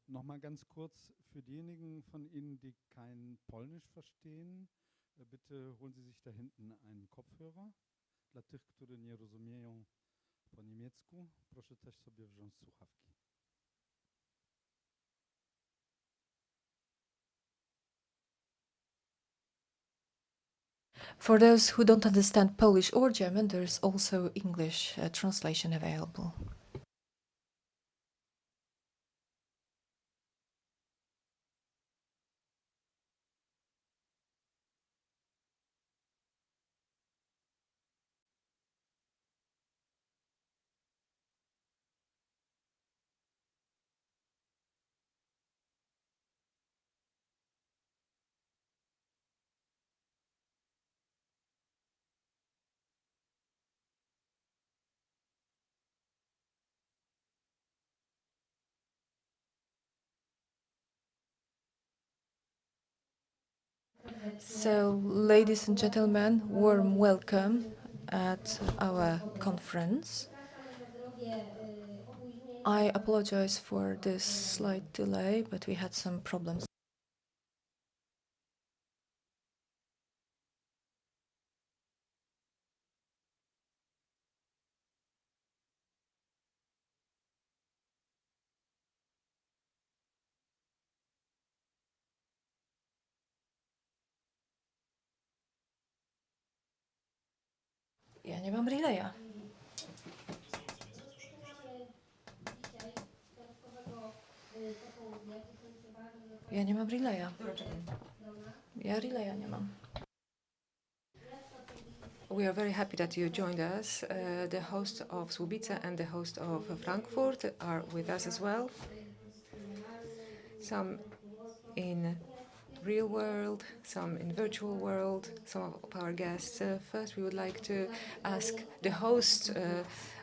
Nochmal ganz kurz für diejenigen von Ihnen, die kein Polnisch verstehen, bitte holen Sie sich da hinten einen Kopfhörer. Dla tych, którzy nie rozumieją po niemiecku, proszę też sobie wziąć słuchawki. For those who don't understand Polish or German, there's also English translation available. So, ladies and gentlemen, warm welcome at our conference. I apologize for this slight delay, but we had some problems. Ja nie mam relaya. Ja nie mam relaya. Ja relaya nie mam. We are very happy that you joined us. The host of Słubice and the host of Frankfurt are with us as well. Some in real world, some in virtual world, some of our guests. First, we would like to ask the host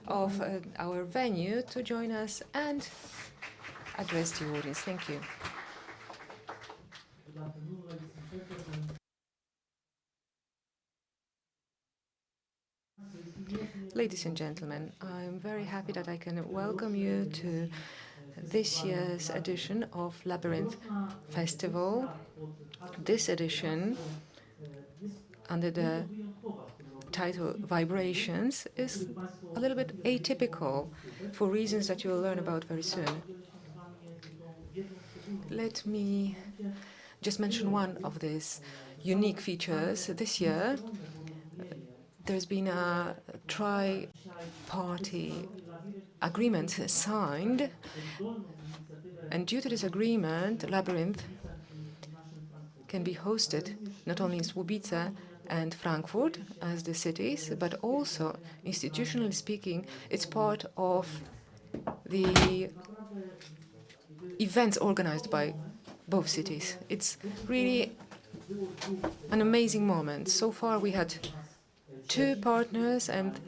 of our venue to join us and address the audience. Thank you. Ladies and gentlemen, I'm very happy that I can welcome you to this year's edition of Labyrinth Festival. This edition, under the title Vibrations, is a little bit atypical for reasons that you will learn about very soon. Let me just mention one of these unique features. This year, there's been a tri-party agreement signed, and due to this agreement, Labyrinth can be hosted not only in Słubice and Frankfurt as the cities, but also, institutionally speaking, it's part of the events organized by both cities. It's really an amazing moment. So far we had 2 partners, and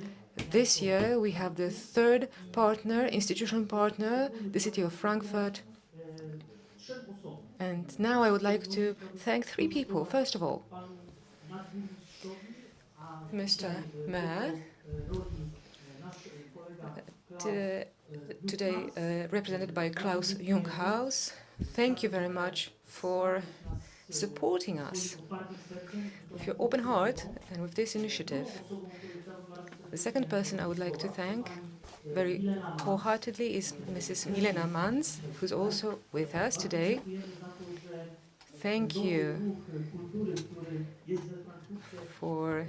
this year we have the 3rd partner, institutional partner, the city of Frankfurt. And now I would like to thank 3 people. First of all, Mr. Mayor, today represented by Klaus Junghaus. Thank you very much for supporting us with your open heart and with this initiative. The second person I would like to thank very wholeheartedly is Mrs. Milena Mans, who's also with us today. Thank you for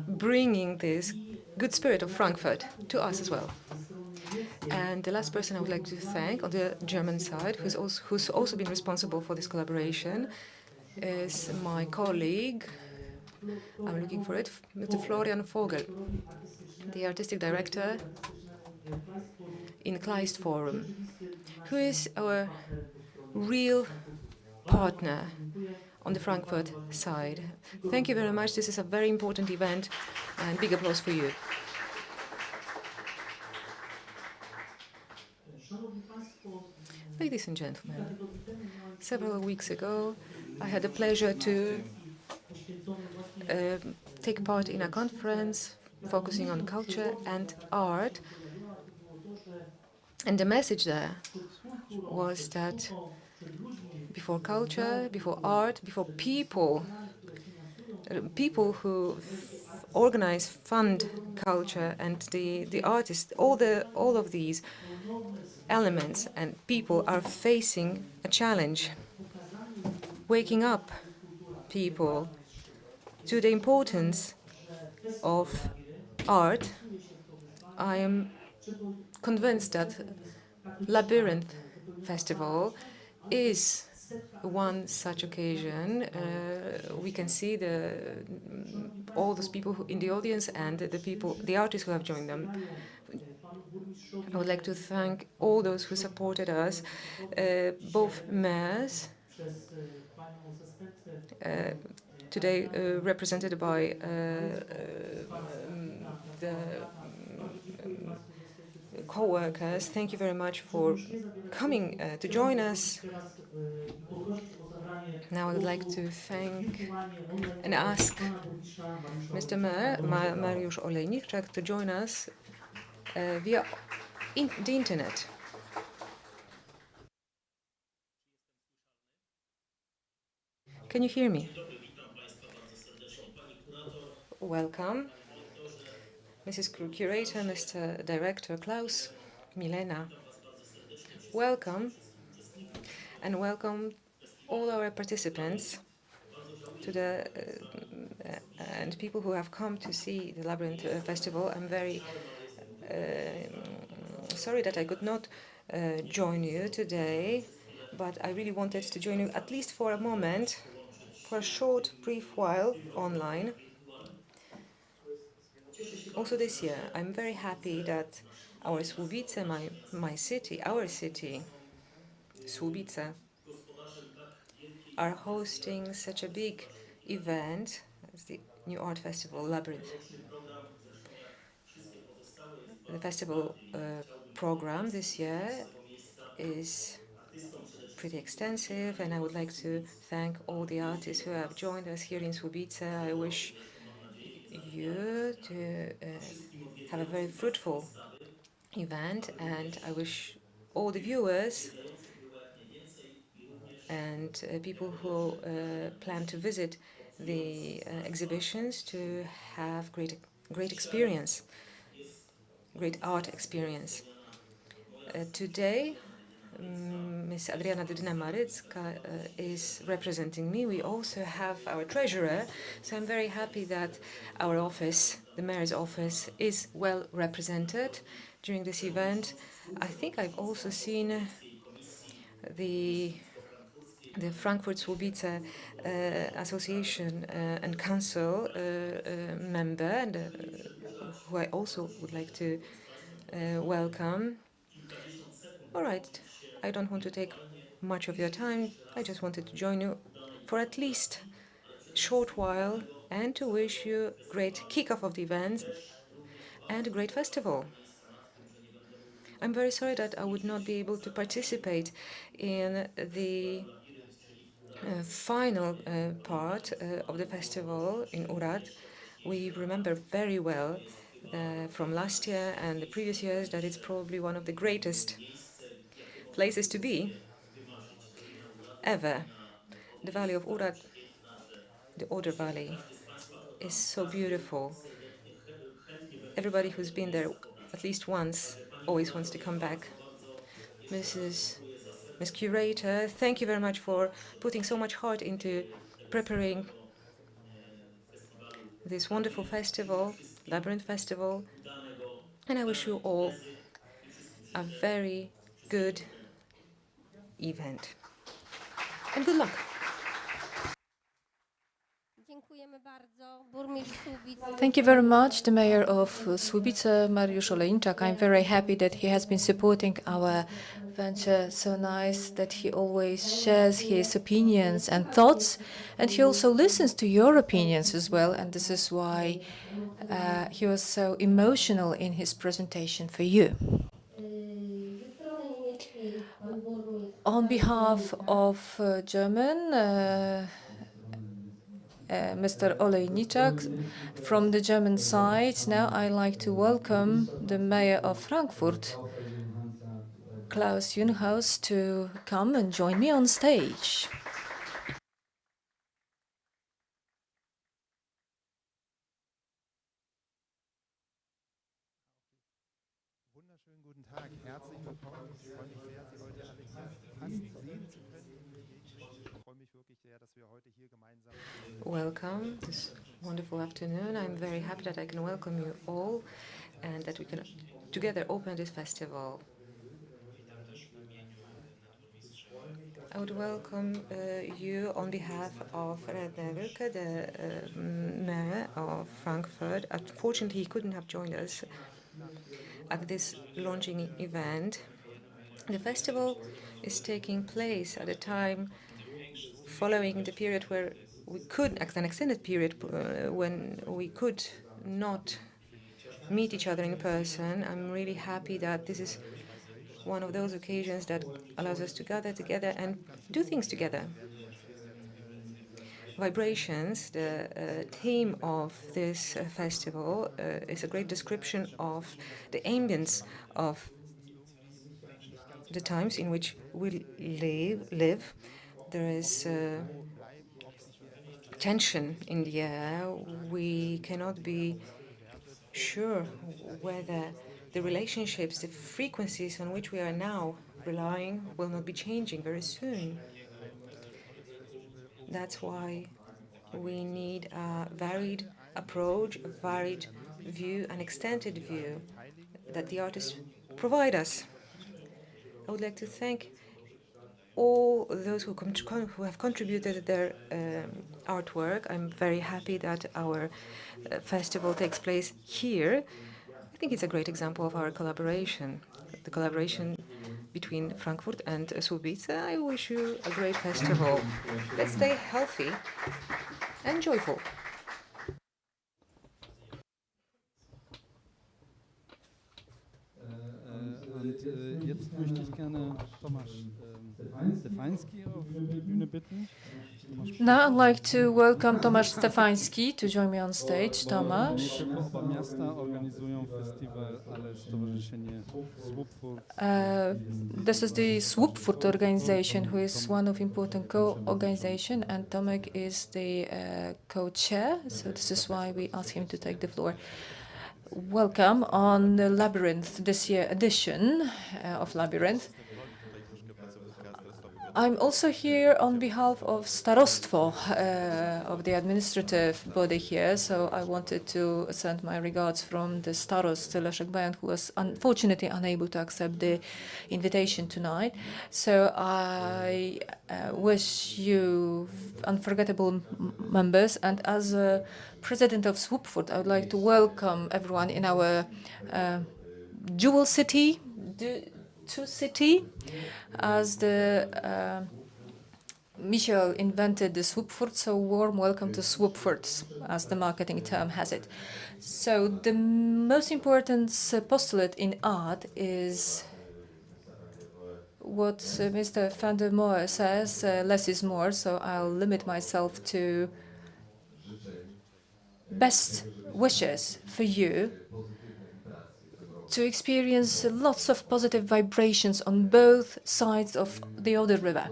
bringing this good spirit of Frankfurt to us as well. And the last person I would like to thank on the German side, who's also been responsible for this collaboration, is my colleague, I'm looking for it, Mr. Florian Vogel, the artistic director in Kleist Forum, who is our real partner on the Frankfurt side. Thank you very much. This is a very important event, and big applause for you. Ladies and gentlemen, several weeks ago, I had the pleasure to take part in a conference focusing on culture and art. And the message there was that before culture, before art, before people, people who organize, fund culture, and the artists, all of these elements and people are facing a challenge. Waking up people to the importance of art, I am convinced that Labyrinth Festival is one such occasion. We can see all those people in the audience and the artists who have joined them. I would like to thank all those who supported us, both mayors, today represented by the co-workers. Thank you very much for coming to join us. Now I would like to thank and ask Mr. Mayor, Mariusz Olejniczak, to join us via the internet. Can you hear me? Welcome, Mrs. Curator, Mr. Director Klaus, Milena. Welcome, and welcome all our participants to and people who have come to see the Labyrinth Festival. I'm very sorry that I could not join you today, but I really wanted to join you at least for a moment, for a short, brief while online. Also this year, I'm very happy that our Słubice, my city, our city, Słubice, are hosting such a big event as the new art festival, Labyrinth. The festival program this year is pretty extensive, and I would like to thank all the artists who have joined us here in Słubice. I wish you to have a very fruitful event, and I wish all the viewers and people who plan to visit the exhibitions to have great experience, great art experience. Today, Ms. Adriana Dydyna-Marycka is representing me. We also have our treasurer, so I'm very happy that our office, the mayor's office, is well represented during this event. I think I've also seen the Frankfurt Słubice Association and Council member, and who I also would like to welcome. All right, I don't want to take much of your time. I just wanted to join you for at least a short while and to wish you a great kickoff of the event and a great festival. I'm very sorry that I would not be able to participate in the final part of the festival in Urad. We remember very well from last year and the previous years that it's probably one of the greatest places to be ever. The valley of Urad, the Oder Valley, is so beautiful. Everybody who's been there at least once always wants to come back. Ms. Curator, thank you very much for putting so much heart into preparing this wonderful festival, Labyrinth Festival, and I wish you all a very good event. And good luck. Thank you very much, the Mayor of Słubice, Mariusz Olejniczak. I'm very happy that he has been supporting our venture. So nice that he always shares his opinions and thoughts, and he also listens to your opinions as well. And this is why he was so emotional in his presentation for you. On behalf of German, Mr. Olejniczak, from the German side, now I'd like to welcome the Mayor of Frankfurt, Klaus Jünhaus to come and join me on stage. Wunderschönen guten Tag, herzlich willkommen. Ich freue mich sehr, Sie heute alle hier fast sehen zu können in Bewegung. Ich freue mich wirklich sehr, dass wir heute hier gemeinsam. Welcome this wonderful afternoon. I'm very happy that I can welcome you all and that we can together open this festival. I would welcome you on behalf of Art LABIRYNT, the mayor of Frankfurt. Unfortunately, he couldn't have joined us at this launching event. The festival is taking place at a time following the period where we could, an extended period when we could not meet each other in person. I'm really happy that this is one of those occasions that allows us to gather together and do things together. Vibrations, the theme of this festival, is a great description of the ambience of the times in which we live. There is tension in the air. We cannot be sure whether the relationships, the frequencies on which we are now relying will not be changing very soon. That's why we need a varied approach, a varied view, an extended view that the artists provide us. I would like to thank all those who have contributed their artwork. I'm very happy that our festival takes place here. I think it's a great example of our collaboration, the collaboration between Frankfurt and Słubice. I wish you a great festival. Let's stay healthy and joyful. Und jetzt möchte ich gerne Tomasz Stefański auf die Bühne bitten. Now I'd like to welcome Tomasz Stefański to join me on stage. Tomasz. Nie tylko oba miasta organizują festiwal, ale Stowarzyszenie Słupfurt. This is the Słupfurt organization, who is one of important co-organization, and Tomek is the co-chair. So this is why we ask him to take the floor. Welcome on the Labyrinth this year edition of Labyrinth. I'm also here on behalf of Starostwo, of the administrative body here, so I wanted to send my regards from the Starost, Leszek Bajan, who was unfortunately unable to accept the invitation tonight. So I wish you unforgettable members, and as a president of Słupfurt, I would like to welcome everyone in our jewel city, two city, as the Michel invented the Słupfurt, so warm welcome to Słupfurt, as the marketing term has it. So the most important postulate in art is what Mr. van der Moor says, less is more, so I'll limit myself to best wishes for you to experience lots of positive vibrations on both sides of the Oder River.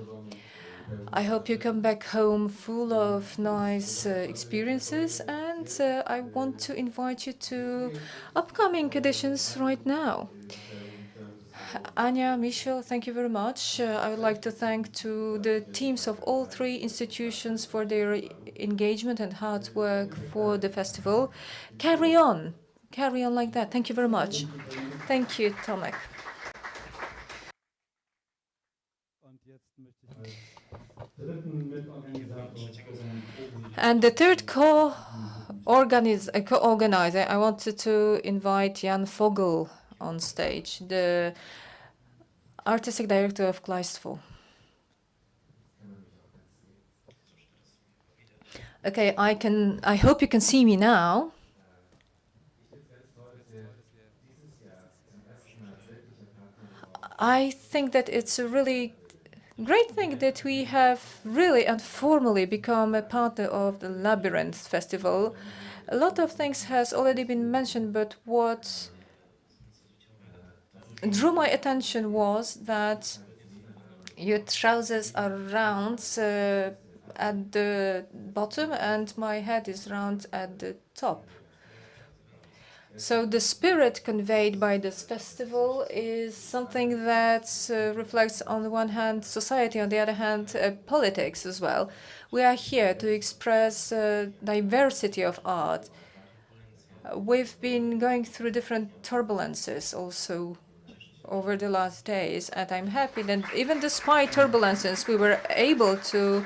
I hope you come back home full of nice experiences, and I want to invite you to upcoming editions right now. Anya, Michel, thank you very much. I would like to thank to the teams of all three institutions for their engagement and hard work for the festival. Carry on like that. Thank you very much. Thank you, Tomek. And the third co-organizer, I wanted to invite Jan Vogel on stage, the artistic director of Kleistful. Okay, I hope you can see me now. I think that it's a really great thing that we have really and formally become a partner of the Labyrinth Festival. A lot of things has already been mentioned, but what drew my attention was that your trousers are round at the bottom and my head is round at the top. So the spirit conveyed by this festival is something that reflects, on the one hand, society, on the other hand, politics as well. We are here to express diversity of art. We've been going through different turbulences also over the last days, and I'm happy that even despite turbulences, we were able to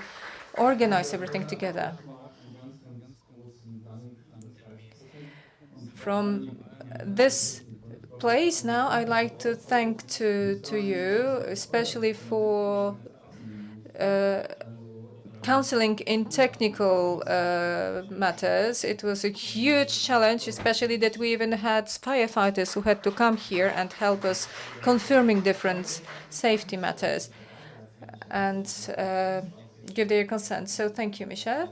organize everything together. From this place now, I'd like to thank to you, especially for counseling in technical matters. It was a huge challenge, especially that we even had firefighters who had to come here and help us confirming different safety matters and give their consent. So thank you, Michel.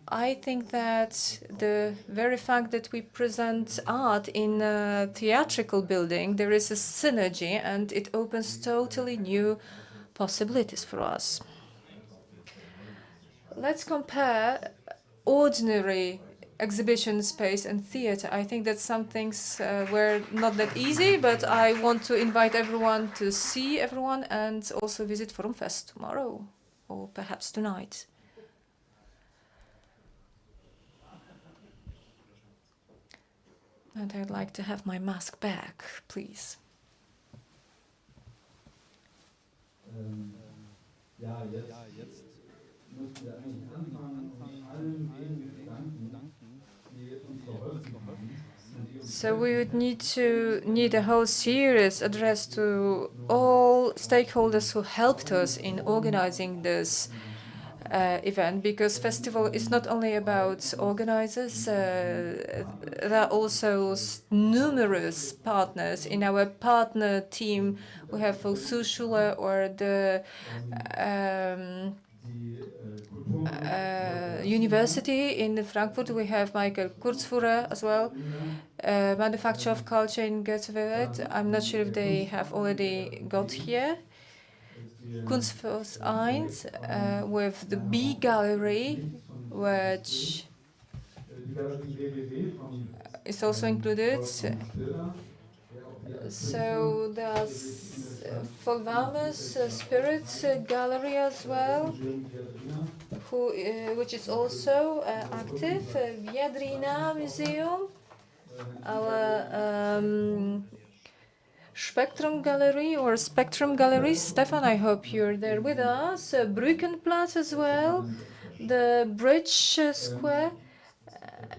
I think that the very fact that we present art in a theatrical building, there is a synergy and it opens totally new possibilities for us. Let's compare ordinary exhibition space and theater. I think that some things were not that easy, but I want to invite everyone to see everyone and also visit Forum Fest tomorrow or perhaps tonight. And I'd like to have my mask back, please. So we would need a whole series addressed to all stakeholders who helped us in organizing this event, because festival is not only about organizers. There are also numerous partners. In our partner team, we have Volkshochschule or the university in Frankfurt. We have Michael Kurzfuhrer as well. Manufacture of Culture in Goethe. I'm not sure if they have already got here. Kunstverein with the B Gallery, which is also included. So there's Volvamus Spirit Gallery as well, which is also active. Viadrina Museum, our Spectrum Gallery or Spectrum Gallery. Stefan, I hope you're there with us. Brückenplatz as well, the Bridge Square,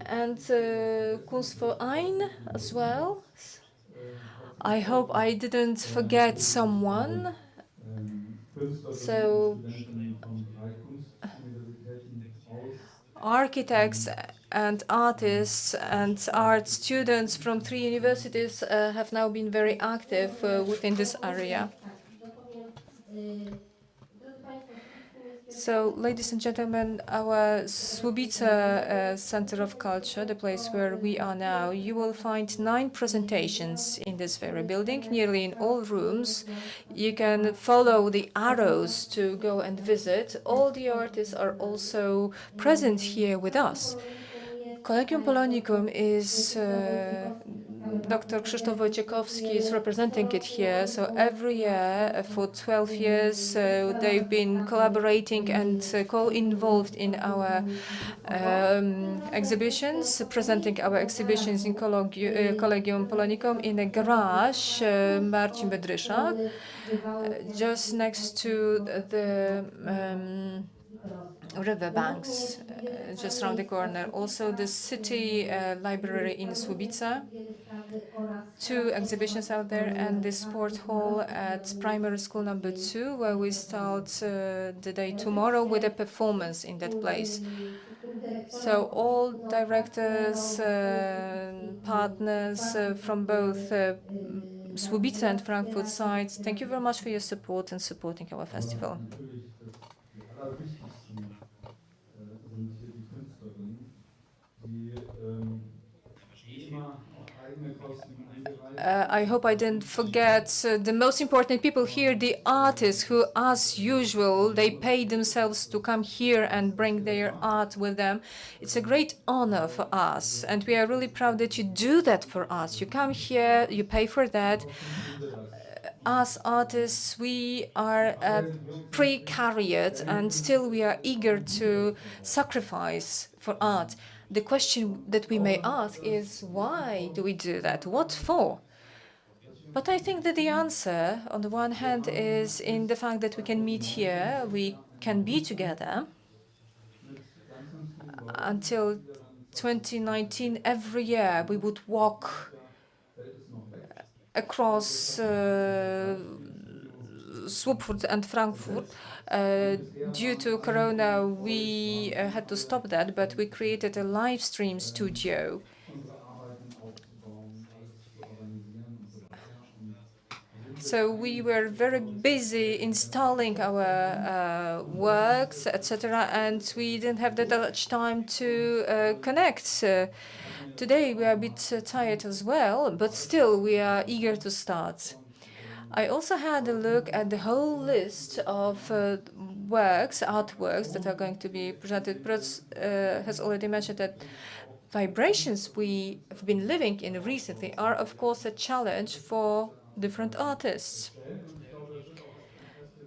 and Kunstverein as well. I hope I didn't forget someone. So, architects and artists and art students from 3 universities have now been very active within this area. So, ladies and gentlemen, our Słubice Center of Culture, the place where we are now, you will find 9 presentations in this very building, nearly in all rooms. You can follow the arrows to go and visit. All the artists are also present here with us. Collegium Polonicum is Dr. Krzysztof Wojciechowski is representing it here. So every year for 12 years they've been collaborating and co-involved in our exhibitions, presenting our exhibitions in Collegium Polonicum in a garage, Marcin Bedryszak, just next to the riverbanks, just around the corner. Also the city library in Słubice, 2 exhibitions out there, and the sport hall at primary school number 2, where we start the day tomorrow with a performance in that place. So all directors, partners from both Słubice and Frankfurt sides, thank you very much for your support and supporting our festival. I hope I didn't forget the most important people here, the artists who, as usual, they pay themselves to come here and bring their art with them. It's a great honor for us, and we are really proud that you do that for us. You come here, you pay for that. As artists, we are precariat, and still we are eager to sacrifice for art. The question that we may ask is, why do we do that? What for? But I think that the answer, on the one hand, is in the fact that we can meet here, we can be together. Until 2019, every year we would walk across Swupfurt and Frankfurt. Due to Corona, we had to stop that, but we created a live stream studio. So we were very busy installing our works, etc., and we didn't have that much time to connect. Today we are a bit tired as well, but still we are eager to start. I also had a look at the whole list of works, artworks that are going to be presented. Bruce has already mentioned that vibrations we have been living in recently are, of course, a challenge for different artists.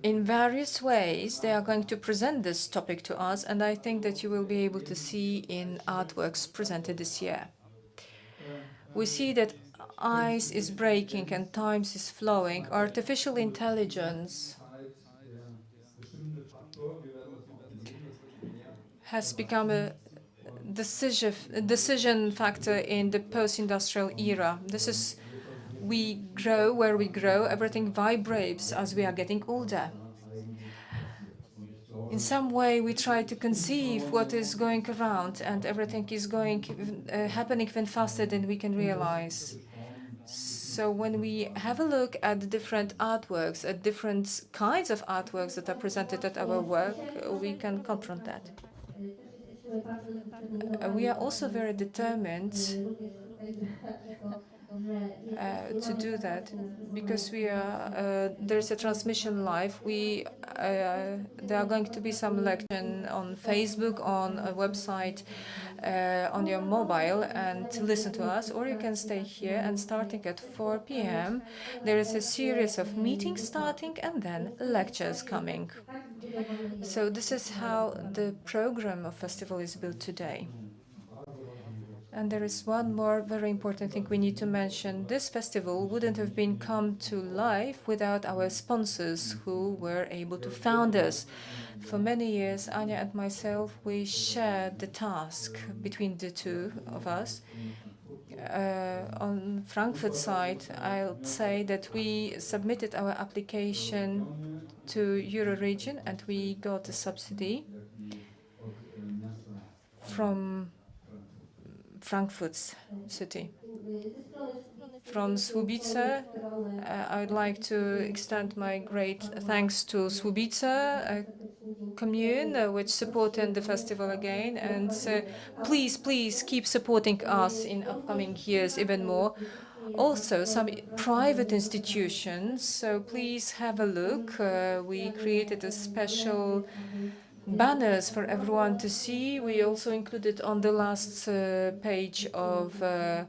In various ways, they are going to present this topic to us, and I think that you will be able to see in artworks presented this year. We see that ice is breaking and time is flowing. Artificial intelligence has become a decision factor in the post-industrial era. This is, we grow where we grow, everything vibrates as we are getting older. In some way, we try to conceive what is going around, and everything is happening even faster than we can realize. So when we have a look at the different artworks, at different kinds of artworks that are presented at our work, we can confront that. We are also very determined to do that because we are there's a transmission live. There are going to be some lecture on Facebook, on a website, on your mobile, and to listen to us, or you can stay here. And starting at 4 p.m., there is a series of meetings starting and then lectures coming. So this is how the program of festival is built today. And there is one more very important thing we need to mention. This festival wouldn't have been come to life without our sponsors who were able to found us. For many years, Anya and myself, we shared the task between the two of us. On Frankfurt side, I'll say that we submitted our application to Euroregion and we got a subsidy from Frankfurt city. From Słubice, I'd like to extend my great thanks to Słubice commune, which supported the festival again. And please, please keep supporting us in upcoming years even more. Also, some private institutions, so please have a look. We created a special banners for everyone to see. We also included on the last page of our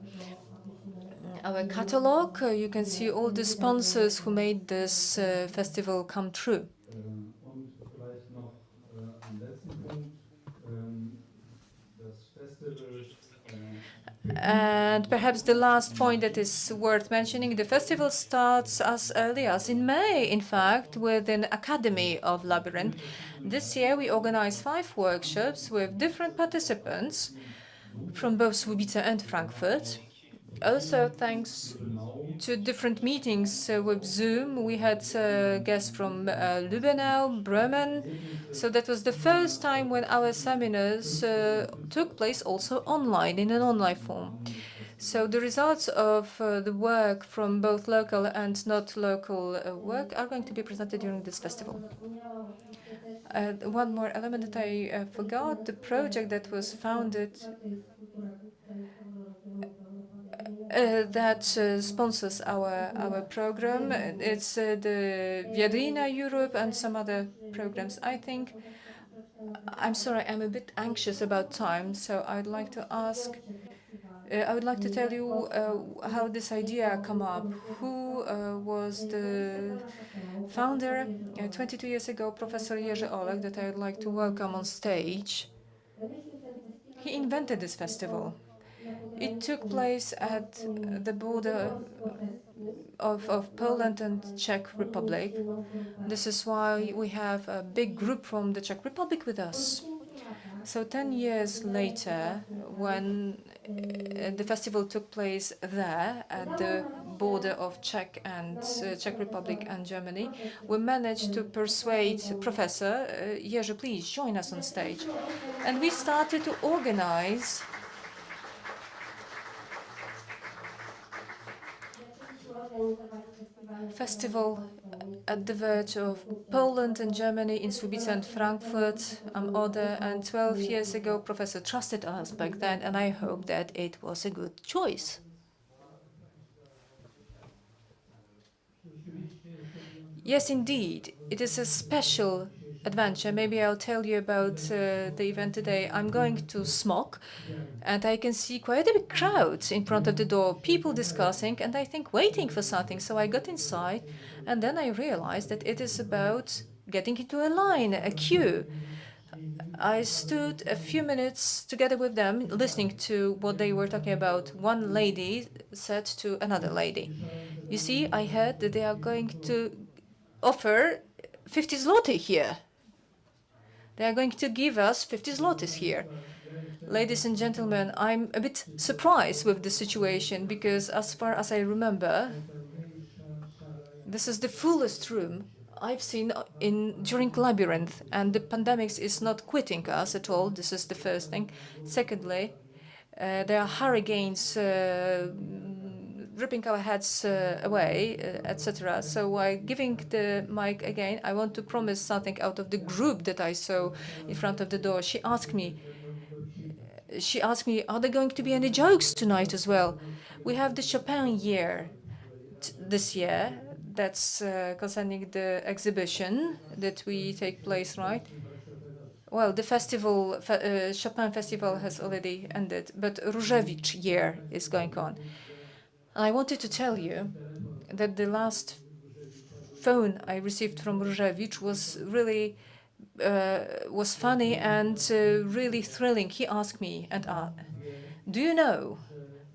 catalog. You can see all the sponsors who made this festival come true. And perhaps the last point that is worth mentioning, the festival starts as early as in May, in fact, with an Academy of Labyrinth. This year we organized 5 workshops with different participants from both Słubice and Frankfurt. Also, thanks to different meetings with Zoom, we had guests from Lübbenau, Bremen. So that was the first time when our seminars took place also online, in an online form. So the results of the work from both local and not local work are going to be presented during this festival. One more element that I forgot, the project that was founded that sponsors our program. It's the Viadrina Europe and some other programs. I'm sorry, I'm a bit anxious about time, so I'd like to ask. I would like to tell you how this idea come up. Who was the founder? 22 years ago, Professor Jerzy Olek, that I would like to welcome on stage. He invented this festival. It took place at the border of Poland and Czech Republic. This is why we have a big group from the Czech Republic with us. So 10 years later, when the festival took place there at the border of Czech Republic and Germany, we managed to persuade Professor Jerzy, please join us on stage. And we started to organize festival at the verge of Poland and Germany, in Słubice and Frankfurt, Oder, and 12 years ago, Professor trusted us back then, and I hope that it was a good choice. Yes, indeed, it is a special adventure. Maybe I'll tell you about the event today. I'm going to Smok, and I can see quite a big crowd in front of the door, people discussing, and I think waiting for something. So I got inside, and then I realized that it is about getting into a line, a queue. I stood a few minutes together with them, listening to what they were talking about. One lady said to another lady, "You see, I heard that they are going to offer 50 zloty here. They are going to give us 50 zlotys here." Ladies and gentlemen, I'm a bit surprised with the situation because, as far as I remember, this is the fullest room I've seen during Labyrinth, and the pandemic is not quitting us at all. This is the first thing. Secondly, there are hurricanes ripping our heads away, etc. So giving the mic again, I want to promise something out of the group that I saw in front of the door. She asked me, are there going to be any jokes tonight as well? We have the Chopin year this year. That's concerning the exhibition that we take place, right? Well, the festival, Chopin festival has already ended, but Różewicz year is going on. I wanted to tell you that the last phone I received from Różewicz was really was funny and really thrilling. He asked me, "Do you know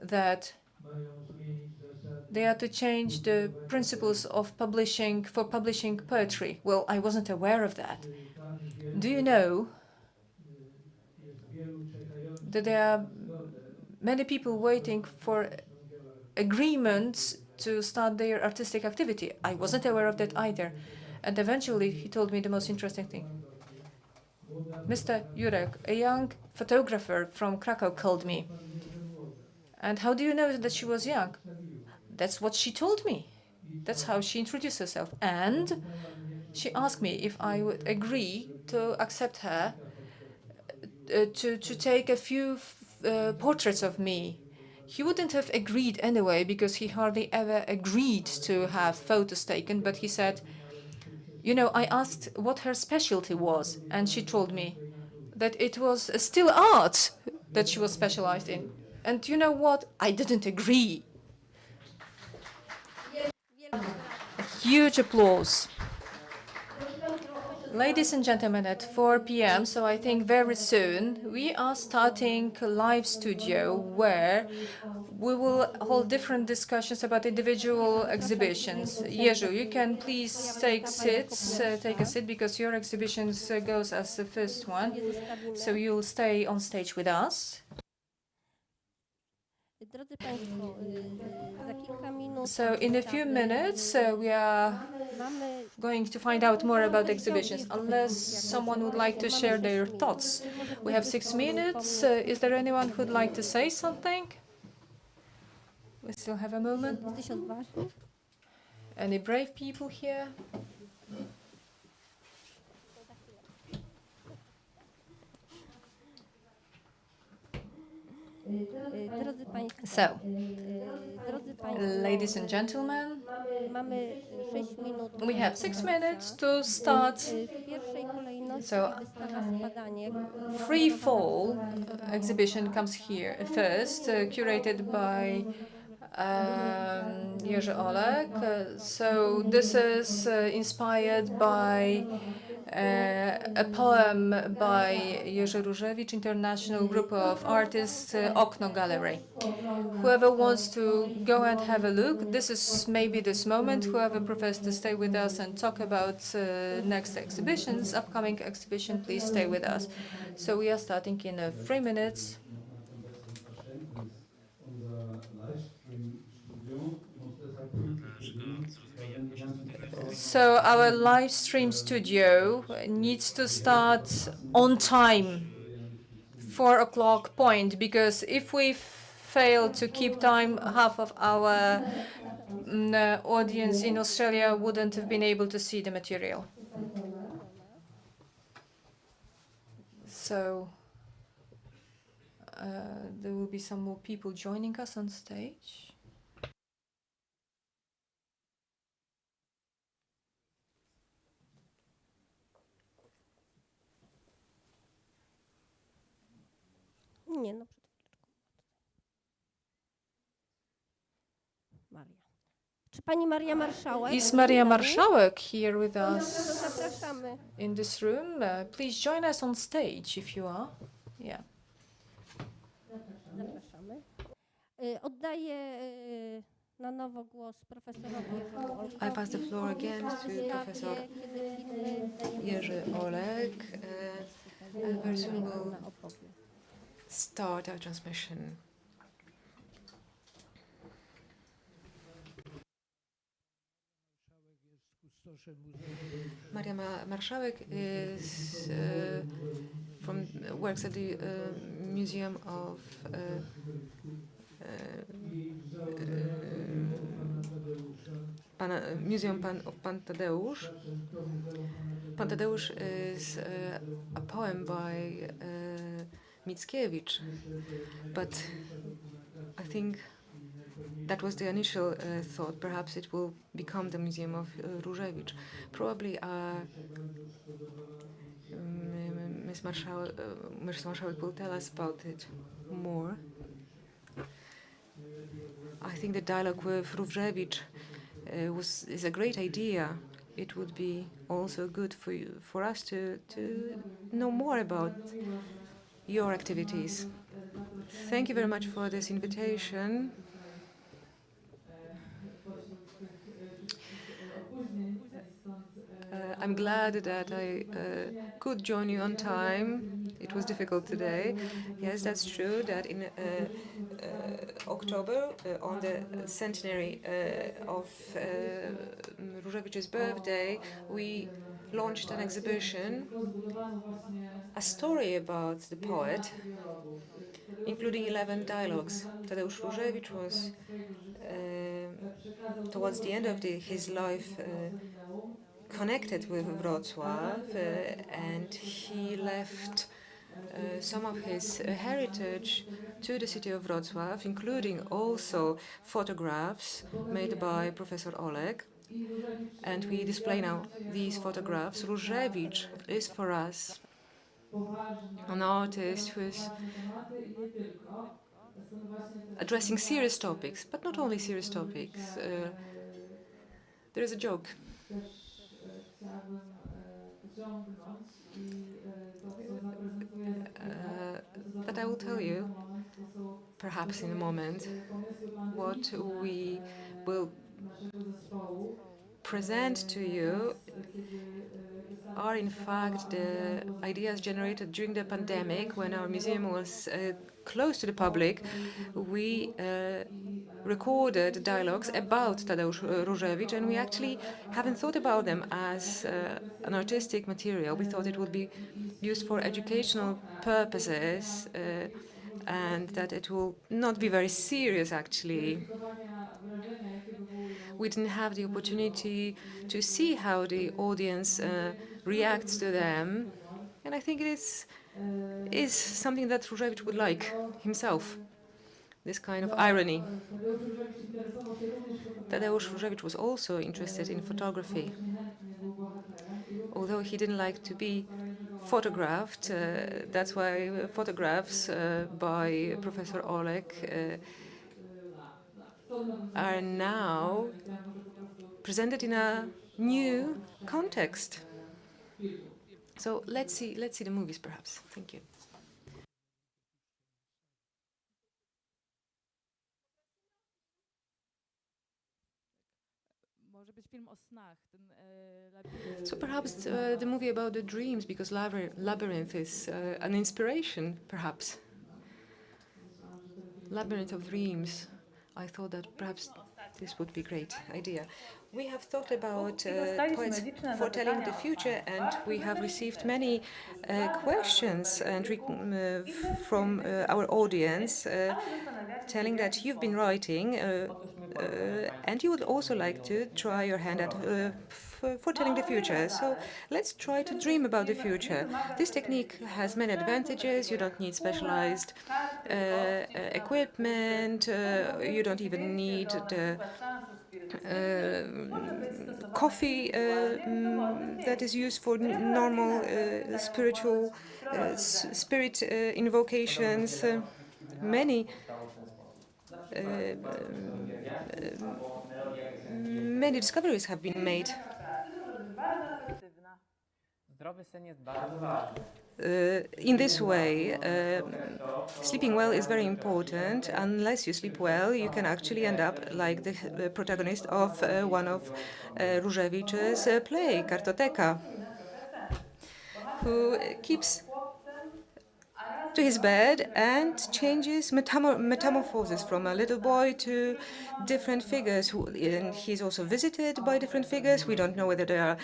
that they are to change the principles of publishing for publishing poetry?" Well, I wasn't aware of that. "Do you know that there are many people waiting for agreements to start their artistic activity?" I wasn't aware of that either. And eventually he told me the most interesting thing. "Mr. Jurek, a young photographer from Krakow called me. And how do you know that she was young?" That's what she told me. That's how she introduced herself. And she asked me if I would agree to accept her to take a few portraits of me. He wouldn't have agreed anyway, because he hardly ever agreed to have photos taken, but he said, you know, I asked what her specialty was, and she told me that it was still art that she was specialized in. And you know what? I didn't agree. A huge applause. Ladies and gentlemen, at 4 p.m., so I think very soon, we are starting a live studio where we will hold different discussions about individual exhibitions. Jerzy, you can please take a seat, because your exhibition goes as the first one. So you'll stay on stage with us. So in a few minutes, we are going to find out more about exhibitions, unless someone would like to share their thoughts. We have 6 minutes. Is there anyone who'd like to say something? We still have a moment. Any brave people here? So, Ladies and gentlemen, we have 6 minutes to start. So, Free Fall exhibition comes here first, curated by Jerzy Olek. So this is inspired by a poem by Jerzy Różewicz, International Group of Artists, Okno Gallery. Whoever wants to go and have a look, this is maybe this moment. Whoever prefers to stay with us and talk about next exhibitions, upcoming exhibition, please stay with us. So we are starting in 3 minutes. So our live stream studio needs to start on time, 4 o'clock point, because if we fail to keep time, half of our audience in Australia wouldn't have been able to see the material. So there will be some more people joining us on stage. Nie, no przed chwileczką. Maria. Czy pani Maria Marszałek? Is Maria Marszałek here with us Zapraszamy. in this room? Please join us on stage if you are. Yeah. Zapraszamy. Oddaję na nowo głos profesorowi Jerzemu Olkowi. I pass the floor again to Professor Jerzy Olek. Very soon we'll start our transmission. Maria Marszałek is works at the Museum of Pan Tadeusz. Pan Tadeusz is a poem by Mickiewicz, but I think that was the initial thought. Perhaps it will become the Museum of Różewicz. Probably Ms. Marszałek will tell us about it more. I think the dialogue with Różewicz is a great idea. It would be also good for us to know more about your activities. Thank you very much for this invitation. I'm glad that I could join you on time. It was difficult today. Yes, that's true that in October, on the centenary of Różewicz's birthday, we launched an exhibition, a story about the poet, including 11 dialogues. Tadeusz Różewicz was, towards the end of his life, connected with Wrocław, and he left some of his heritage to the city of Wrocław, including also photographs made by Professor Olek. And we display now these photographs. Różewicz is for us an artist who is addressing serious topics, but not only serious topics. There is a joke that I will tell you, perhaps in a moment. What we will present to you are in fact the ideas generated during the pandemic when our museum was closed to the public. We recorded dialogues about Tadeusz Różewicz, and we actually haven't thought about them as an artistic material. We thought it would be used for educational purposes and that it will not be very serious, actually. We didn't have the opportunity to see how the audience reacts to them, and I think it is something that Różewicz would like himself. this kind of irony. Tadeusz Różewicz was also interested in photography. Although he didn't like to be photographed, that's why photographs by Professor Oleg are now presented in a new context. So let's see the movies, perhaps. Thank you. So perhaps the movie about the dreams, because Labyrinth is an inspiration, perhaps. Labyrinth of Dreams. I thought that perhaps this would be a great idea. We have talked about poets foretelling the future, and we have received many questions and from our audience telling that you've been writing and you would also like to try your hand at foretelling the future. So let's try to dream about the future. This technique has many advantages. You don't need specialized equipment. You don't even need the coffee that is used for normal spiritual spirit invocations. Many many discoveries have been made. In this way, sleeping well is very important. Unless you sleep well, you can actually end up like the protagonist of one of Różewicz's play, Kartoteka, who keeps to his bed and changes metamorphoses from a little boy to different figures. And he's also visited by different figures. We don't know whether they are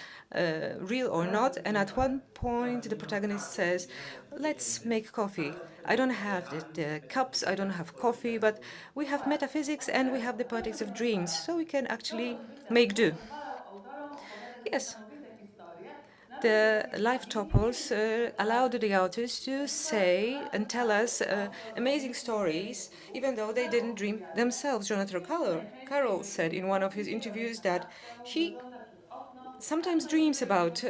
real or not. And at one point, the protagonist says, "Let's make coffee. I don't have the cups, I don't have coffee, but we have metaphysics and we have the poetics of dreams, so we can actually make do." Yes. The live topos allowed the authors to say and tell us amazing stories, even though they didn't dream themselves. Jonathan Carroll said in one of his interviews that he sometimes dreams about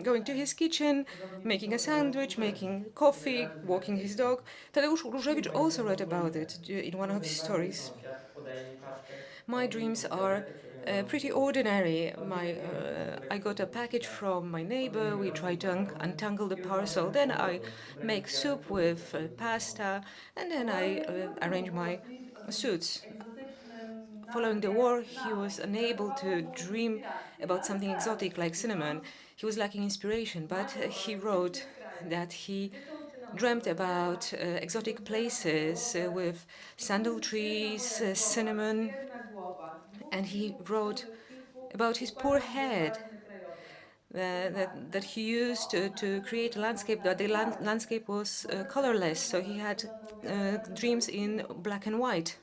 going to his kitchen, making a sandwich, making coffee, walking his dog. Tadeusz Różewicz also wrote about it in one of his stories. My dreams are pretty ordinary. I got a package from my neighbor. We try to untangle the parcel. Then I make soup with pasta, and then I arrange my suits. Following the war, he was unable to dream about something exotic like cinnamon. He was lacking inspiration, but he wrote that he dreamt about exotic places with sandal trees, cinnamon, and he wrote about his poor head that he used to create a landscape, that the landscape was colorless, so he had dreams in black and white.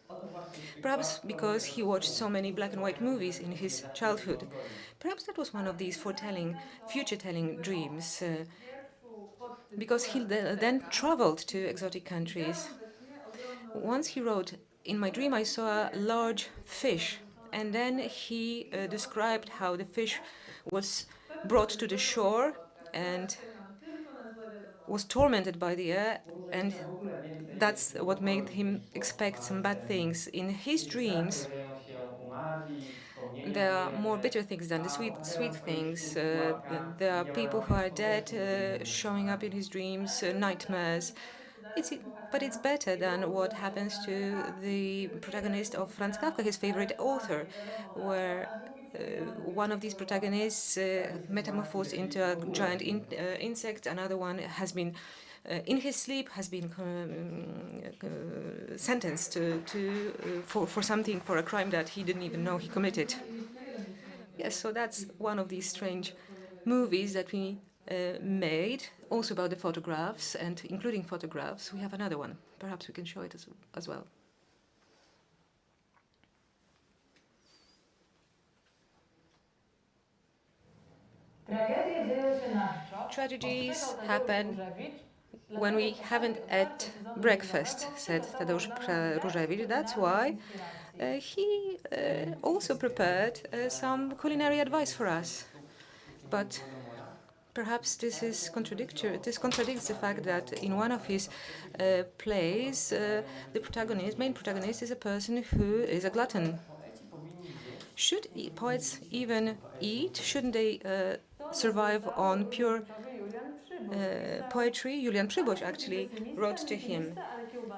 Perhaps because he watched so many black and white movies in his childhood. Perhaps that was one of these foretelling, future-telling dreams, because he then traveled to exotic countries. Once he wrote, "In my dream I saw a large fish," and then he described how the fish was brought to the shore and was tormented by the air, and that's what made him expect some bad things. In his dreams, there are more bitter things than the sweet things. There are people who are dead showing up in his dreams, nightmares. But it's better than what happens to the protagonist of Franz Kafka, his favorite author, where one of these protagonists metamorphosed into a giant insect. Another one has been, in his sleep, has been sentenced for something, for a crime that he didn't even know he committed. Yes, so that's one of these strange movies that we made, also about the photographs, and including photographs. We have another one. Perhaps we can show it as well. Tragedies happen when we haven't had breakfast, said Tadeusz Różewicz. That's why he also prepared some culinary advice for us. But perhaps this is contradictory. This contradicts the fact that in one of his plays, the main protagonist, is a person who is a glutton. Should poets even eat? Shouldn't they survive on pure poetry? Julian Przyboś actually wrote to him,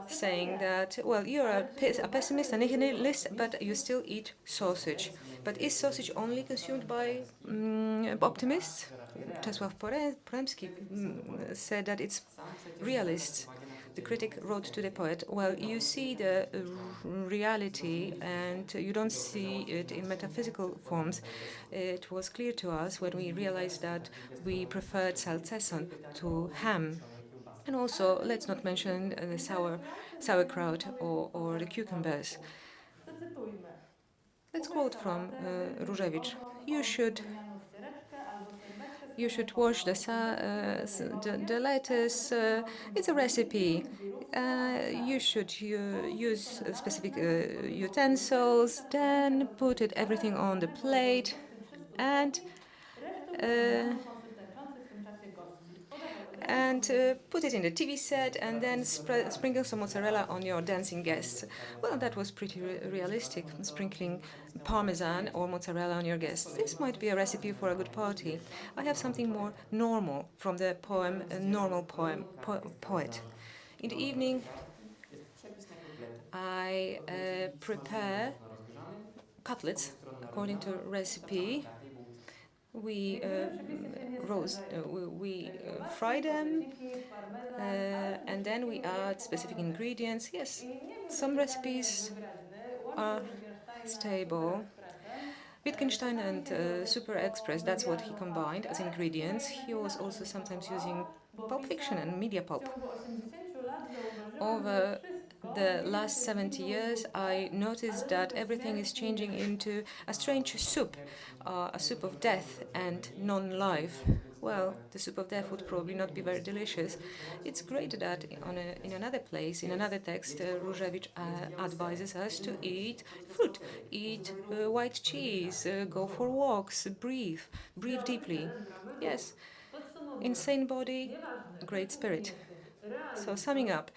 saying that, well, you're a pessimist, a nihilist, but you still eat sausage. But is sausage only consumed by optimists? Czesław Poremski said that it's realists. The critic wrote to the poet, well, you see the reality and you don't see it in metaphysical forms. It was clear to us when we realized that we preferred salceson to ham. And also, let's not mention the sauerkraut or the cucumbers. Let's quote from Różewicz. You should wash the lettuce. It's a recipe. You should use specific utensils, then put everything on the plate, and put it in the TV set, and then sprinkle some mozzarella on your dancing guests. Well, that was pretty realistic, sprinkling parmesan or mozzarella on your guests. This might be a recipe for a good party. I have something more normal from the poem, Normal Poet. In the evening, I prepare cutlets according to recipe. We fry them, and then we add specific ingredients. Yes, some recipes are stable. Wittgenstein and Super Express, that's what he combined as ingredients. He was also sometimes using Pulp Fiction and media pulp. Over the last 70 years, I noticed that everything is changing into a strange soup, a soup of death and non-life. Well, the soup of death would probably not be very delicious. It's great that in another place, in another text, Różewicz advises us to eat fruit, eat white cheese, go for walks, breathe deeply. Yes, insane body, great spirit. So summing up,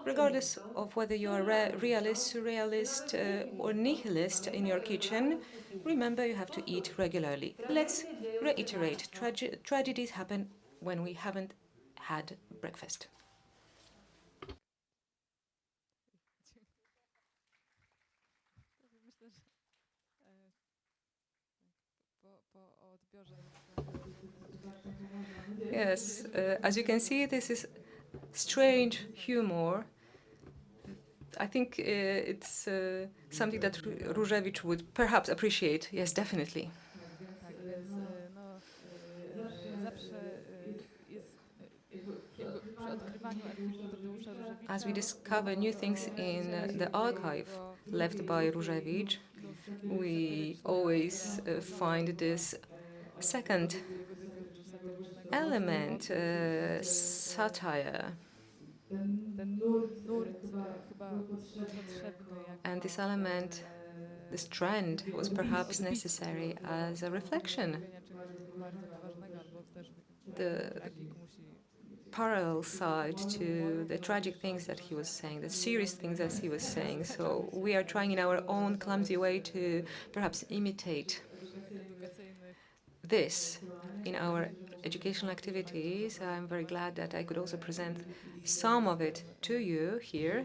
regardless of whether you are realist, surrealist, or nihilist in your kitchen, remember you have to eat regularly. Let's reiterate, tragedies happen when we haven't had breakfast. Yes, as you can see, this is strange humor. I think it's something that Różewicz would perhaps appreciate. Yes, definitely. As we discover new things in the archive left by Różewicz, we always find this second element, satire. And this element, this trend, was perhaps necessary as a reflection. The parallel side to the tragic things that he was saying, the serious things that he was saying. So we are trying in our own clumsy way to perhaps imitate this in our educational activities. I'm very glad that I could also present some of it to you here.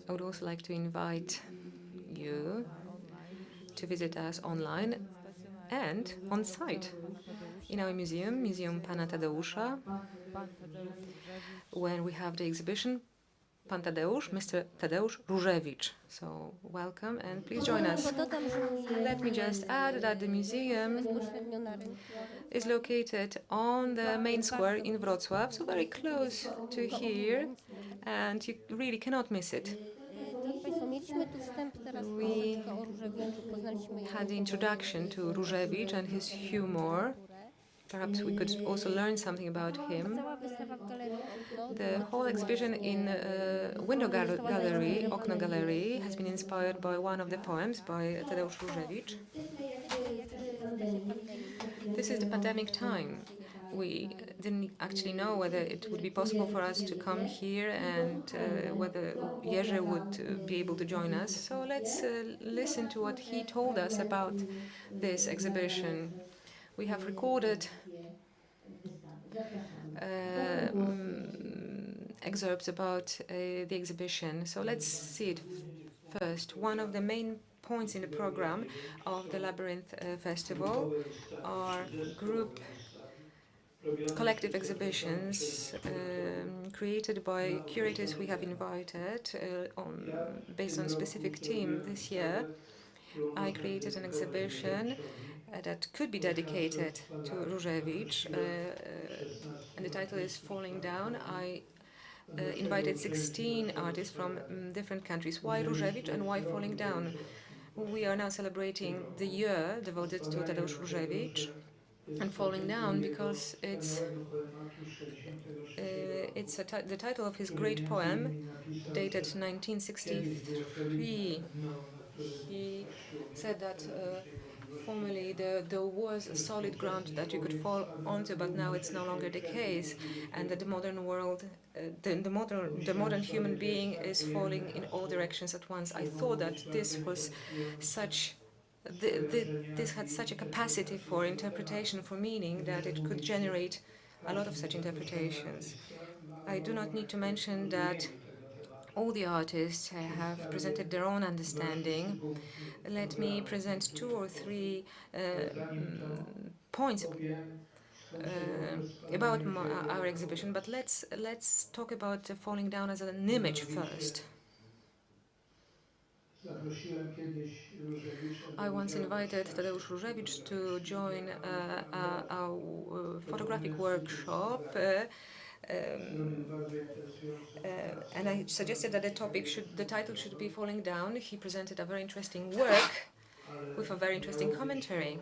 I would also like to invite you to visit us online and on site in our Museum Pana Tadeusza, when we have the exhibition Pan Tadeusz, Mr. Tadeusz Różewicz. So welcome and please join us. Let me just add that the museum is located on the main square in Wrocław, so very close to here, and you really cannot miss it. We had the introduction to Różewicz and his humor. Perhaps we could also learn something about him. Cała wystawa w Galerii Okno. The whole exhibition in Window Gallery, Okno Gallery, has been inspired by one of the poems by Tadeusz Różewicz. This is the pandemic time. We didn't actually know whether it would be possible for us to come here and whether Jerzy would be able to join us. So let's listen to what he told us about this exhibition. We have recorded excerpts about the exhibition. So let's see it first. One of the main points in the program of the Labyrinth Festival are group collective exhibitions created by curators we have invited based on a specific theme. This year I created an exhibition that could be dedicated to Różewicz, and the title is Falling Down. I invited 16 artists from different countries. Why Różewicz and why Falling Down? We are now celebrating the year devoted to Tadeusz Różewicz, and Falling Down because it's the title of his great poem dated 1963. He said that formerly there was a solid ground that you could fall onto, but now it's no longer the case, and that the modern world, the modern human being is falling in all directions at once. I thought that this was such. This had such a capacity for interpretation, for meaning, that it could generate a lot of such interpretations. I do not need to mention that all the artists have presented their own understanding. Let me present 2 or 3 points about our exhibition, but let's talk about Falling Down as an image first. I once invited Tadeusz Różewicz to join our photographic workshop, and I suggested that the title should be Falling Down. He presented a very interesting work with a very interesting commentary.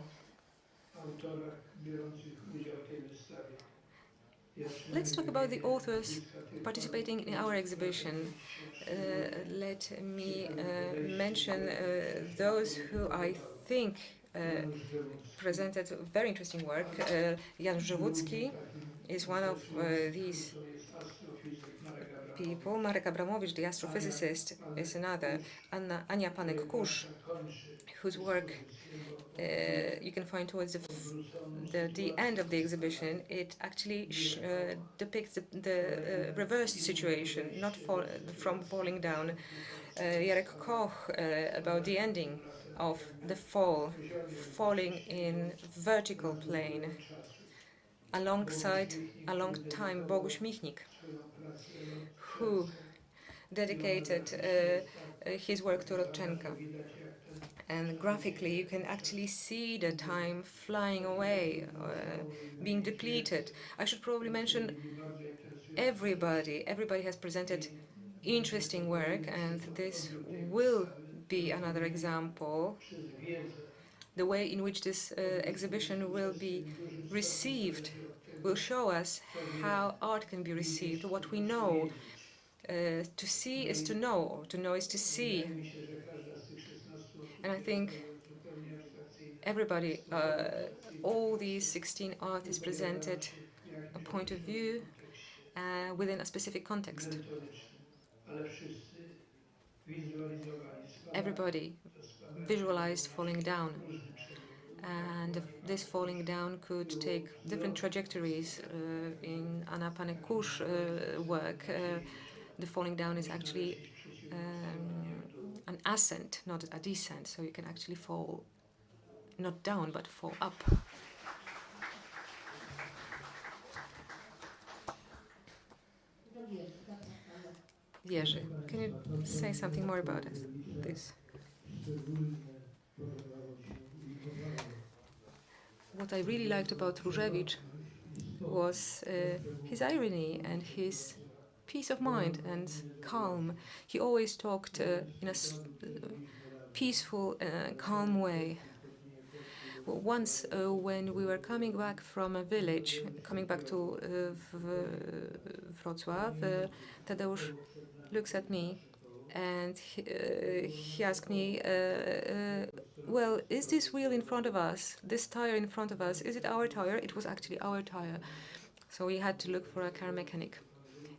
Let's talk about the authors participating in our exhibition. Let me mention those who I think presented very interesting work. Jan Żywucki is one of these people. Marek Abramowicz, the astrophysicist, is another. Ania Panek-Kusz, whose work you can find towards the end of the exhibition. It actually depicts the reversed situation, not from falling down. Jarek Koch about the ending of the falling in vertical plane. Alongside, a long time, Bogusz Michnik, who dedicated his work to Rodchenka. And graphically, you can actually see the time flying away, being depleted. I should probably mention everybody. Everybody has presented interesting work, and this will be another example. The way in which this exhibition will be received will show us how art can be received, what we know. To see is to know, or to know is to see. And I think everybody, all these 16 artists presented a point of view within a specific context. Everybody visualized falling down, and this falling down could take different trajectories. In Anna Panek-Kusz work, the falling down is actually an ascent, not a descent, so you can actually fall not down but fall up. Jerzy, can you say something more about this? What I really liked about Różewicz was his irony and his peace of mind and calm. He always talked in a peaceful, calm way. Once, when we were coming back from a village, coming back to Wrocław, Tadeusz looks at me and he asked me, well, is this wheel in front of us, this tire in front of us, is it our tire? It was actually our tire. So we had to look for a car mechanic.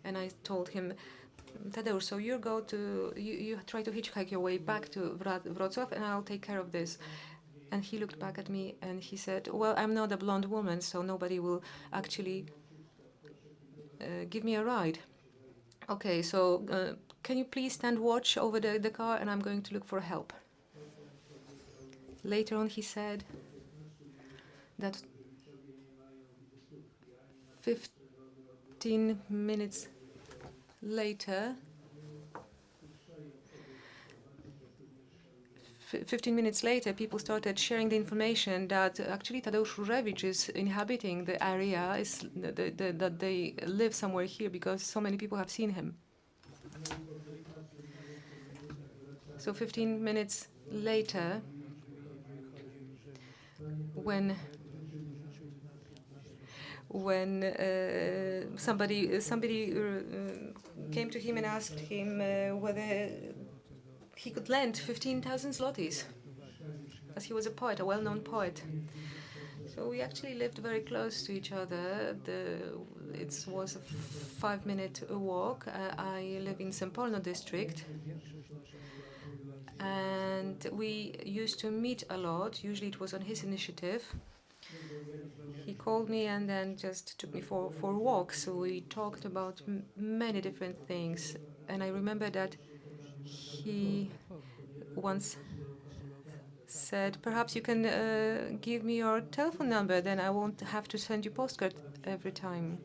And I told him, Tadeusz, so you try to hitchhike your way back to Wrocław and I'll take care of this. And he looked back at me and he said, well, I'm not a blonde woman, so nobody will actually give me a ride. Okay, so can you please stand watch over the car and I'm going to look for help. Later on he said that 15 minutes later, 15 minutes later, people started sharing the information that actually Tadeusz Różewicz is inhabiting the area, that they live somewhere here because so many people have seen him. So 15 minutes later, when somebody came to him and asked him whether he could lend 15,000 zlotys, as he was a poet, a well-known poet. So we actually lived very close to each other. It was a 5-minute walk. I live in Sempolno district. And we used to meet a lot. Usually it was on his initiative. He called me and then just took me for walks. So we talked about many different things. And I remember that he once said, perhaps you can give me your telephone number, then I won't have to send you postcard every time.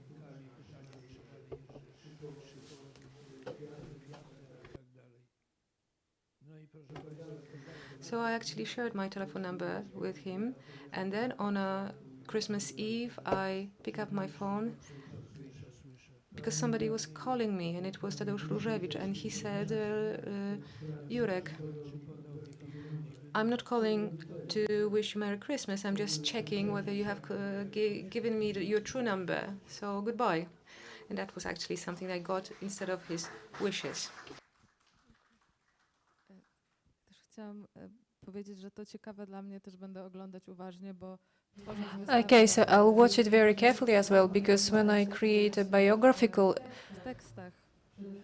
So I actually shared my telephone number with him, and then on a Christmas Eve, I pick up my phone because somebody was calling me, and it was Tadeusz Różewicz, and he said, Jurek, I'm not calling to wish you Merry Christmas, I'm just checking whether you have given me your true number, so goodbye. And that was actually something I got instead of his wishes. Chciałam powiedzieć, że to ciekawe dla mnie, też będę oglądać uważnie, bo Okay, so I'll watch it very carefully as well, because when I create a biographical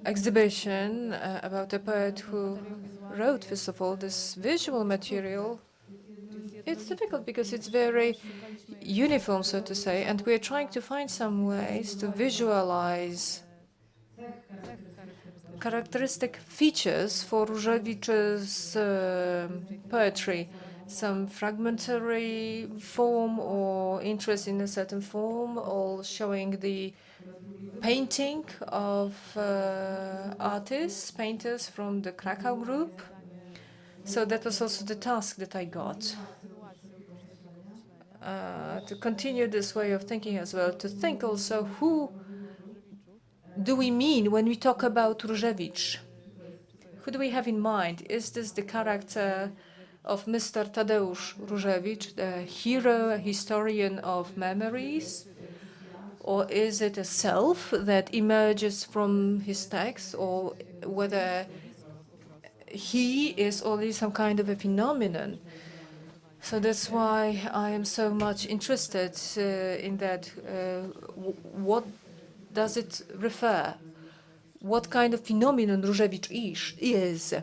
exhibition about a poet who wrote, first of all, this visual material, it's difficult because it's very uniform, so to say, and we're trying to find some ways to visualize characteristic features for Różewicz's poetry, some fragmentary form or interest in a certain form, all showing the painting of artists, painters from the Krakow group. So that was also the task that I got, to continue this way of thinking as well, to think also who do we mean when we talk about Różewicz? Who do we have in mind? Is this the character of Mr. Tadeusz Różewicz, the hero, a historian of memories? Or is it a self that emerges from his text, or whether he is only some kind of a phenomenon? So that's why I am so much interested in that. What does it refer? What kind of phenomenon Różewicz is?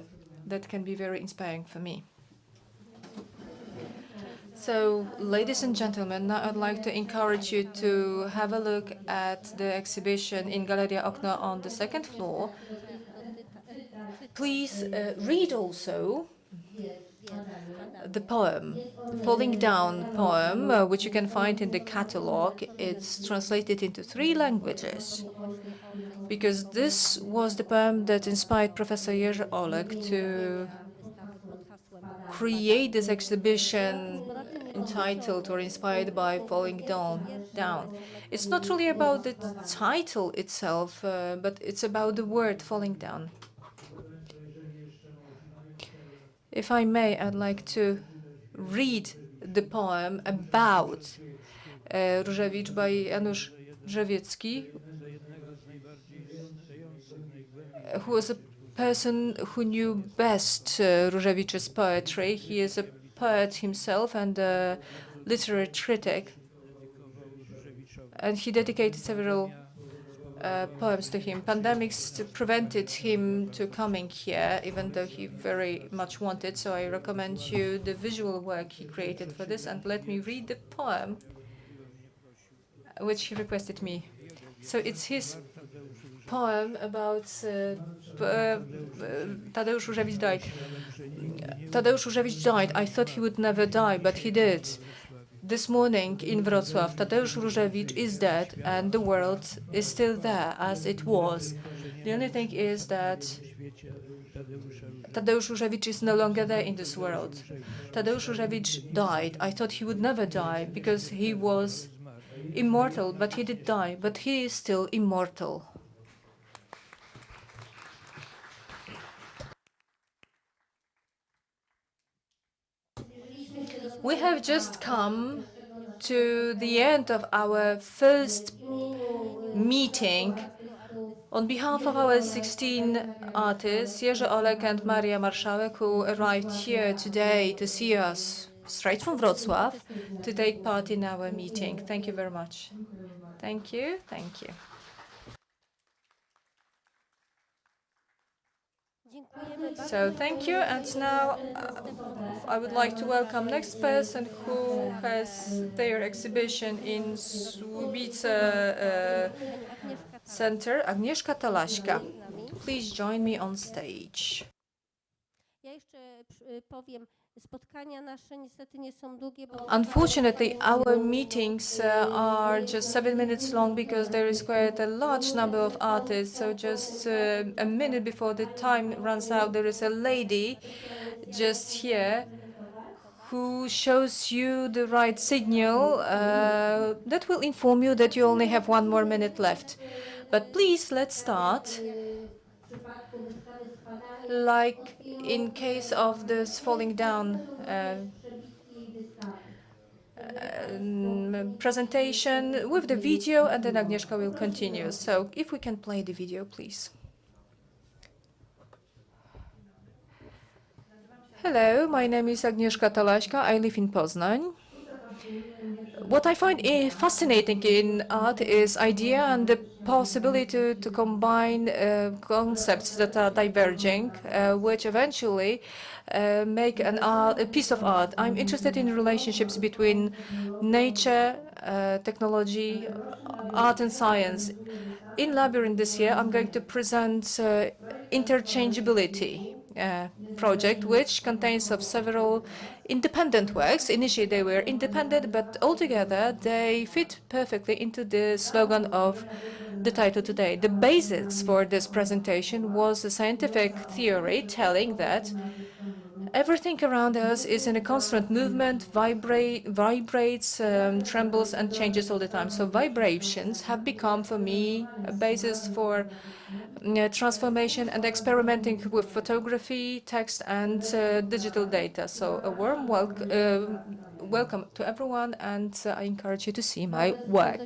That can be very inspiring for me. So, ladies and gentlemen, now I'd like to encourage you to have a look at the exhibition in Galeria Okno on the second floor. Please read also the poem, Falling Down poem, which you can find in the catalogue. It's translated into 3 languages, because this was the poem that inspired Professor Jerzy Olek to create this exhibition entitled or inspired by Falling Down. It's not really about the title itself, but it's about the word falling down. If I may, I'd like to read the poem about Różewicz by Janusz Drzewiecki, who was a person who knew best Różewicz's poetry. He is a poet himself and a literary critic, and he dedicated several poems to him. Pandemics prevented him to coming here, even though he very much wanted. So I recommend you the visual work he created for this. And let me read the poem which he requested me. So it's his poem about Tadeusz Różewicz died. Tadeusz Różewicz died. I thought he would never die, but he did. This morning in Wrocław, Tadeusz Różewicz is dead, and the world is still there as it was. The only thing is that Tadeusz Różewicz is no longer there in this world. Tadeusz Różewicz died. I thought he would never die because he was immortal, but he did die. But he is still immortal. We have just come to the end of our first meeting. On behalf of our 16 artists, Jerzy Olek and Maria Marszałek, who arrived here today to see us straight from Wrocław to take part in our meeting. Thank you very much. Thank you. Thank you. So thank you, and now I would like to welcome next person who has their exhibition in Słubice Center, Agnieszka Talaśka. Please join me on stage. Unfortunately, our meetings are just 7 minutes long because there is quite a large number of artists. So just a minute before the time runs out, there is a lady just here who shows you the right signal that will inform you that you only have 1 more minute left. But please, let's start. Like in case of this falling down presentation with the video, and then Agnieszka will continue. So if we can play the video, please. Hello, my name is Agnieszka Talaśka. I live in Poznań. What I find fascinating in art is idea and the possibility to combine concepts that are diverging, which eventually make a piece of art. I'm interested in relationships between nature, technology, art and science. In Labyrinth this year, I'm going to present interchangeability project, which contains of several independent works. Initially, they were independent, but altogether they fit perfectly into the slogan of the title today. The basis for this presentation was a scientific theory telling that everything around us is in a constant movement, vibrates, trembles, and changes all the time. So vibrations have become, for me, a basis for transformation and experimenting with photography, text, and digital data. So a warm welcome to everyone, and I encourage you to see my work.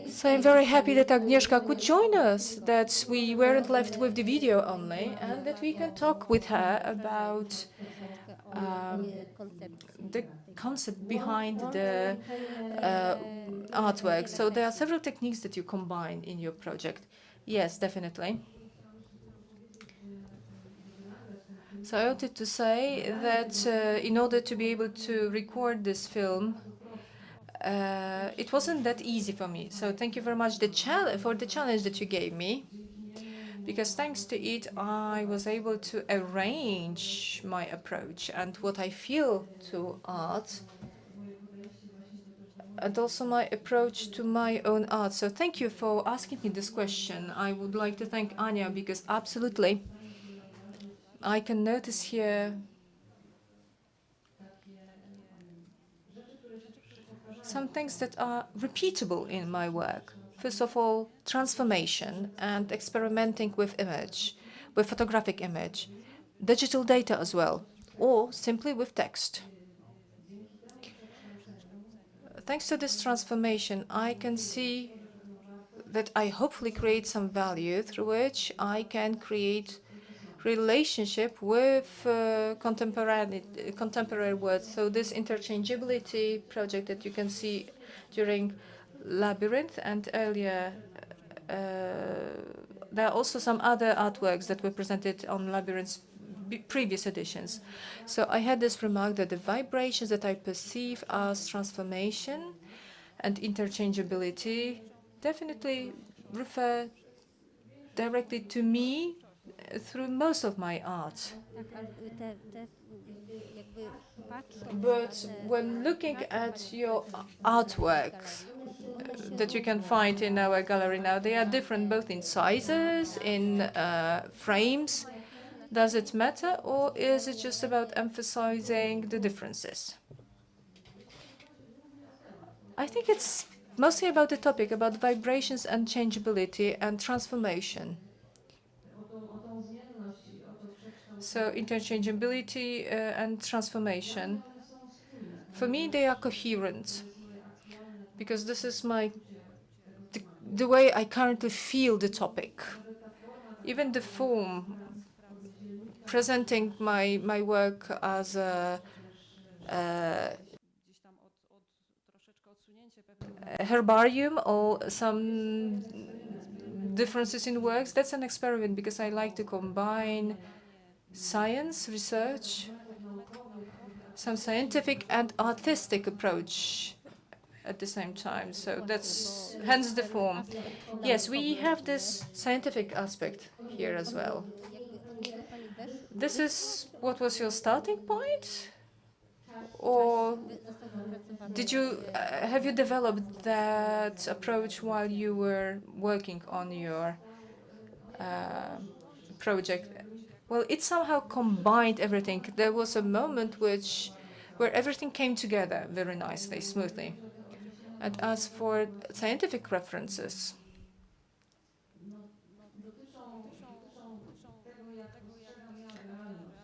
So I'm very happy that Agnieszka could join us, that we weren't left with the video only, and that we can talk with her about the concept behind the artwork. So there are several techniques that you combine in your project. Yes, definitely. So I wanted to say that in order to be able to record this film, it wasn't that easy for me. So thank you very much for the challenge that you gave me, because thanks to it, I was able to arrange my approach and what I feel to art, and also my approach to my own art. So thank you for asking me this question. I would like to thank Anya, because absolutely I can notice here some things that are repeatable in my work. First of all, transformation and experimenting with image, with photographic image, digital data as well, or simply with text. thanks to this transformation, I can see that I hopefully create some value through which I can create relationship with contemporary words. So this interchangeability project that you can see during Labyrinth and earlier, there are also some other artworks that were presented on Labyrinth's previous editions. So I had this remark that the vibrations that I perceive as transformation and interchangeability definitely refer directly to me through most of my art. But when looking at your artworks that you can find in our gallery now, they are different both in sizes, in frames. Does it matter, or is it just about emphasizing the differences? I think it's mostly about the topic, about vibrations and changeability and transformation. So interchangeability and transformation. For me, they are coherent, because this is the way I currently feel the topic. Even the form, presenting my work as a herbarium or some differences in works, that's an experiment, because I like to combine science, research, some scientific and artistic approach at the same time. So that's hence the form. Yes, we have this scientific aspect here as well. This is what was your starting point? Or have you developed that approach while you were working on your project? Well, it somehow combined everything. There was a moment where everything came together very nicely, smoothly. And as for scientific references,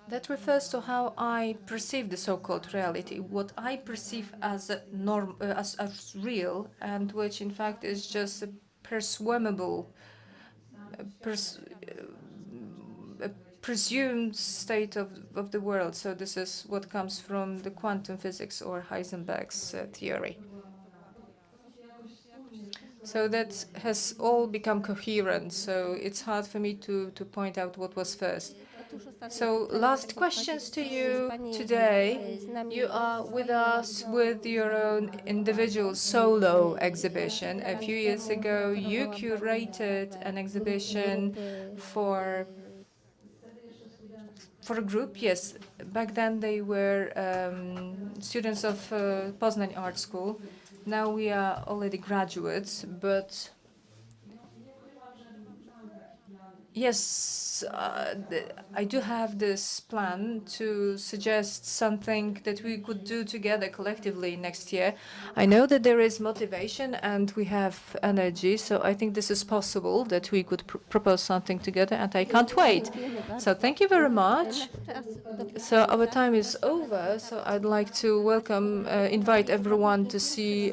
that refers to how I perceive the so-called reality, what I perceive as as real, and which in fact is just a presumable, a presumed state of the world. So this is what comes from the quantum physics or Heisenberg's theory. So that has all become coherent, so it's hard for me to point out what was first. So last questions to you today. You are with us with your own individual solo exhibition. A few years ago, you curated an exhibition for a group. Yes, back then they were students of Poznań Art School. Now we are already graduates, but yes, I do have this plan to suggest something that we could do together collectively next year. I know that there is motivation and we have energy, so I think this is possible that we could propose something together, and I can't wait. So thank you very much. So our time is over, so I'd like to invite everyone to see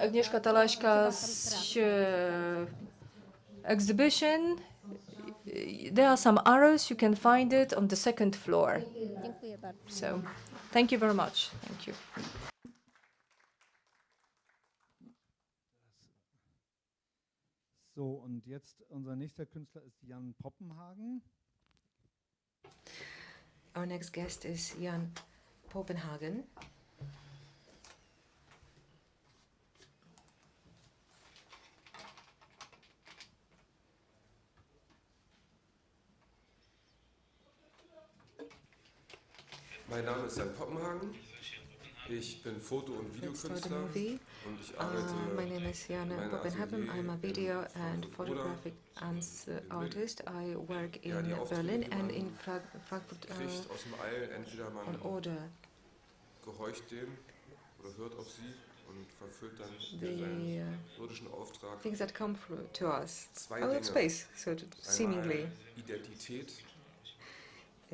Agnieszka Talaśka's exhibition. There are some arrows. You can find it on the second floor. So, thank you very much. Thank you. So, und jetzt unser nächster Künstler ist Jan Poppenhagen. Our next guest is Jan Poppenhagen. Mein Name ist Jan Poppenhagen. Ich bin Foto- und Videokünstler und ich arbeite my name is Jan Poppenhagen. I'm a video and photographic artist. I work in Berlin and in Frankfurt aus dem All entweder man on order. gehorcht dem oder hört auf sie und verfüllt dann seinen irdischen Auftrag. Things that come through to us. Zwei Out of Dinge. space, so seemingly. Identität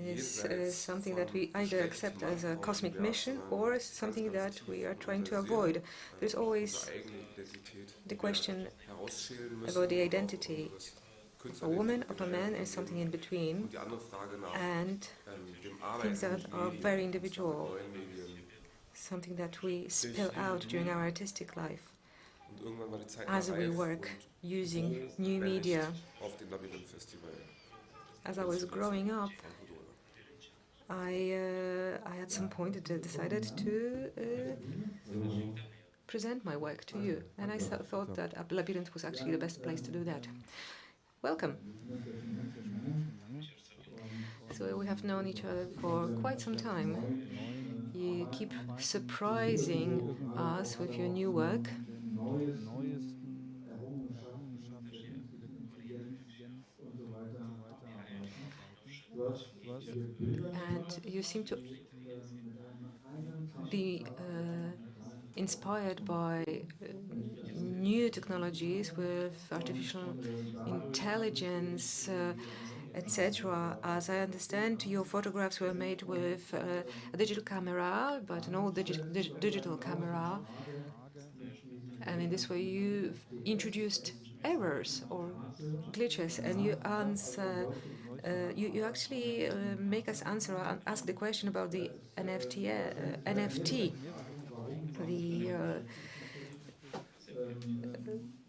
is jenseits something that von we either Geschlecht, accept Mann, as a Frau, cosmic divers, mission sondern or ganz, something ganz that we tief, are wo trying to wir sehr avoid. There's unsere always eigene Identität, the die wir question herausschälen about müssen the und auch identity unseres of a woman, künstleridentischen of a man, and Begräbnis something angehen. in between, Und die andere Frage nach and dem things Arbeiten that mit are Medien, very und zwar mit individual, neuen Medien. something that we spill out during our artistic life Und irgendwann war die Zeit mal as we reif work und using wo, new wenn nicht media. auf dem Labyrinth-Festival As I was in growing up, Frankfurt-Oder. I at some point decided to present my work to you, and I thought that Labyrinth was actually the best place to do that. Welcome. So we have known each other for quite some time. You keep surprising us with your new work. And you seem to be inspired by new technologies with artificial intelligence, etc. As I understand, your photographs were made with a digital camera, but an old digital camera. And in this way, you introduced errors or glitches, and you answer. You actually make us ask the question about the NFT,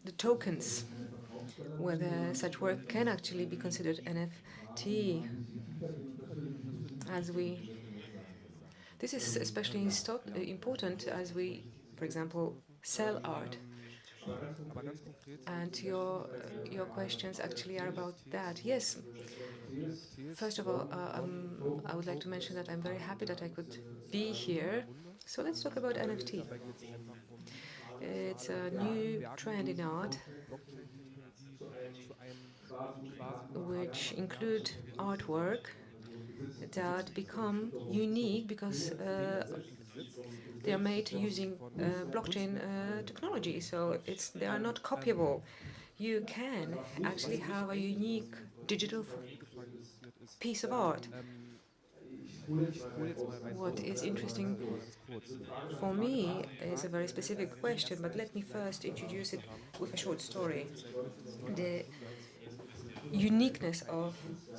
the tokens, whether such work can actually be considered NFT. This is especially important as we, for example, sell art. And your questions actually are about that. Yes. First of all, I would like to mention that I'm very happy that I could be here. So let's talk about NFT. It's a new trend in art, which include artwork that become unique because they are made using blockchain technology. So they are not copyable. You can actually have a unique digital piece of art. What is interesting for me is a very specific question, but let me first introduce it with a short story. The uniqueness of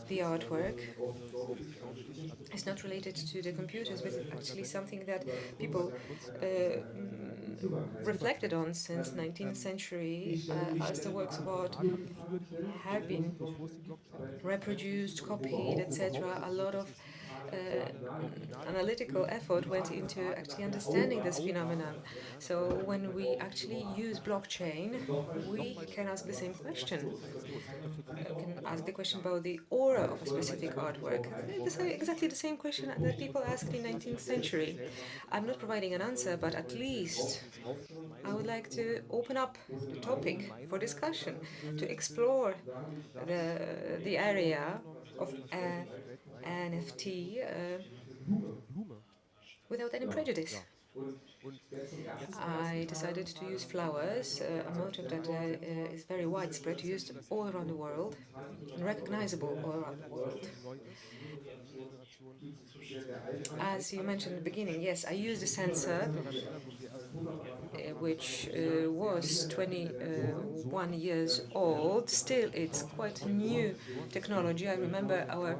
the artwork is not related to the computers, but actually something that people reflected on since 19th century as the works of art have been reproduced, copied, etc. A lot of analytical effort went into actually understanding this phenomenon. So when we actually use blockchain, we can ask the same question. We can ask the question about the aura of a specific artwork. It's exactly the same question that people asked in 19th century. I'm not providing an answer, but at least I would like to open up the topic for discussion, to explore the area of NFT without any prejudice. I decided to use flowers, a motif that is very widespread, used all around the world, and recognizable all around the world. As you mentioned in the beginning, yes, I used a sensor which was 21 years old. Still, it's quite new technology. I remember our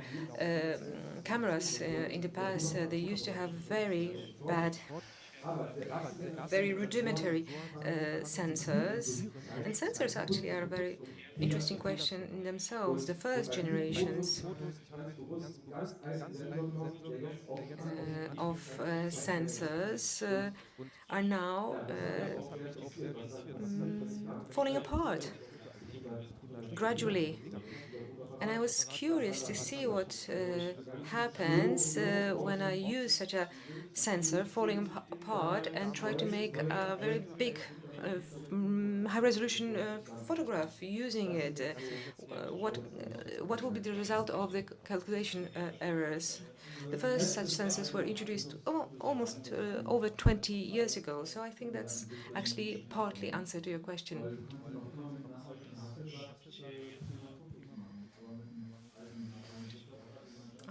cameras in the past, they used to have very bad, very rudimentary sensors. And sensors actually are a very interesting question in themselves. The first generations of sensors are now falling apart gradually. And I was curious to see what happens when I use such a sensor falling apart and try to make a very big high-resolution photograph using it. What will be the result of the calculation errors? The first such sensors were introduced almost over 20 years ago, so I think that's actually partly answer to your question.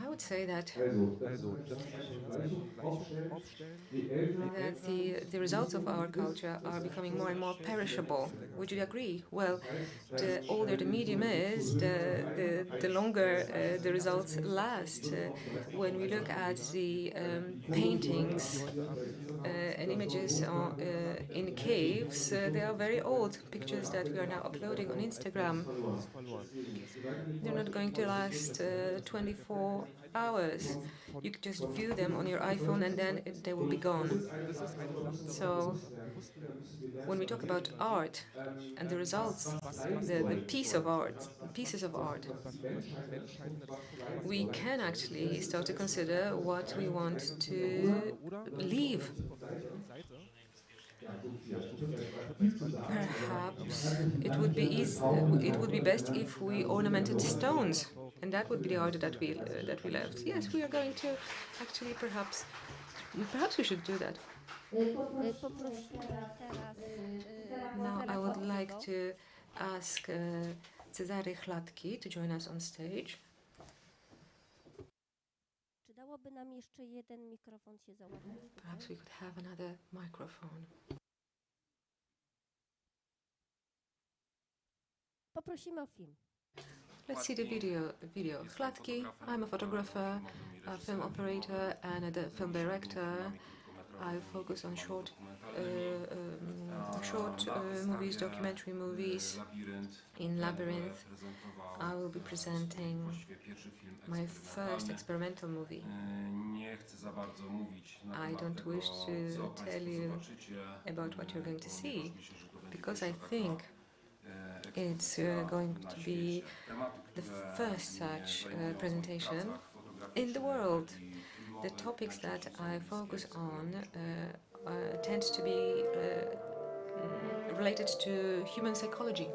I would would say that Also, dass wir eine ganz einfache Gleichung aufstellen. that the results of our culture are becoming more and more perishable. Would you agree? Well, the older the medium is, the longer the results last. When we look at the paintings and images in caves, they are very old pictures that we are now uploading on Instagram. They're not going to last 24 hours. You can just view them on your iPhone and then they will be gone. So when we talk about art and the results, the pieces of art, we can actually start to consider what we want to leave. Perhaps it would be best if we ornamented stones, and that would be the art that we left. Yes, we are going to actually perhaps we should do that. Now I would like to ask Cezary Chladki to join us on stage. Perhaps we could have another microphone. Let's see the video. Chladki, I'm a photographer, a film operator, and a film director. I focus on short movies, documentary movies. In Labyrinth, I will be presenting my first experimental movie. I don't wish to tell you about what you're going to see, because I think it's going to be the first such presentation in the world. The topics that I focus on tend to be related to human psychology.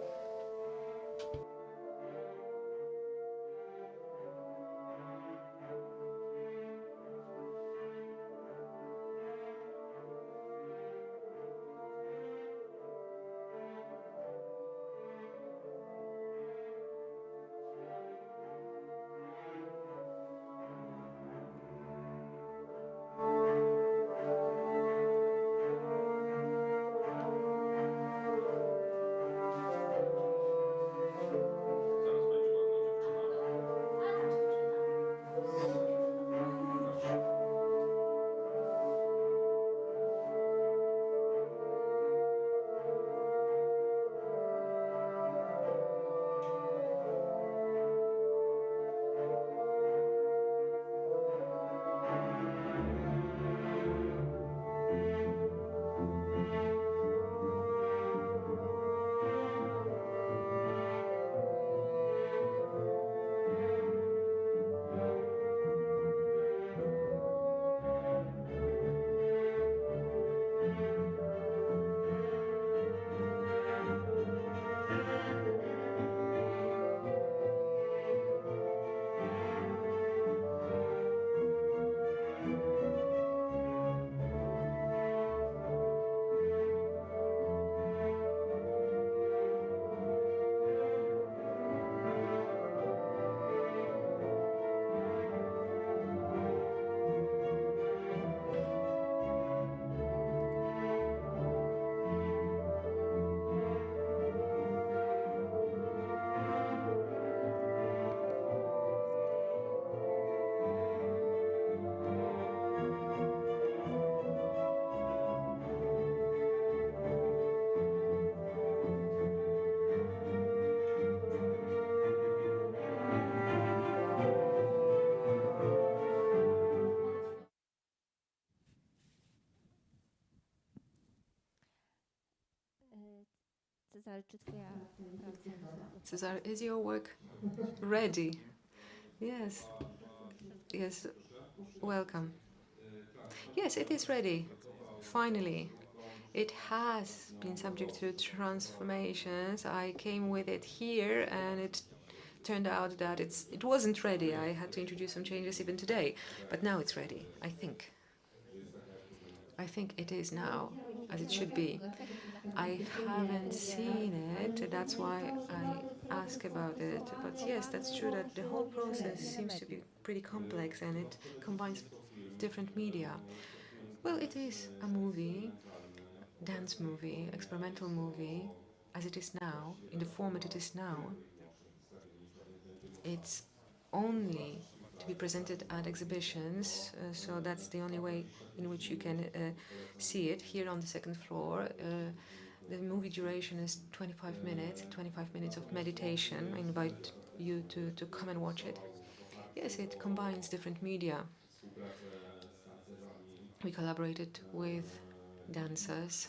Cezary, is your work ready? Yes. Yes. Welcome. Yes, it is ready. Finally. It has been subject to transformations. I came with it here and it turned out that it wasn't ready. I had to introduce some changes even today. But now it's ready, I think. I think it is now, as it should be. I haven't seen it, that's why I ask about it. But yes, that's true that the whole process seems to be pretty complex and it combines different media. Well, it is a movie, dance movie, experimental movie, as it is now, in the format it is now. It's only to be presented at exhibitions, so that's the only way in which you can see it here on the second floor. The movie duration is 25 minutes of meditation. I invite you to come and watch it. Yes, it combines different media. We collaborated with dancers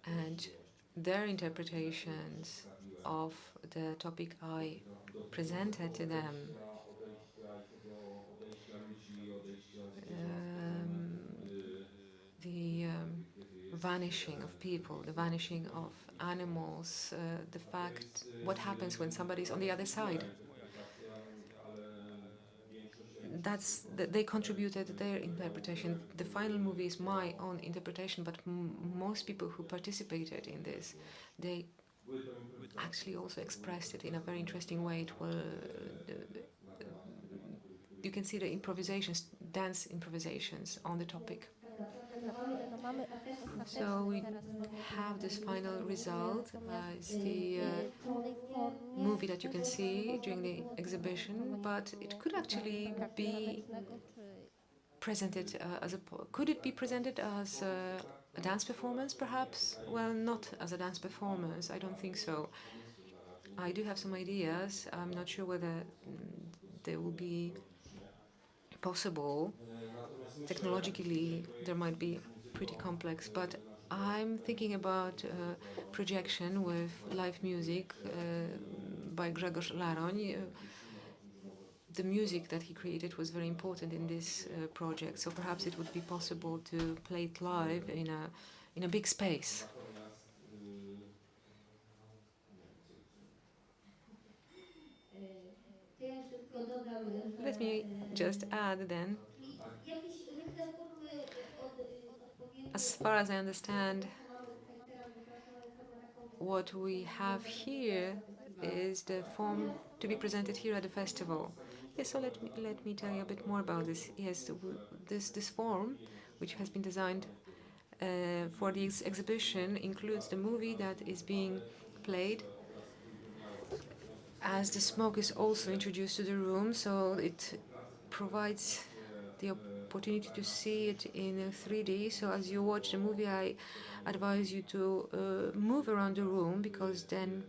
and their interpretations of the topic I presented to them. The vanishing of people, the vanishing of animals, the fact what happens when somebody's on the other side. They contributed their interpretation. The final movie is my own interpretation, but most people who participated in this, they actually also expressed it in a very interesting way. It will, you can see the improvisations, dance improvisations on the topic. So we have this final result as the movie that you can see during the exhibition, but it could actually be presented as a... Could it be presented as a dance performance, perhaps? Well, not as a dance performance, I don't think so. I do have some ideas. I'm not sure whether they will be possible. Technologically, there might be pretty complex, but I'm thinking about projection with live music by Grzegorz Laroń. The music that he created was very important in this project, so perhaps it would be possible to play it live in a big space. Let me just add then, as far as I understand, what we have here is the form to be presented here at the festival. Yes, so let me tell you a bit more about this. Yes, this form, which has been designed for this exhibition, includes the movie that is being played, as the smoke is also introduced to the room, so it provides the opportunity to see it in 3D. So as you watch the movie, I advise you to move around the room, because then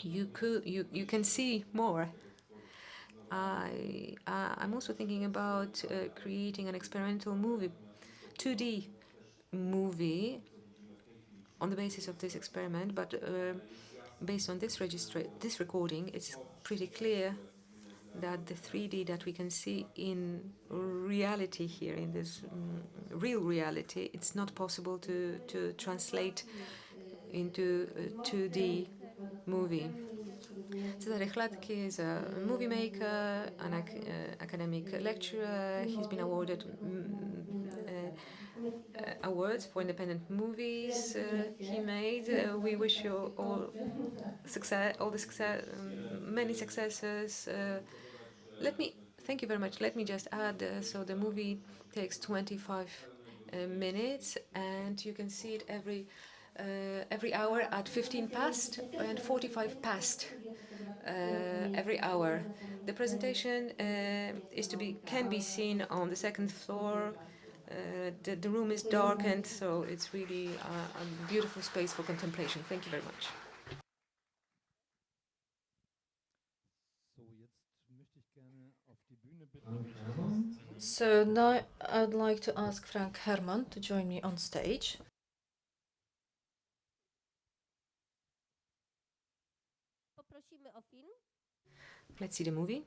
you can see more. I'm also thinking about creating an experimental movie, 2D movie, on the basis of this experiment, but based on this recording, it's pretty clear that the 3D that we can see in reality here, in this real reality, it's not possible to translate into a 2D movie. Cezary Chladki is a movie maker, an academic lecturer. He's been awarded awards for independent movies he made. We wish you all success, many successes. Thank you very much. Let me just add, so the movie takes 25 minutes, and you can see it every hour at 15 past and 45 past every hour. The presentation can be seen on the second floor. The room is darkened, so it's really a beautiful space for contemplation. Thank you very much. So now I'd like to ask Frank Herman to join me on stage. Let's see the movie.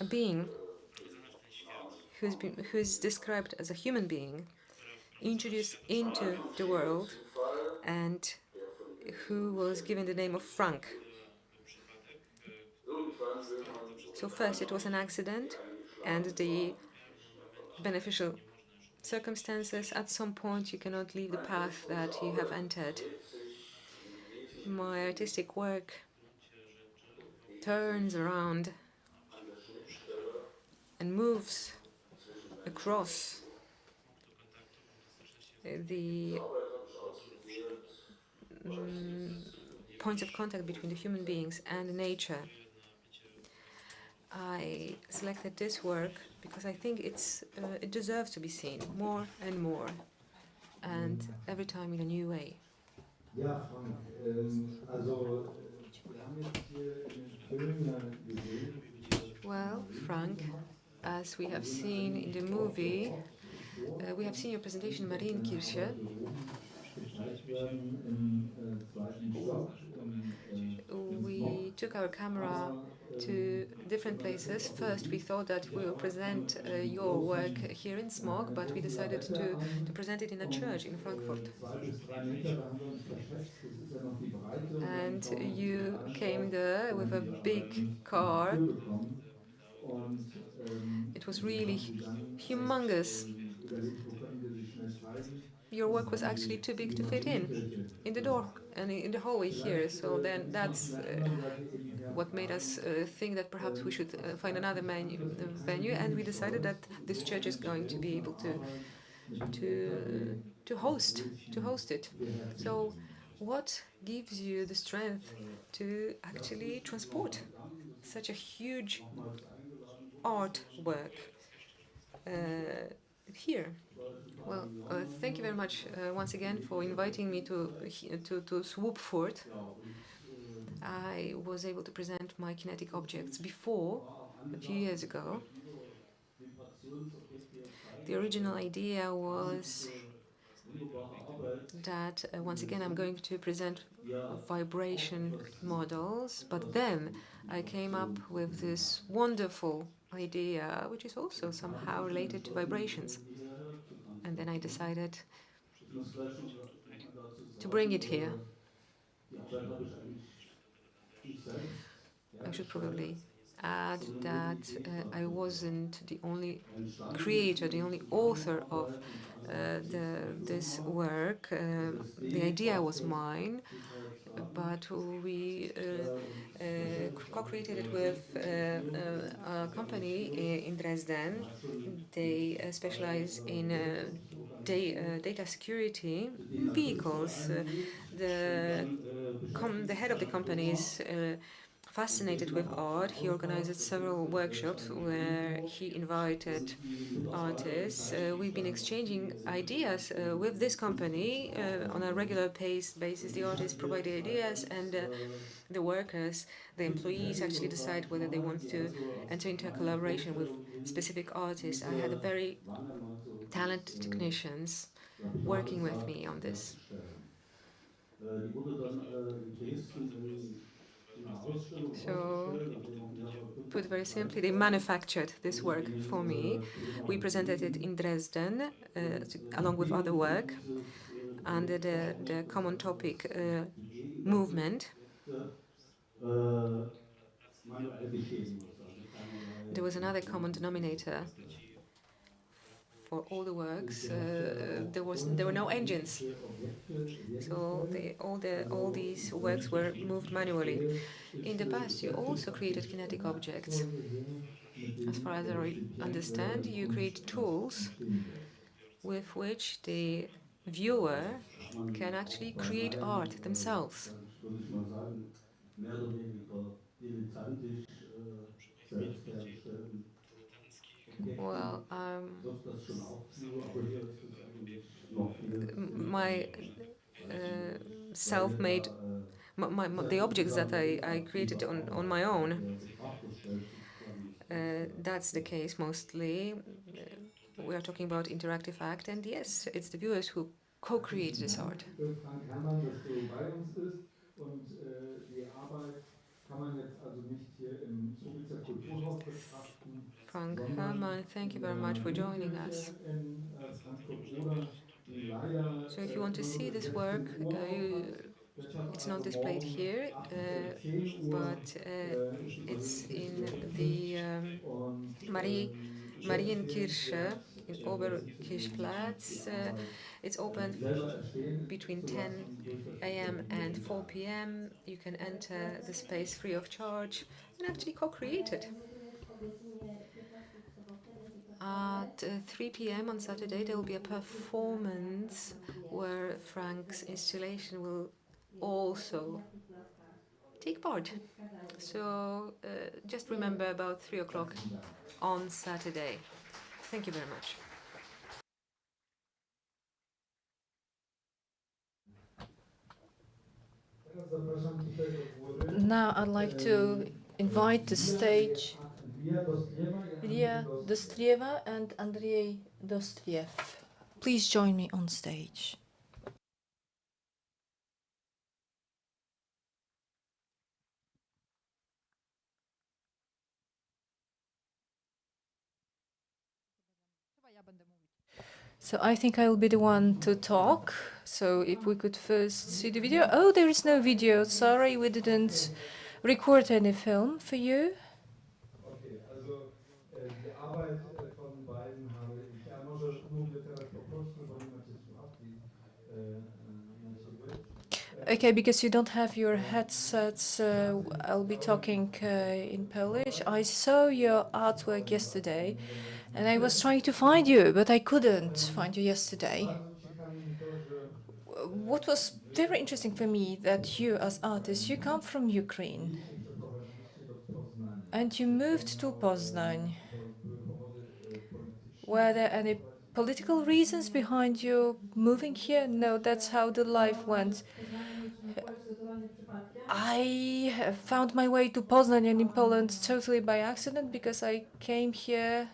A being who is described as a human being, introduced into the world, and who was given the name of Frank. So first it was an accident, and the beneficial circumstances. At some point you cannot leave the path that you have entered. My artistic work turns around and moves across the points of contact between the human beings and nature. I selected this work because I think it deserves to be seen more and more, and every time in a new way. Ja, Frank, also wir haben jetzt hier in dem Film ja gesehen, wie du das Well, Marienkäse Frank, machst. as we Wir have sehen seen in the eigentlich auch vor movie, Ort, bevor we have seen your presentation in eigentlich auch deine Marienkirche. Arbeiten oben gezeigt werden im zweiten Stock, im Smog. We took our camera Aber to different wenn man das jetzt places. auch so First, we sieht, thought that die we will Arbeit von present einem your work großen, here in Smog, einer but we großen decided Lawette to an. present it in a Und church in Frankfurt. 2 bis 3 Meter, da haben wir uns verschätzt. Das ist ja noch die Breite. Und dann And schauen wir uns das you came anschaut, there with dann a haben wir aber big nicht in die car. Tür bekommen. Und It was wir really haben sie dann auch humongous. überlegt, wo können wir sie schnell zeigen. Your Und work dann was haben actually sie too big die to fit Marienkirche in the door gemacht. and in the hallway here. Vielleicht So then muss man that's von der anderen Seite eben her what made us fragen, think that perhaps we should als find another Artist hast du keine venue, and Hürden we decided that gescheut, this so church is eine going to be große able Arbeit mit dem to LKW to mit host Bildchen it. So, beherzustellen. what gives you the strength to actually transport such a huge artwork here? Well, thank you very much once again for inviting me to Swoopfurt. I was able to present my kinetic objects before, a few years ago. The original idea was that once again I'm going to present vibration models, but then I came up with this wonderful idea, which is also somehow related to vibrations. And then I decided to bring it here. I should probably add that I wasn't the only creator, the only author of this work. The idea was mine, but we co-created it with a company in Dresden. They specialize in data security vehicles. The head of the company is fascinated with art. He organized several workshops where he invited artists. We've been exchanging ideas with this company on a regular basis. The artists provide the ideas, and the workers, the employees, actually decide whether they want to enter into a collaboration with specific artists. I had very talented technicians working with me on this. So, put very simply, they manufactured this work for me. We presented it in Dresden, along with other work, under the common topic movement. There was another common denominator for all the works. There were no engines, so all these works were moved manually. In the past, you also created kinetic objects. As far as I understand, you create tools with which the viewer can actually create art themselves. Well, my self-made, the objects that I created on my own, that's the case mostly. We are talking about interactive act, and yes, it's the viewers who co-create this art. Frank Herrmann, dass du bei uns bist und die Arbeit kann man jetzt also nicht hier im Słubicer Kulturhaus betrachten. Frank Herrmann, thank you very much for joining us. In Frankfurt oder die leider So if you want to see this work, It's not displayed here, but it's in the Marienkirche in Oberkirchplatz. It's open between 10 a.m. and 4 p.m. You can enter the space free of charge and actually co-created. At 3 p.m. on Saturday, there will be a performance where Frank's installation will also take part. So just remember about 3 o'clock on Saturday. Thank you very much. Now I'd like to invite the stage Lia Dostrieva and Andrei Dostriev. Please join me on stage. So I think I will be the one to talk. So if we could first see the video. Oh, there is no video. Sorry, we didn't record any film for you. Okay, also die Arbeit von beiden habe ich. Ja, może mówię teraz po polsku, bo nie macie słuchawki na siebie. Okay, because you don't have your headsets, I'll be talking in Polish. I saw your artwork yesterday, and I was trying to find you, but I couldn't find you yesterday. What was very interesting for me that you, as artists, you come from Ukraine, and you moved to Poznań. Were there any political reasons behind you moving here? No, that's how the life went. I found my way to Poznań and in Poland totally by accident because I came here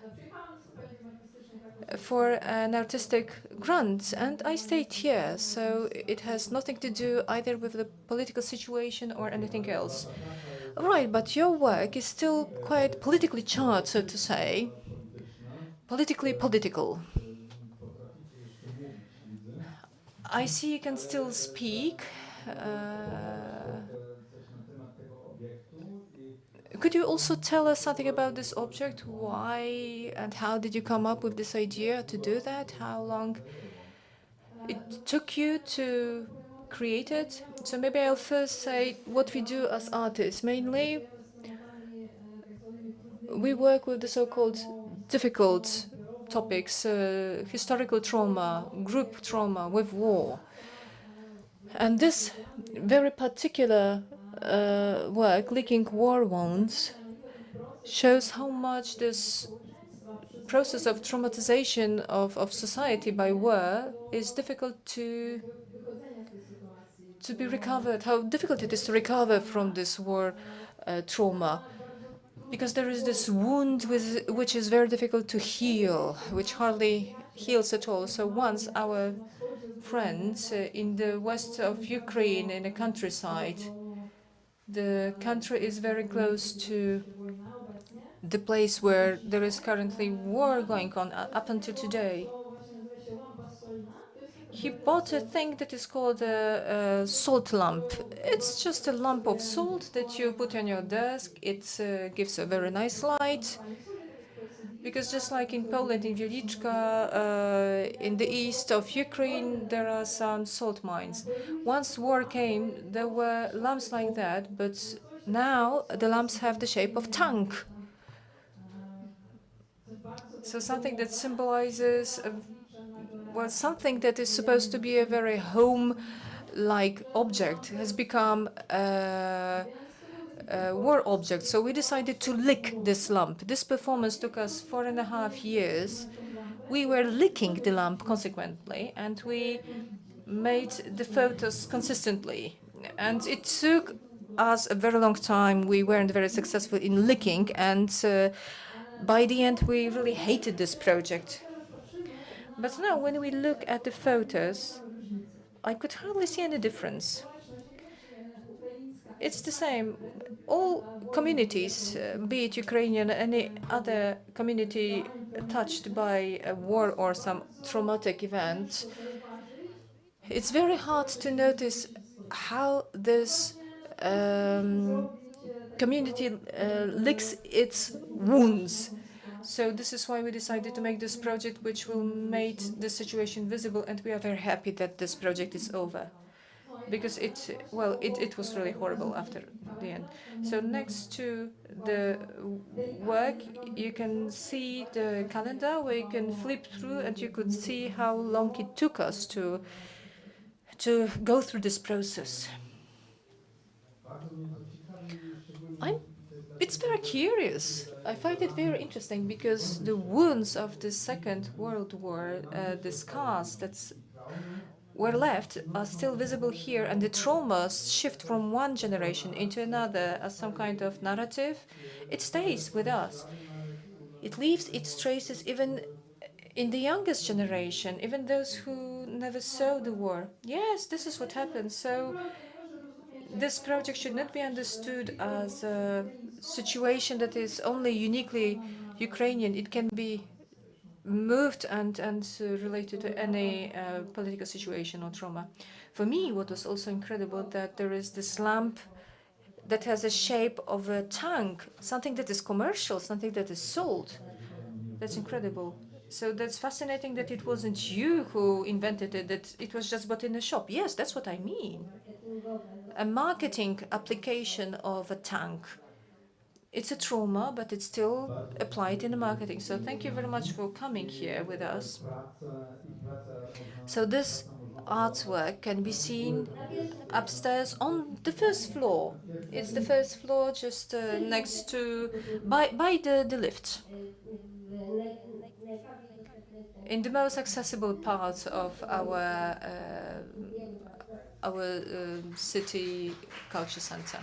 for an artistic grant and I stayed here. So it has nothing to do either with the political situation or anything else. Right, but your work is still quite politically charged, so to say. Politically political. I see you can still speak. Could you also tell us something about this object? Why and how did you come up with this idea to do that? How long it took you to create it? So maybe I'll first say what we do as artists. Mainly, we work with the so-called difficult topics, historical trauma, group trauma with war. And this very particular work, Licking War Wounds, shows how much this process of traumatization of society by war is difficult to be recovered, how difficult it is to recover from this war trauma. Because there is this wound which is very difficult to heal, which hardly heals at all. So once our friends in the west of Ukraine, in the countryside, the country is very close to the place where there is currently war going on up until today. He bought a thing that is called a salt lamp. It's just a lump of salt that you put on your desk. It gives a very nice light. Because just like in Poland, in Wieliczka, in the east of Ukraine, there are some salt mines. Once war came, there were lamps like that, but now the lamps have the shape of tank. So something that symbolizes, well, something that is supposed to be a very home-like object has become a war object. So we decided to lick this lamp. This performance took us 4.5 years. We were licking the lamp consequently, and we made the photos consistently. And it took us a very long time. We weren't very successful in licking, and by the end, we really hated this project. But now, when we look at the photos, I could hardly see any difference. It's the same. All communities, be it Ukrainian or any other community touched by a war or some traumatic event, it's very hard to notice how this community licks its wounds. So this is why we decided to make this project, which will make the situation visible, and we are very happy that this project is over. Because it was really horrible after the end. So next to the work, you can see the calendar where you can flip through, and you could see how long it took us to go through this process. It's very curious. I find it very interesting because the wounds of the Second World War, the scars that were left are still visible here, and the traumas shift from one generation into another as some kind of narrative. It stays with us. It leaves its traces even in the youngest generation, even those who never saw the war. Yes, this is what happened. So this project should not be understood as a situation that is only uniquely Ukrainian. It can be moved and related to any political situation or trauma. For me, what was also incredible that there is this lamp that has a shape of a tank, something that is commercial, something that is sold. That's incredible. So that's fascinating that it wasn't you who invented it, that it was just bought in a shop. Yes, that's what I mean. A marketing application of a tank. It's a trauma, but it's still applied in the marketing. So thank you very much for coming here with us. So this artwork can be seen upstairs on the first floor. It's the first floor, just next to, by the lift. In the most accessible part of our city culture center.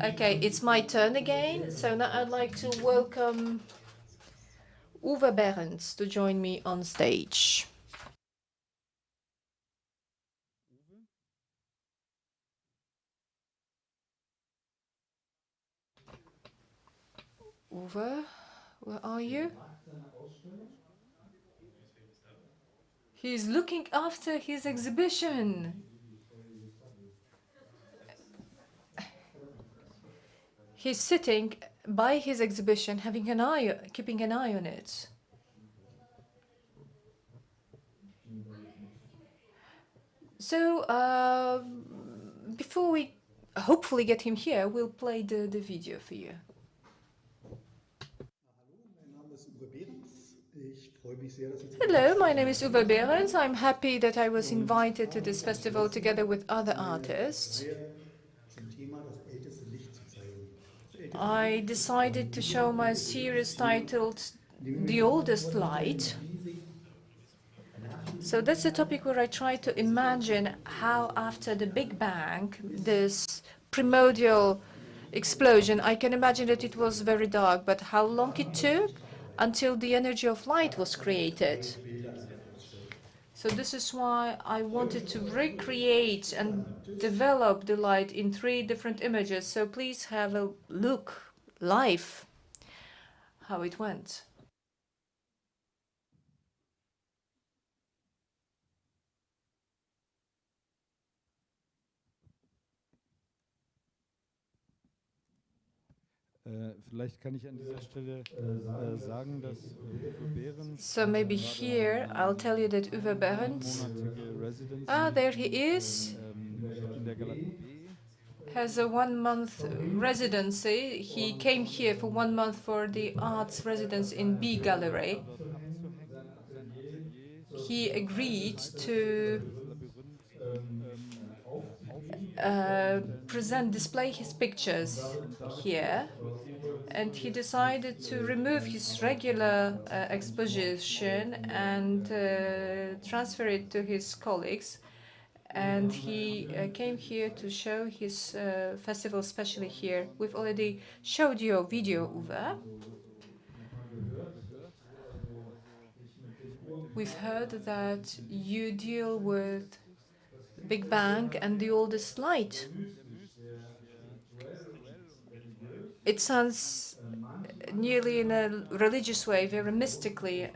Okay, it's my turn again. So now I'd like to welcome Uwe Behrens to join me on stage. Uwe, where are you? He's looking after his exhibition. He's sitting by his exhibition, having an eye, keeping an eye on it. So before we hopefully get him here, we'll play the video for you. Hello, my name is Uwe Behrens. I'm happy that I was invited to this festival together with other artists. I decided to show my series titled The Oldest Light. So that's the topic where I try to imagine how after the Big Bang, this primordial explosion, I can imagine that it was very dark, but how long it took until the energy of light was created. So this is why I wanted to recreate and develop the light in 3 different images. So please have a look live how it went. Vielleicht kann ich an dieser Stelle sagen, dass Uwe Behrens. So maybe here I'll tell you that Uwe Behrens, there he is, has a 1-month residency. He came here for 1 month for the arts residence in B Gallery. He agreed to display his pictures here, and he decided to remove his regular exposition and transfer it to his colleagues. And he came here to show his festival, especially here. We've already showed you a video, Uwe. We've heard that you deal with Big Bang and the oldest light. It sounds nearly in a religious way, very mystically.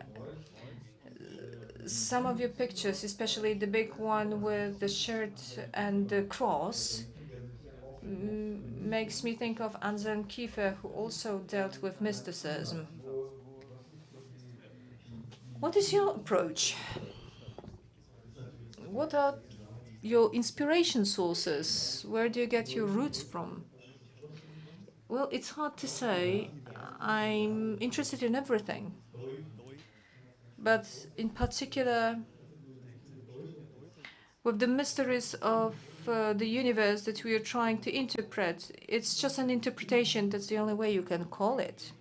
Some of your pictures, especially the big one with the shirt and the cross, makes me think of Anselm Kiefer, who also dealt with mysticism. What is your approach? What are your inspiration sources? Where do you get your roots from? Well, it's hard to say. I'm interested in everything. But in particular, with the mysteries of the universe that we are trying to interpret, it's just an interpretation. That's the only way you can call it.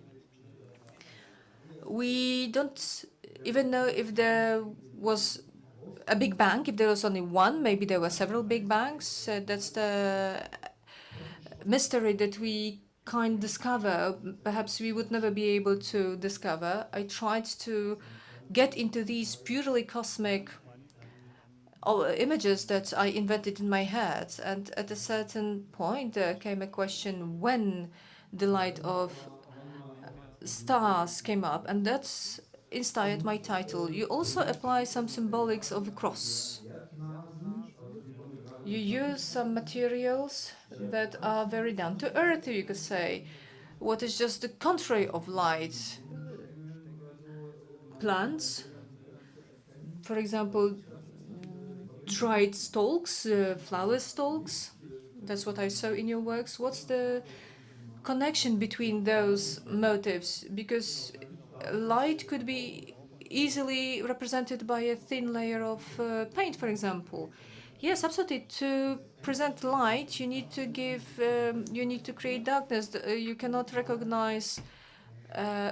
We don't even know if there was a Big Bang, if there was only one, maybe there were several Big Bangs. That's the mystery that we can't discover. Perhaps we would never be able to discover. I tried to get into these purely cosmic images that I invented in my head. And at a certain point, there came a question when the light of stars came up, and that's inspired my title. You also apply some symbolics of the cross. You use some materials that are very down to earth, you could say. What is just the contrary of light? Plants, for example, dried stalks, flower stalks. That's what I saw in your works. What's the connection between those motives? Because light could be easily represented by a thin layer of paint, for example. Yes, absolutely. To present light, you need to you need to create darkness. You cannot recognize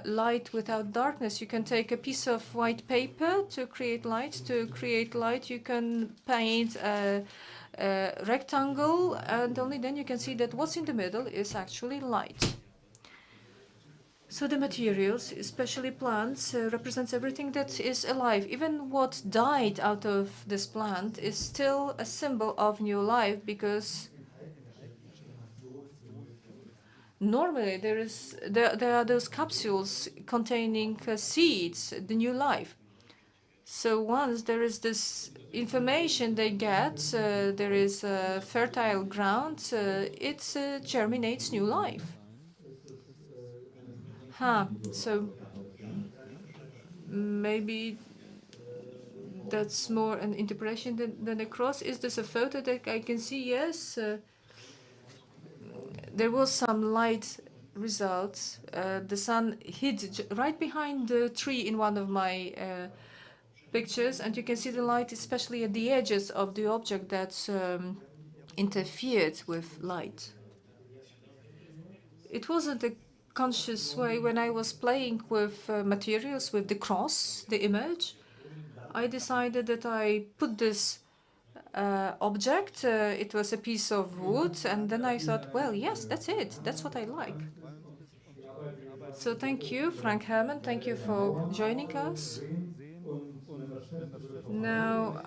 light without darkness. You can take a piece of white paper to create light. To create light, you can paint a rectangle, and only then you can see that what's in the middle is actually light. So the materials, especially plants, represents everything that is alive. Even what died out of this plant is still a symbol of new life, because normally there are those capsules containing seeds, the new life. So once there is this information they get, there is fertile ground, it germinates new life. So maybe that's more an interpretation than a cross. Is this a photo that I can see? Yes. There was some light results. The sun hid right behind the tree in one of my pictures, and you can see the light, especially at the edges of the object that interfered with light. It wasn't a conscious way. When I was playing with materials, with the cross, the image, I decided that I put this object. It was a piece of wood, and then I thought, well, yes, that's it. That's what I like. So thank you, Frank Herman. Thank you for joining us. Now,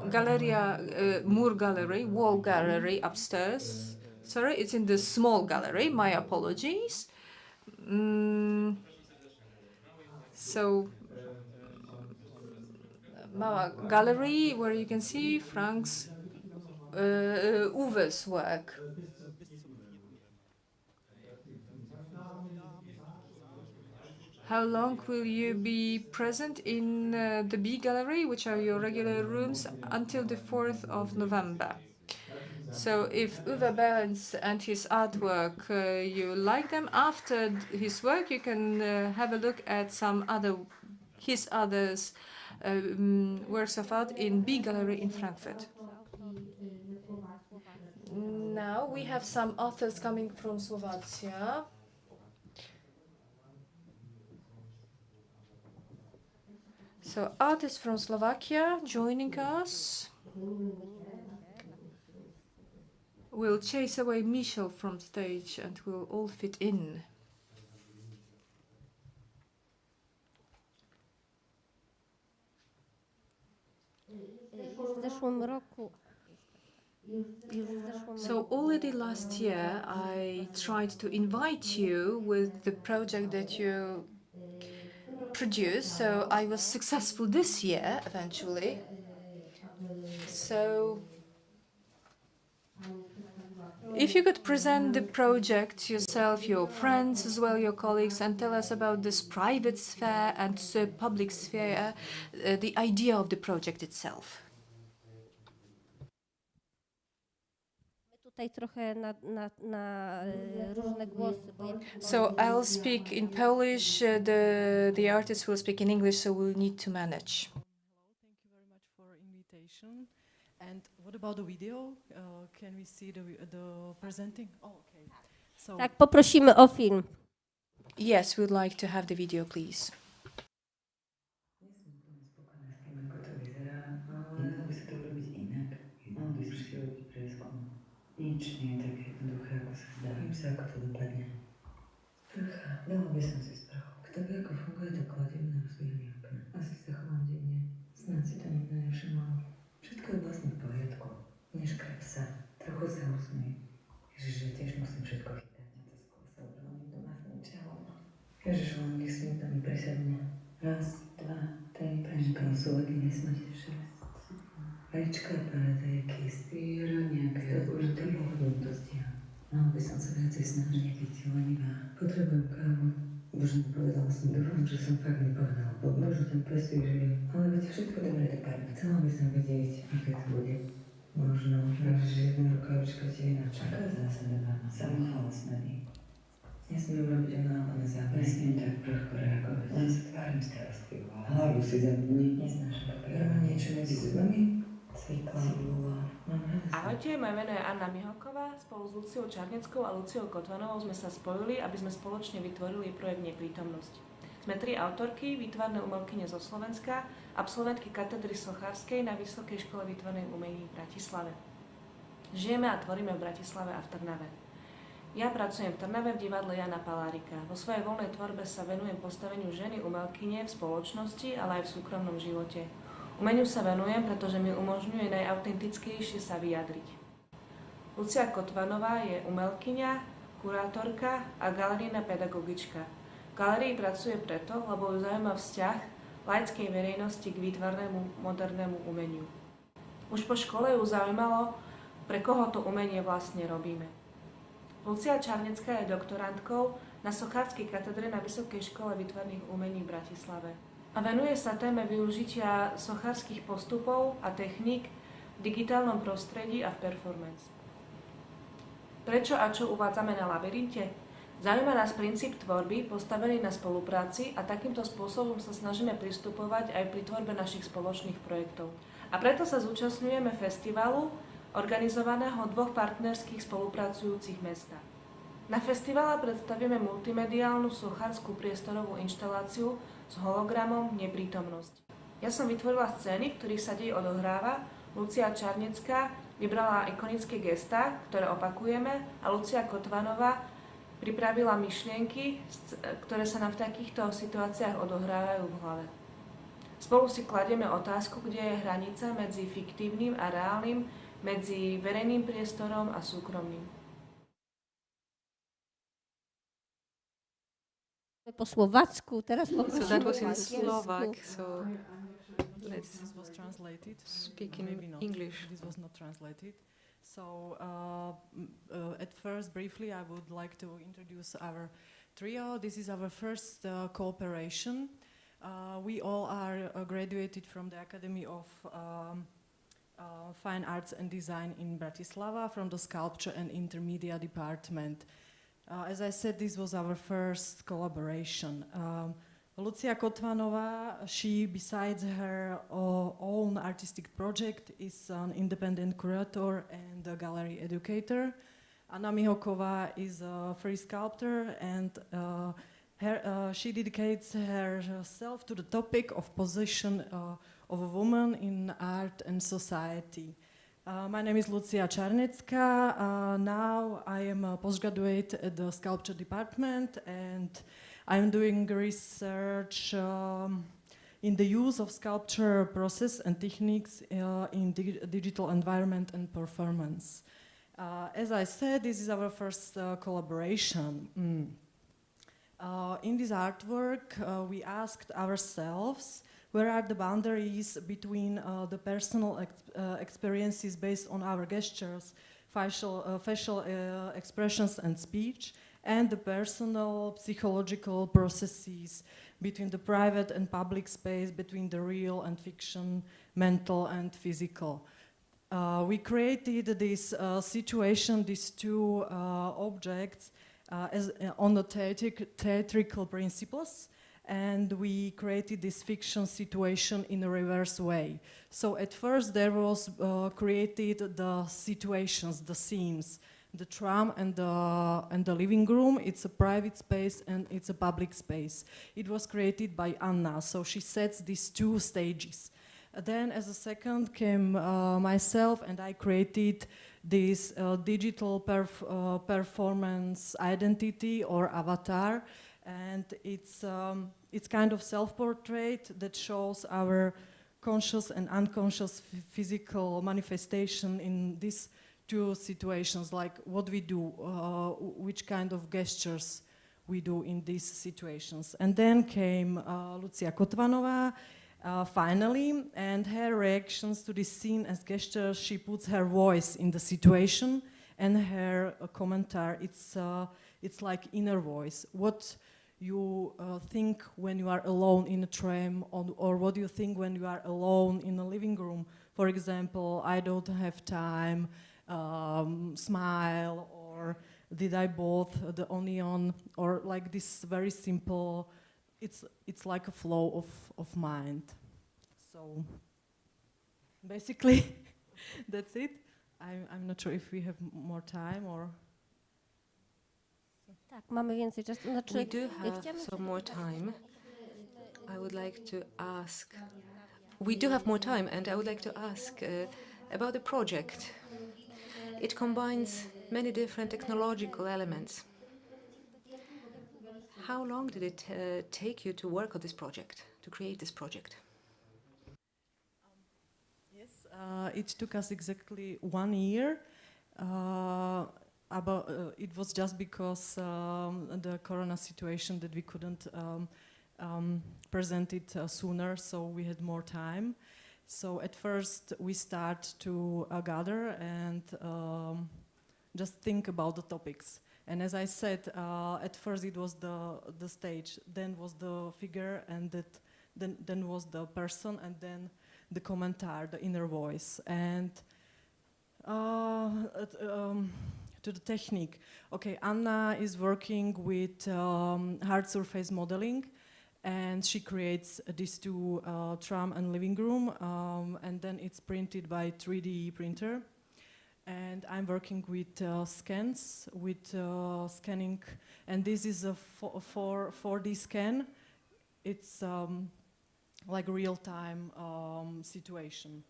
Galeria, Moor Gallery, Wall Gallery upstairs. Sorry, it's in the small gallery. My apologies. So, Mała Gallery, where you can see Frank's Uwe's work. How long will you be present in the B Gallery, which are your regular rooms, until the 4th of November? So if Uwe Behrens and his artwork, you like them, after his work, you can have a look at some other, his others works of art in B Gallery in Frankfurt. Now we have some authors coming from Slovakia. So artists from Slovakia joining us. We'll chase away Michel from stage and we'll all fit in. W zeszłym roku So already last year, I tried to invite you with the project that you produced. So I was successful this year, eventually. So if you could present the project yourself, your friends as well, your colleagues, and tell us about this private sphere and public sphere, the idea of the project itself. So I'll speak in Polish, the artist will speak in English, so we'll need to manage. Hello, thank you very much for invitation. And what about the video? Can we see the presenting? Oh, okay. So Tak, poprosimy o film. Yes, we'd like to have the video, please. Mohlo by sa to urobiť inak. Mohlo by sme si urobiť prieskum. Nič nie je tak jednoduché, ako sa zdá. Bojím sa, ako to dopadne. Sprcha. Dala by som si sprchu. Kto vie, ako funguje to kladivo na rozbíjanie okna. Asi sa chovám divne. Snáď si to nikto nevšimol. Všetko je vlastne v poriadku. Neškrep sa. Trochu sa usmej. Ježiš, ja tiež musím všetko chytať. Mňa to skúsal, že niekto ma zničal. Ježiš, len nech si niekto mi prisadne. Raz, dva, tri, prečka, súleky nesmať. 6. Rečka, paráda, jaký nejaké to pohodlím to stiahnuť. Mala by som sa viacej snažiť byť lenivá. Potrebujem kávu. Bože, nepovedala som, dúfam, že som fakt nepovedala. Bože, tam pestí žije. Ale veď všetko dobre dopadne. Chcela by som vidieť, aké to bude. Možno, že jedna rukavička ti ináč. Aká zásada máma? Samochvala smedí. Nesmiem robiť unálené zábery. Nesmiem tak prudko reagovať. Len sa tvárim starostlivo. Hlavu si zamkni. Neznášam papieru. Ja mám niečo medzi zubami. Ahojte, moje meno je Anna Mihalková. Spolu s Luciou Čarneckou a Luciou Kotvanovou sme sa spojili, aby sme spoločne vytvorili projekt Neprítomnosť. Sme 3 autorky, výtvarné umelkyne zo Slovenska, absolventky katedry sochárskej na Vysokej škole výtvarných umení v Bratislave. Žijeme a tvoríme v Bratislave a v Trnave. Ja pracujem v Trnave v divadle Jana Palárika. Vo svojej voľnej tvorbe sa venujem postaveniu ženy umelkyne v spoločnosti, ale aj v súkromnom živote. Umeniu sa venujem, pretože mi umožňuje najautentickejšie sa vyjadriť. Lucia Kotvanová je umelkyňa, kurátorka a galerijná pedagogička. V galérii pracuje preto, lebo ju zaujíma vzťah laickej verejnosti k výtvarnému modernému umeniu. Už po škole ju zaujímalo, pre koho to umenie vlastne robíme. Lucia Čarnecká je doktorantkou na sochárskej katedre na Vysokej škole výtvarných umení v Bratislave. A venuje sa téme využitia sochárskych postupov a techník v digitálnom prostredí a v performance. Prečo a čo uvádzame na labyrinte? Zaujíma nás princíp tvorby postavený na spolupráci a takýmto spôsobom sa snažíme pristupovať aj pri tvorbe našich spoločných projektov. A preto sa zúčastňujeme festivalu organizovaného 2 partnerských spolupracujúcich mestách. Na festivale predstavíme multimediálnu sochárskú priestorovú inštaláciu s hologramom Neprítomnosť. Ja som vytvorila scény, v ktorých sa dej odohráva, Lucia Čarnecká vybrala ikonické gestá, ktoré opakujeme, a Lucia Kotvanová pripravila myšlienky, ktoré sa nám v takýchto situáciách odohrávajú v hlave. Spolu si kladieme otázku, kde je hranica medzi fiktívnym a reálnym, medzi verejným priestorom a súkromným. Po Slovacku, teraz So that was in Slovak, so let's this was translated. speak in Maybe not. English. This was not translated. So at first, briefly, I would like to introduce our trio. This is our first cooperation. We all are graduated from the Academy of Fine Arts and Design in Bratislava from the Sculpture and Intermedia Department. As I said, this was our first collaboration. Lucia Kotvanová, she, besides her own artistic project, is an independent curator and a gallery educator. Anna Mihalková is a free sculptor, and she dedicates herself to the topic of position of a woman in art and society. My name is Lucia Čarnecká. Now I am a postgraduate at the sculpture department, and I'm doing research in the use of sculpture process and techniques in digital environment and performance. As I said, this is our first collaboration. In this artwork, we asked ourselves, where are the boundaries between the personal experiences based on our gestures, facial expressions and speech, and the personal psychological processes between the private and public space, between the real and fiction, mental and physical. We created this situation, these two objects, on the theatrical principles, and we created this fiction situation in a reverse way. So at first there was created the situations, the scenes, the tram and the living room. It's a private space and it's a public space. It was created by Anna, so she sets these two stages. Then as a second came myself, and I created this digital performance identity or avatar, and it's kind of self-portrait that shows our conscious and unconscious physical manifestation in these two situations, like what we do, which kind of gestures we do in these situations. And then came Lucia Kotvanova, finally, and her reactions to this scene as gestures. She puts her voice in the situation, and her commentary, it's like inner voice. What you think when you are alone in a tram, or what do you think when you are alone in a living room? For example, I don't have time, smile, or did I both the onion, or like this very simple, it's like a flow of mind. So basically that's it. I'm not sure if we have more time or... We do have some more time. I would like to ask, we do have more time, and I would like to ask about the project. It combines many different technological elements. How long did it take you to work on this project, to create this project? Yes, it took us exactly 1 year. It was just because the corona situation that we couldn't present it sooner, so we had more time. So at first we start to gather and just think about the topics. And as I said, at first it was the stage, then was the figure, and then was the person, and then the commentary, the inner voice. And to the technique. Okay, Anna is working with hard surface modeling, and she creates these two tram and living room, and then it's printed by 3D printer. And I'm working with scans, with scanning, and this is a 4D scan. It's like real-time situation.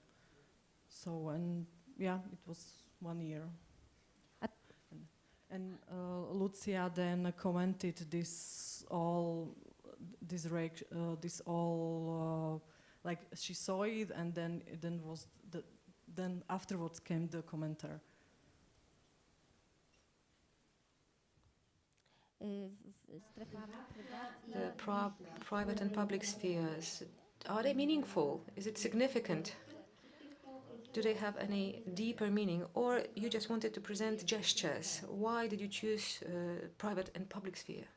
So, and yeah, it was 1 year. And Lucia then commented this all, like she saw it, and then afterwards came the commenter. The private and public spheres, are they meaningful? Is it significant? Do they have any deeper meaning, or you just wanted to present gestures? Why did you choose private and public sphere?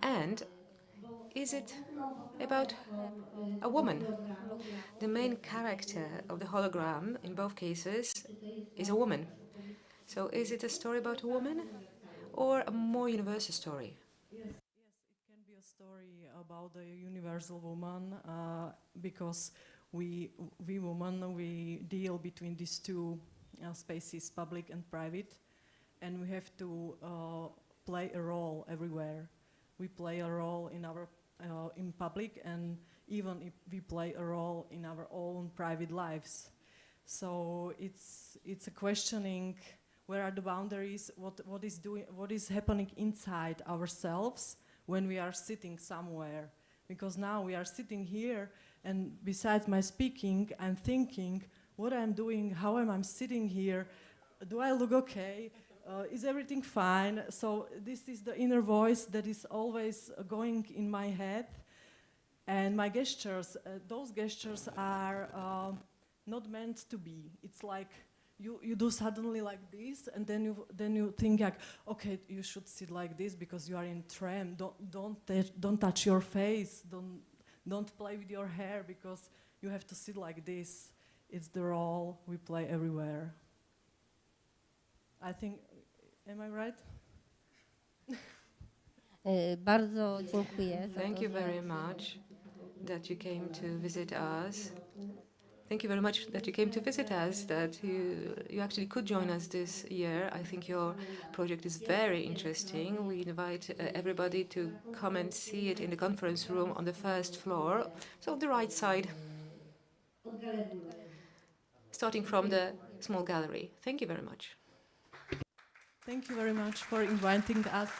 And is it about a woman? The main character of the hologram in both cases is a woman. So is it a story about a woman or a more universal story? Yes, it can be a story about a universal woman, because we women, we deal between these two spaces, public and private, and we have to play a role everywhere. We play a role in our in public, and even if we play a role in our own private lives. So it's a questioning, where are the boundaries, what is happening inside ourselves when we are sitting somewhere. Because now we are sitting here, and besides my speaking, I'm thinking what I'm doing, how am I sitting here, do I look okay, is everything fine? So this is the inner voice that is always going in my head. And my gestures, those gestures are not meant to be. It's like you do suddenly like this, and then you think like, okay, you should sit like this because you are in tram. Don't touch your face. Don't play with your hair because you have to sit like this. It's the role we play everywhere. I think, am I right? Bardzo dziękuję. Thank you very much that you came to visit us. Thank you very much that you came to visit us, that you actually could join us this year. I think your project is very interesting. We invite everybody to come and see it in the conference room on the first floor, so on the right side, starting from the small gallery. Thank you very much. Thank you very much for inviting us.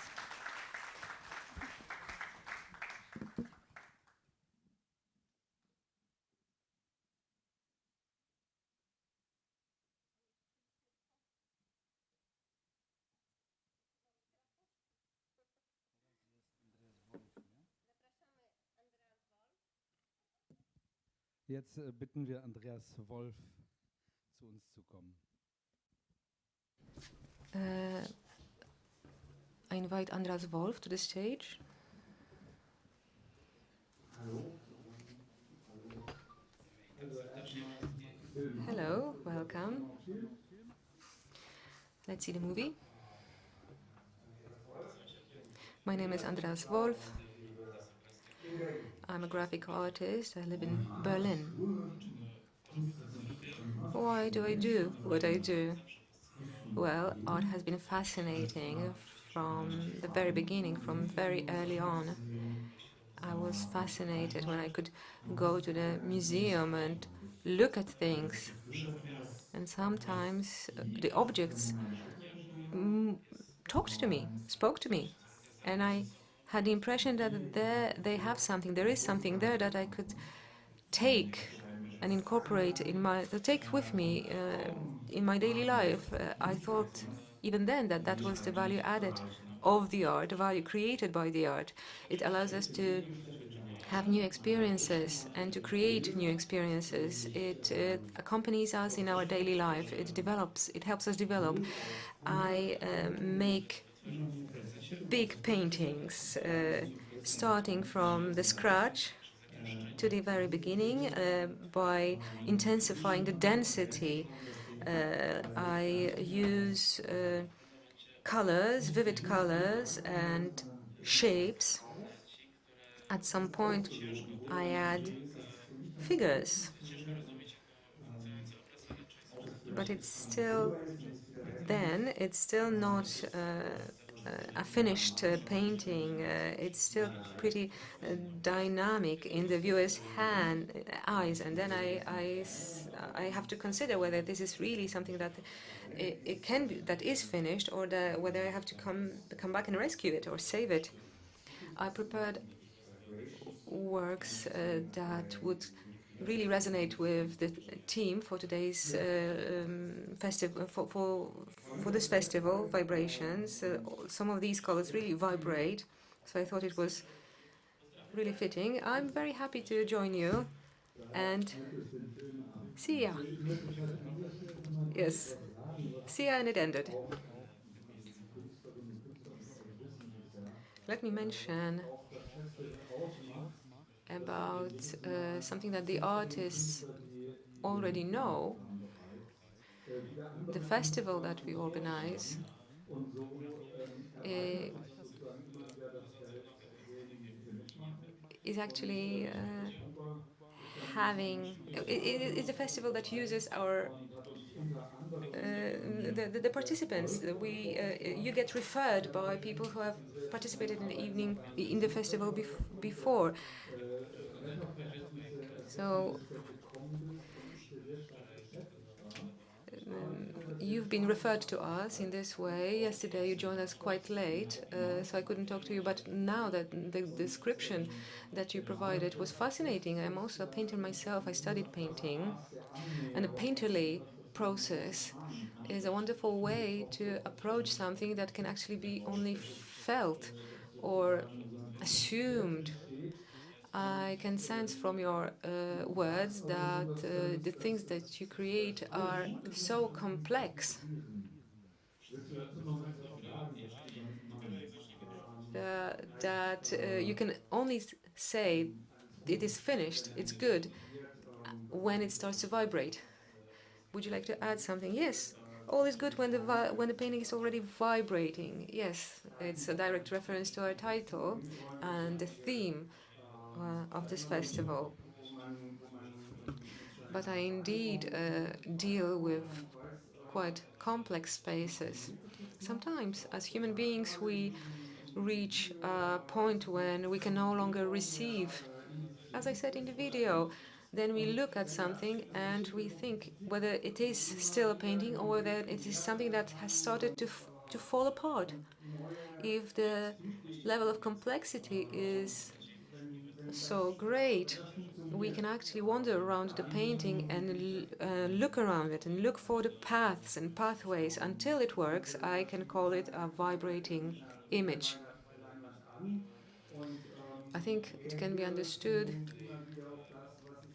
Jetzt bitten wir Andreas Wolf, zu uns zu kommen. I invite Andreas Wolf to the stage. Hello, welcome. Let's see the movie. My name is Andreas Wolf. I'm a graphic artist. I live in Berlin. Why do I do what I do? Well, art has been fascinating from the very beginning, from very early on. I was fascinated when I could go to the museum and look at things. And sometimes the objects talked to me, spoke to me. And I had the impression that they have something, there is something there that I could take and incorporate take with me in my daily life. I thought even then that that was the value added of the art, the value created by the art. It allows us to have new experiences and to create new experiences. It accompanies us in our daily life. It develops, it helps us develop. I make big paintings, starting from the scratch to the very beginning by intensifying the density. I use colors, vivid colors and shapes. At some point, I add figures, but it's still not a finished painting. It's still pretty dynamic in the viewer's eyes, and then I have to consider whether this is really something that it can be, that is finished, or whether I have to come back and rescue it or save it. I prepared works that would really resonate with the theme for today's festival, for this festival, vibrations. Some of these colors really vibrate, so I thought it was really fitting. I'm very happy to join you, and see ya. Yes, see ya, and it ended. Let me mention about something that the artists already know. The festival that we organize is actually it's a festival that uses our the participants. You get referred by people who have participated in the evening in the festival before. So You've been referred to us in this way. Yesterday you joined us quite late, so I couldn't talk to you, but now that the description that you provided was fascinating. I'm also a painter myself. I studied painting, and a painterly process is a wonderful way to approach something that can actually be only felt or assumed. I can sense from your words that the things that you create are so complex that you can only say it is finished, it's good, when it starts to vibrate. Would you like to add something? Yes. All is good when the painting is already vibrating. Yes, it's a direct reference to our title and the theme of this festival. But I indeed deal with quite complex spaces. Sometimes, as human beings, we reach a point when we can no longer receive. As I said in the video, then we look at something and we think whether it is still a painting or whether it is something that has started to fall apart. If the level of complexity is so great, we can actually wander around the painting and look around it and look for the paths and pathways until it works. I can call it a vibrating image. I think it can be understood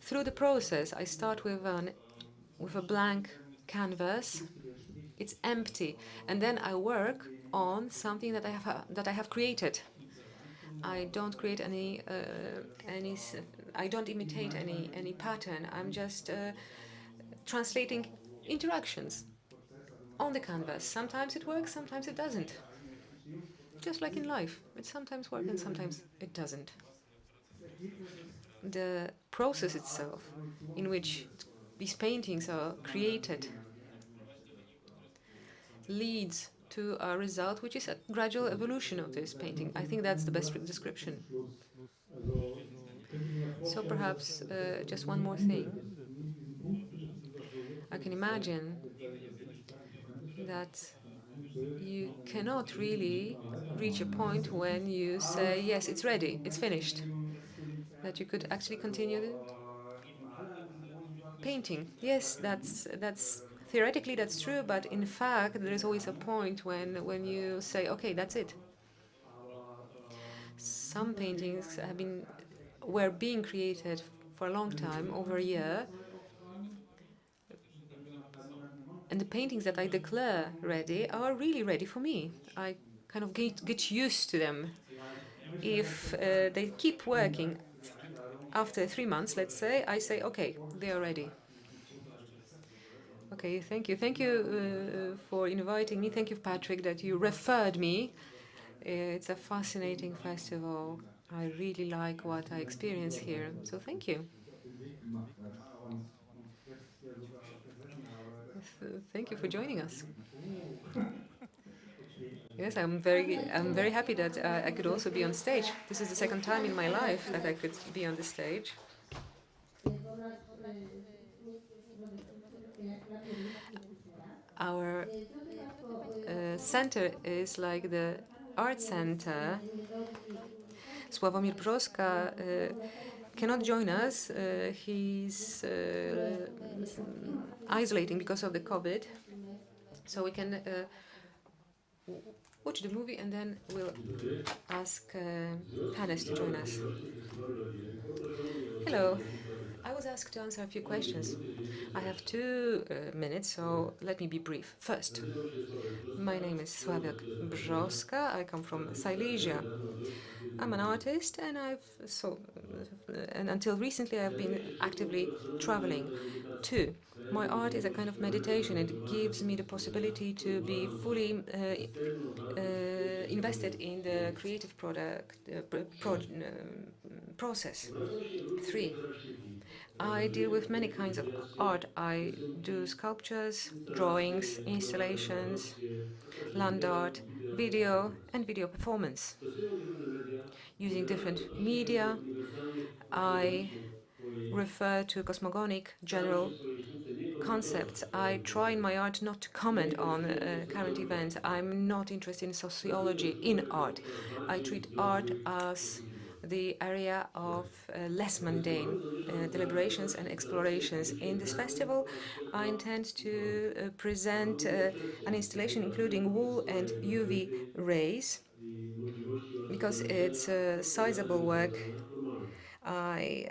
through the process. I start with a blank canvas. It's empty, and then I work on something that I have created. I don't create any I don't imitate any pattern. I'm just translating interactions on the canvas. Sometimes it works, sometimes it doesn't. Just like in life, it sometimes works and sometimes it doesn't. The process itself in which these paintings are created leads to a result which is a gradual evolution of this painting. I think that's the best description. So perhaps just one more thing. I can imagine that you cannot really reach a point when you say, yes, it's ready, it's finished, that you could actually continue painting. Yes, that's theoretically that's true, but in fact there is always a point when you say, okay, that's it. Some paintings were being created for a long time, over a year, and the paintings that I declare ready are really ready for me. I kind of get used to them. If they keep working after 3 months, let's say, I say, okay, they are ready. Okay, thank you. Thank you for inviting me. Thank you, Patrick, that you referred me. It's a fascinating festival. I really like what I experience here. So thank you. Thank you for joining us. Yes, I'm very happy that I could also be on stage. This is the second time in my life that I could be on the stage. Our center is like the art center. Sławomir Broska cannot join us. He's isolating because of the COVID. So we can watch the movie and then we'll ask Hannes to join us. Hello. I was asked to answer a few questions. I have 2 minutes, so let me be brief. First, my name is Sławek Brzoska. I come from Silesia. I'm an artist, and and until recently I've been actively traveling too. My art is a kind of meditation. It gives me the possibility to be fully invested in the creative process. 3, I deal with many kinds of art. I do sculptures, drawings, installations, land art, video, and video performance. Using different media, I refer to cosmogonic general concepts. I try in my art not to comment on current events. I'm not interested in sociology in art. I treat art as the area of less mundane deliberations and explorations. In this festival, I intend to present an installation including wool and UV rays. Because it's a sizable work, I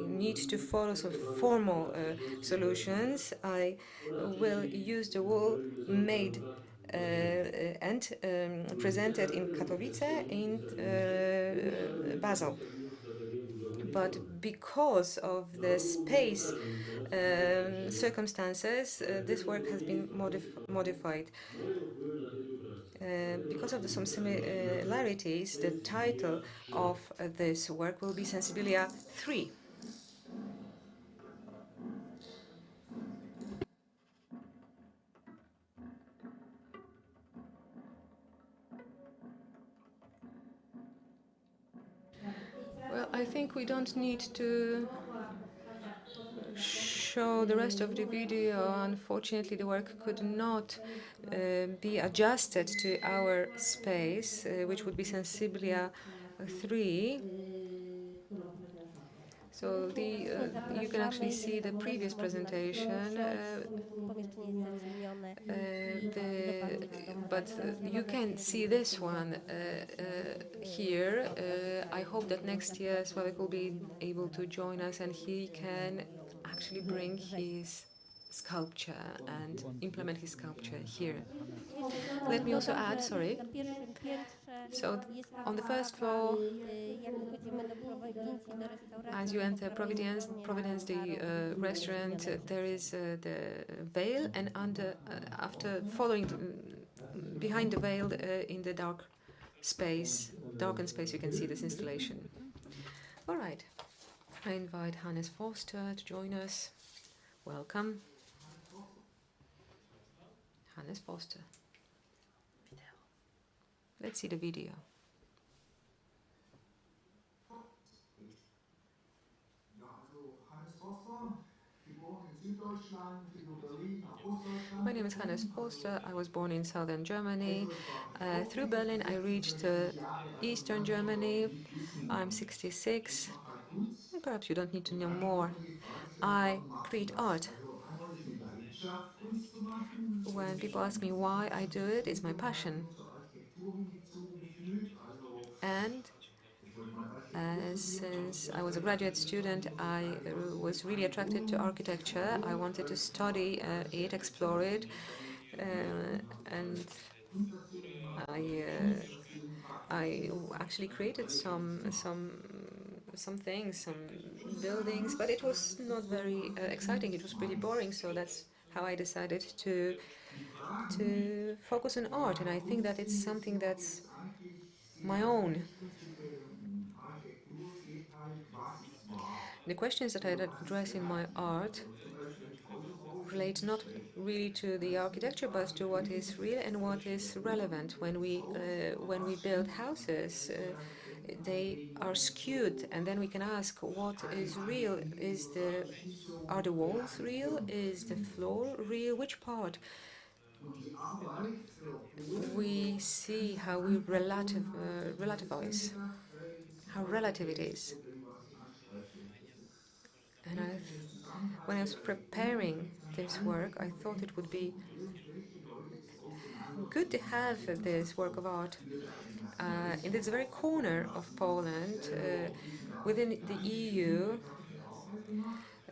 need to follow some formal solutions. I will use the wool made and presented in Katowice and Basel. But because of the space circumstances, this work has been modified. Because of some similarities, the title of this work will be Sensibilia 3. Well, I think we don't need to show the rest of the video. Unfortunately, the work could not be adjusted to our space, which would be Sensibilia 3. So you can actually see the previous presentation, but you can see this one here. I hope that next year Sławek will be able to join us and he can actually bring his sculpture and implement his sculpture here. Let me also add, sorry. So on the first floor, as you enter Providence, the restaurant, there is the veil, and after following behind the veil in the darkened space, you can see this installation. All right, I invite Hannes Forster to join us. Welcome, Hannes Forster. Let's see the video. My name is Hannes Forster. I was born in southern Germany. Through Berlin, I reached eastern Germany. I'm 66. Perhaps you don't need to know more. I create art. When people ask me why I do it, it's my passion. And since I was a graduate student, I was really attracted to architecture. I wanted to study it, explore it, and I actually created some things, some buildings, but it was not very exciting. It was pretty boring. So that's how I decided to focus on art, and I think that it's something that's my own. The questions that I address in my art relate not really to the architecture, but to what is real and what is relevant. When we build houses, they are skewed, and then we can ask what is real. Are the walls real? Is the floor real? Which part? We see how we relativize, how relative it is. And when I was preparing this work, I thought it would be good to have this work of art in this very corner of Poland, within the EU,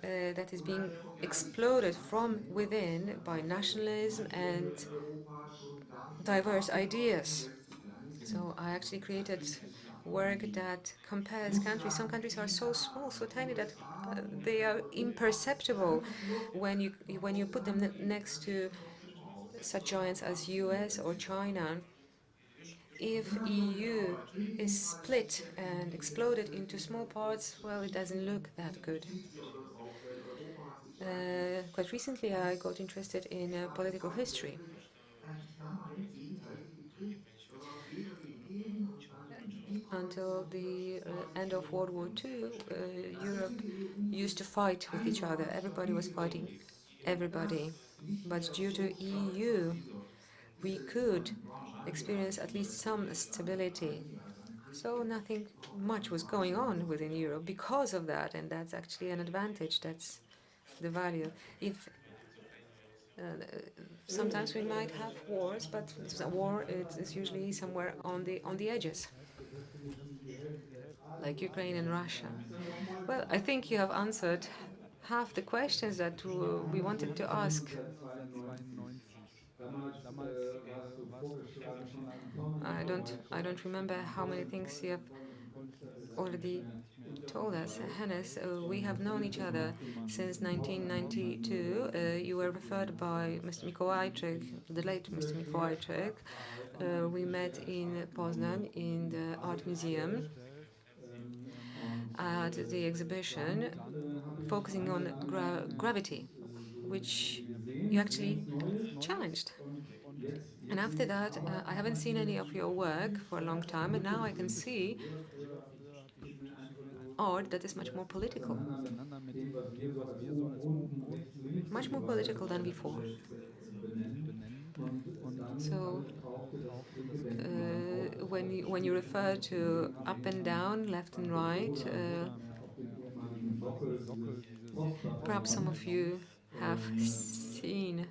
that is being exploded from within by nationalism and diverse ideas. So I actually created work that compares countries. Some countries are so small, so tiny that they are imperceptible when you put them next to such giants as US or China. If EU is split and exploded into small parts, well, it doesn't look that good. Quite recently, I got interested in political history. until the end of World War II, Europe used to fight with each other. Everybody was fighting everybody. But due to EU, we could experience at least some stability. So nothing much was going on within Europe because of that, and that's actually an advantage. That's the value. If sometimes we might have wars, but a war is usually somewhere on the edges, like Ukraine and Russia. Well, I think you have answered half the questions that we wanted to ask. I don't remember how many things you have already told us. Hannes, we have known each other since 1992. You were referred by Mr. Mikołajczyk, the late Mr. Mikołajczyk. We met in Poznan in the Art Museum at the exhibition focusing on gravity, which you actually challenged. And after that, I haven't seen any of your work for a long time, and now I can see art that is much more political. Much more political than before. So, when you refer to up and down, left and right, perhaps some of you have seen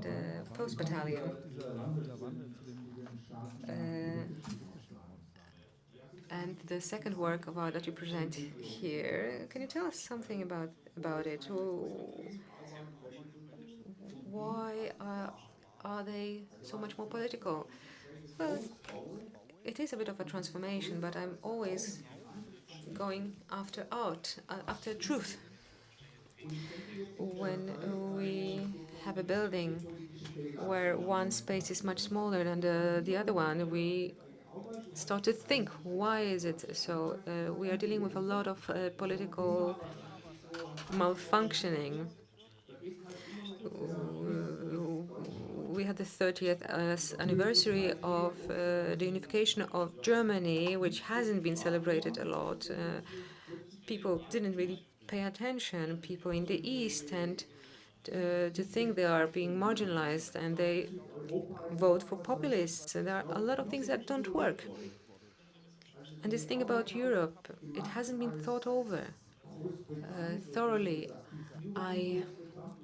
the Post Battalion. And the second work of art that you present here, can you tell us something about it? Why are they so much more political? Well, it is a bit of a transformation, but I'm always going after art, after truth. When we have a building where one space is much smaller than the other one, we start to think, why is it so? We are dealing with a lot of political malfunctioning. We had the 30th anniversary of the unification of Germany, which hasn't been celebrated a lot. People didn't really pay attention. People in the East tend to think they are being marginalized, and they vote for populists. And there are a lot of things that don't work. And this thing about Europe, it hasn't been thought over thoroughly. I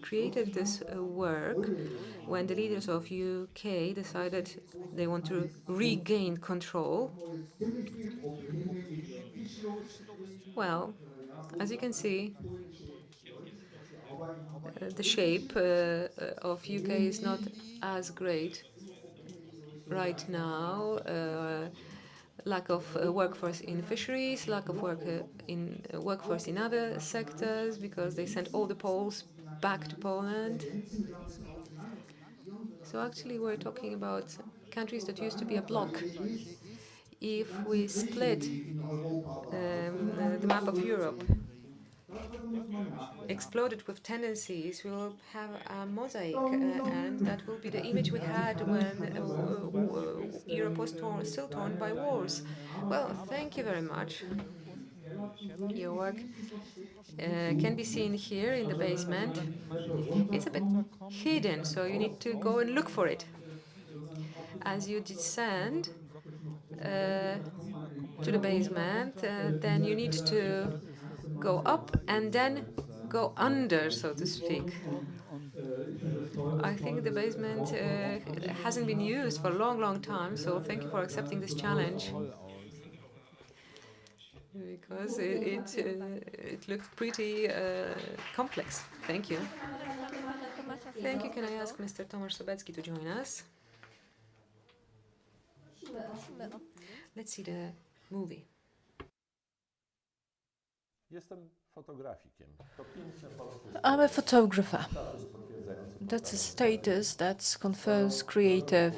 created this work when the leaders of UK decided they want to regain control. Well, as you can see, the shape of UK is not as great right now. Lack of workforce in fisheries, lack of workforce in other sectors, because they sent all the Poles back to Poland. So actually we're talking about countries that used to be a bloc. If we split the map of Europe, exploded with tendencies, we will have a mosaic, and that will be the image we had when Europe was still torn by wars. Well, thank you very much. Your work can be seen here in the basement. It's a bit hidden, so you need to go and look for it. As you descend to the basement, then you need to go up and then go under, so to speak. I think the basement hasn't been used for a long, long time, so thank you for accepting this challenge. Because it looked pretty complex. Thank you. Thank you. Can I ask Mr. Tomasz Sobecki to join us? Let's see the movie. I'm a photographer. That's a status that confers creative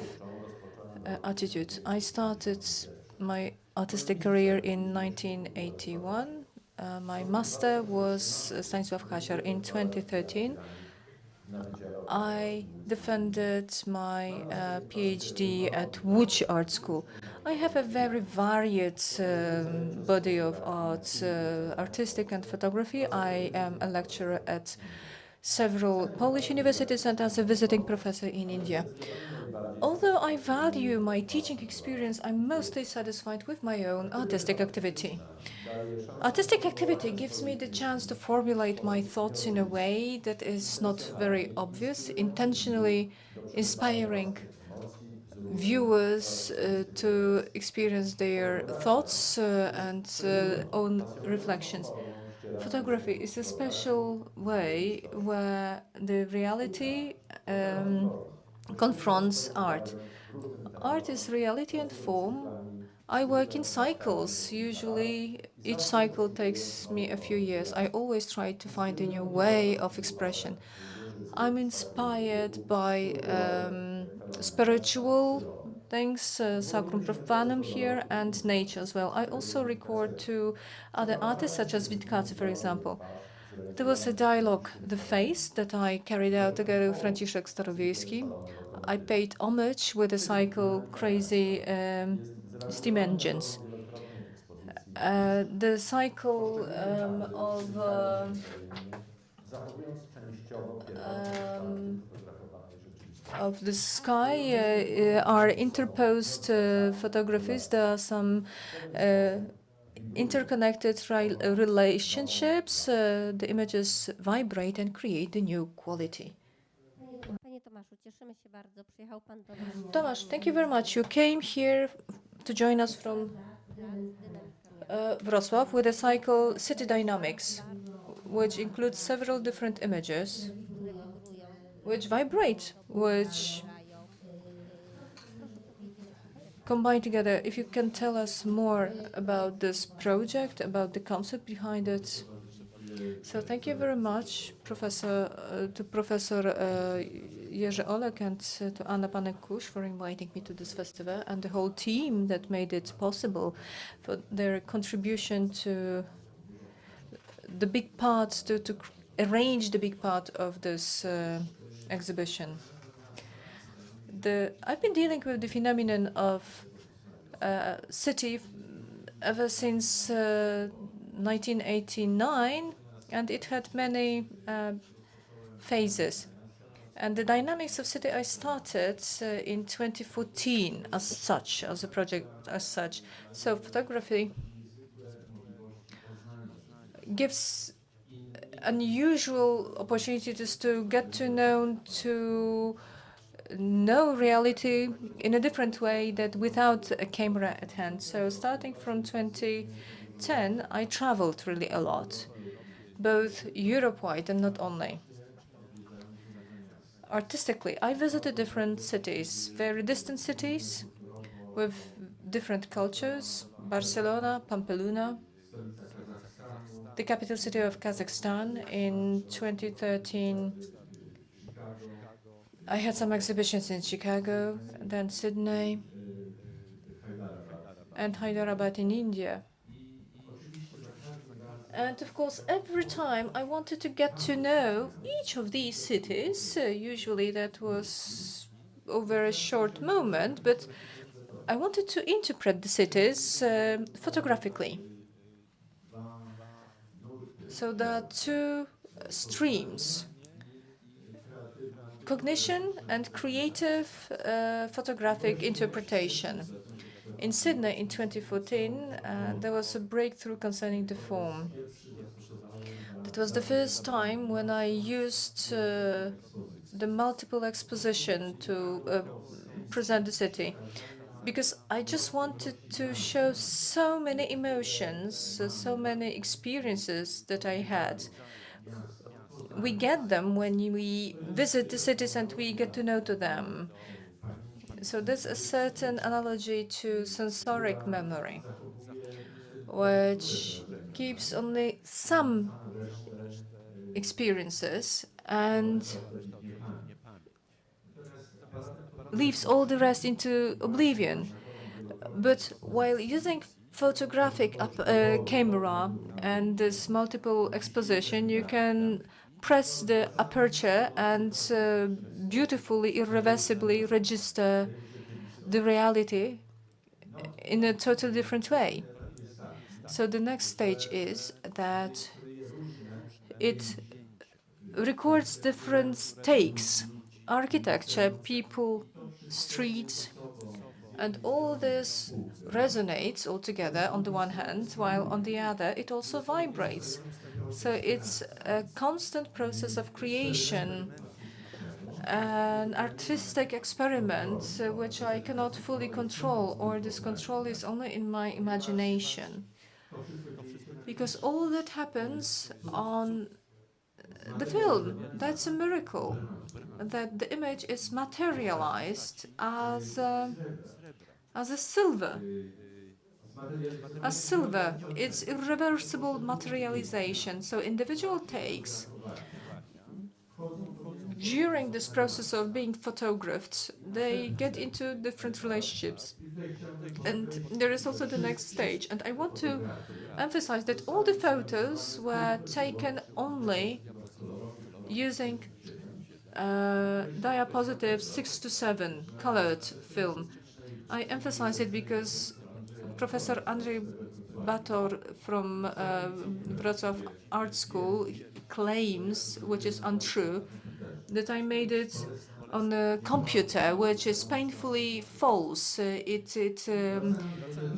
attitude. I started my artistic career in 1981. My master was Stanisław Hasiar in 2013. I defended my PhD at Łódź Art School. I have a very varied body of arts, artistic and photography. I am a lecturer at several Polish universities and as a visiting professor in India. Although I value my teaching experience, I'm mostly satisfied with my own artistic activity. Artistic activity gives me the chance to formulate my thoughts in a way that is not very obvious, intentionally inspiring viewers to experience their thoughts and own reflections. Photography is a special way where the reality confronts art. Art is reality and form. I work in cycles. Usually, each cycle takes me a few years. I always try to find a new way of expression. I'm inspired by spiritual things, sacrum profanum here, and nature as well. I also record to other artists, such as Witkacy, for example. There was a dialogue, The Face, that I carried out together with Franciszek Starowiejski. I paid homage with the cycle Crazy Steam Engines. The cycle of the sky are interposed photographies. There are some interconnected relationships. The images vibrate and create a new quality. Tomasz, thank you very much. You came here to join us from Wrocław with a cycle City Dynamics, which includes several different images which vibrate, which combine together. If you can tell us more about this project, about the concept behind it. So thank you very much, Professor Jerzy Olek and to Anna Panek-Kusz for inviting me to this festival and the whole team that made it possible, for their contribution to the big part, to arrange the big part of this exhibition. I've been dealing with the phenomenon of city ever since 1989, and it had many phases. And the dynamics of city I started in 2014 as such, as a project as such. So photography gives unusual opportunities to get to know reality in a different way that without a camera at hand. So starting from 2010, I traveled really a lot, both Europe-wide and not only. Artistically, I visited different cities, very distant cities with different cultures, Barcelona, Pamplona, the capital city of Kazakhstan. In 2013, I had some exhibitions in Chicago, then Sydney, and Hyderabad in India. And of course, every time I wanted to get to know each of these cities. Usually that was over a short moment, but I wanted to interpret the cities photographically. So there are two streams: cognition and creative photographic interpretation. In Sydney in 2014, there was a breakthrough concerning the form. That was the first time when I used the multiple exposition to present the city, because I just wanted to show so many emotions, so many experiences that I had. We get them when we visit the cities and we get to know to them. So there's a certain analogy to sensoric memory, which keeps only some experiences and leaves all the rest into oblivion. But while using photographic camera and this multiple exposition, you can press the aperture and beautifully, irreversibly register the reality in a totally different way. So the next stage is that it records different takes, architecture, people, streets, and all this resonates all together on the one hand, while on the other it also vibrates. So it's a constant process of creation, an artistic experiment which I cannot fully control, or this control is only in my imagination. Because all that happens on the film, that's a miracle, that the image is materialized as a silver. As silver, it's irreversible materialization. So individual takes during this process of being photographed, they get into different relationships. And there is also the next stage. And I want to emphasize that all the photos were taken only using diapositive 6:7 colored film. I emphasize it because Professor Andrzej Bator from Wrocław Art School claims, which is untrue, that I made it on a computer, which is painfully false. It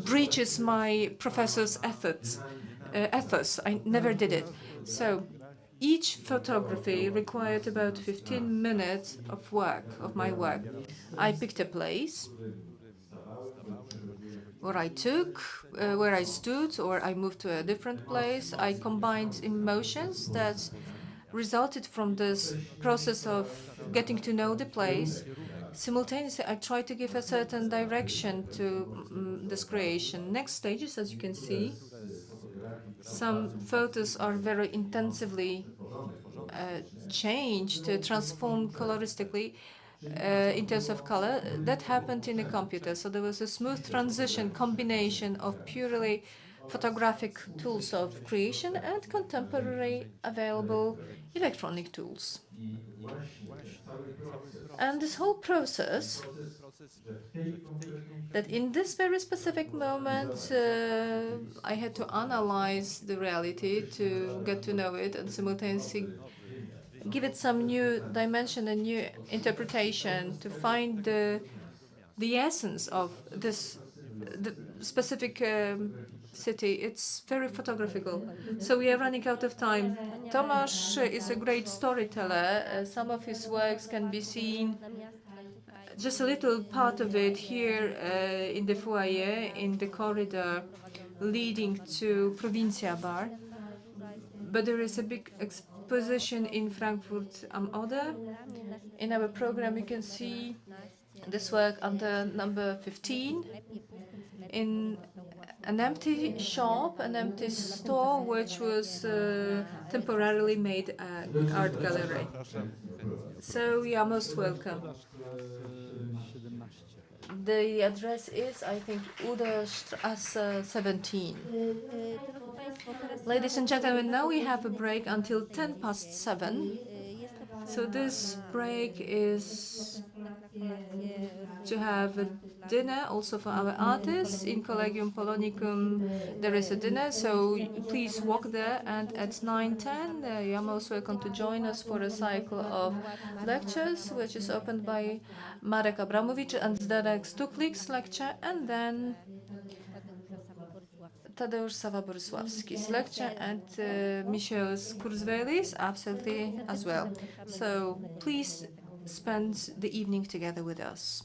breaches my professor's ethos. I never did it. So each photography required about 15 minutes of work, of my work. I picked a place where I stood, or I moved to a different place. I combined emotions that resulted from this process of getting to know the place. Simultaneously, I tried to give a certain direction to this creation. Next stages, as you can see, some photos are very intensively changed, transformed coloristically in terms of color. That happened in a computer. So there was a smooth transition, combination of purely photographic tools of creation and contemporary available electronic tools. And this whole process, that in this very specific moment, I had to analyze the reality to get to know it and simultaneously give it some new dimension and new interpretation to find the essence of this the specific city. It's very photographical. So we are running out of time. Tomasz is a great storyteller. Some of his works can be seen, just a little part of it here in the foyer, in the corridor leading to Provincia Bar. But there is a big exposition in Frankfurt am Oder. In our program, you can see this work under number 15 in an empty shop, an empty store, which was temporarily made an art gallery. So you are most welcome. The address is, I think, Uderstrasse 17. Ladies and gentlemen, now we have a break until 7:10. So this break is to have a dinner also for our artists. In Collegium Polonicum there is a dinner, so please walk there, and at 9:10 you are most welcome to join us for a cycle of lectures, which is opened by Marek Abramowicz and Zdenek Stuklik's lecture, and then Tadeusz Sawa-Borysławski's lecture, and Michel Kurzweili's absolutely as well. So please spend the evening together with us.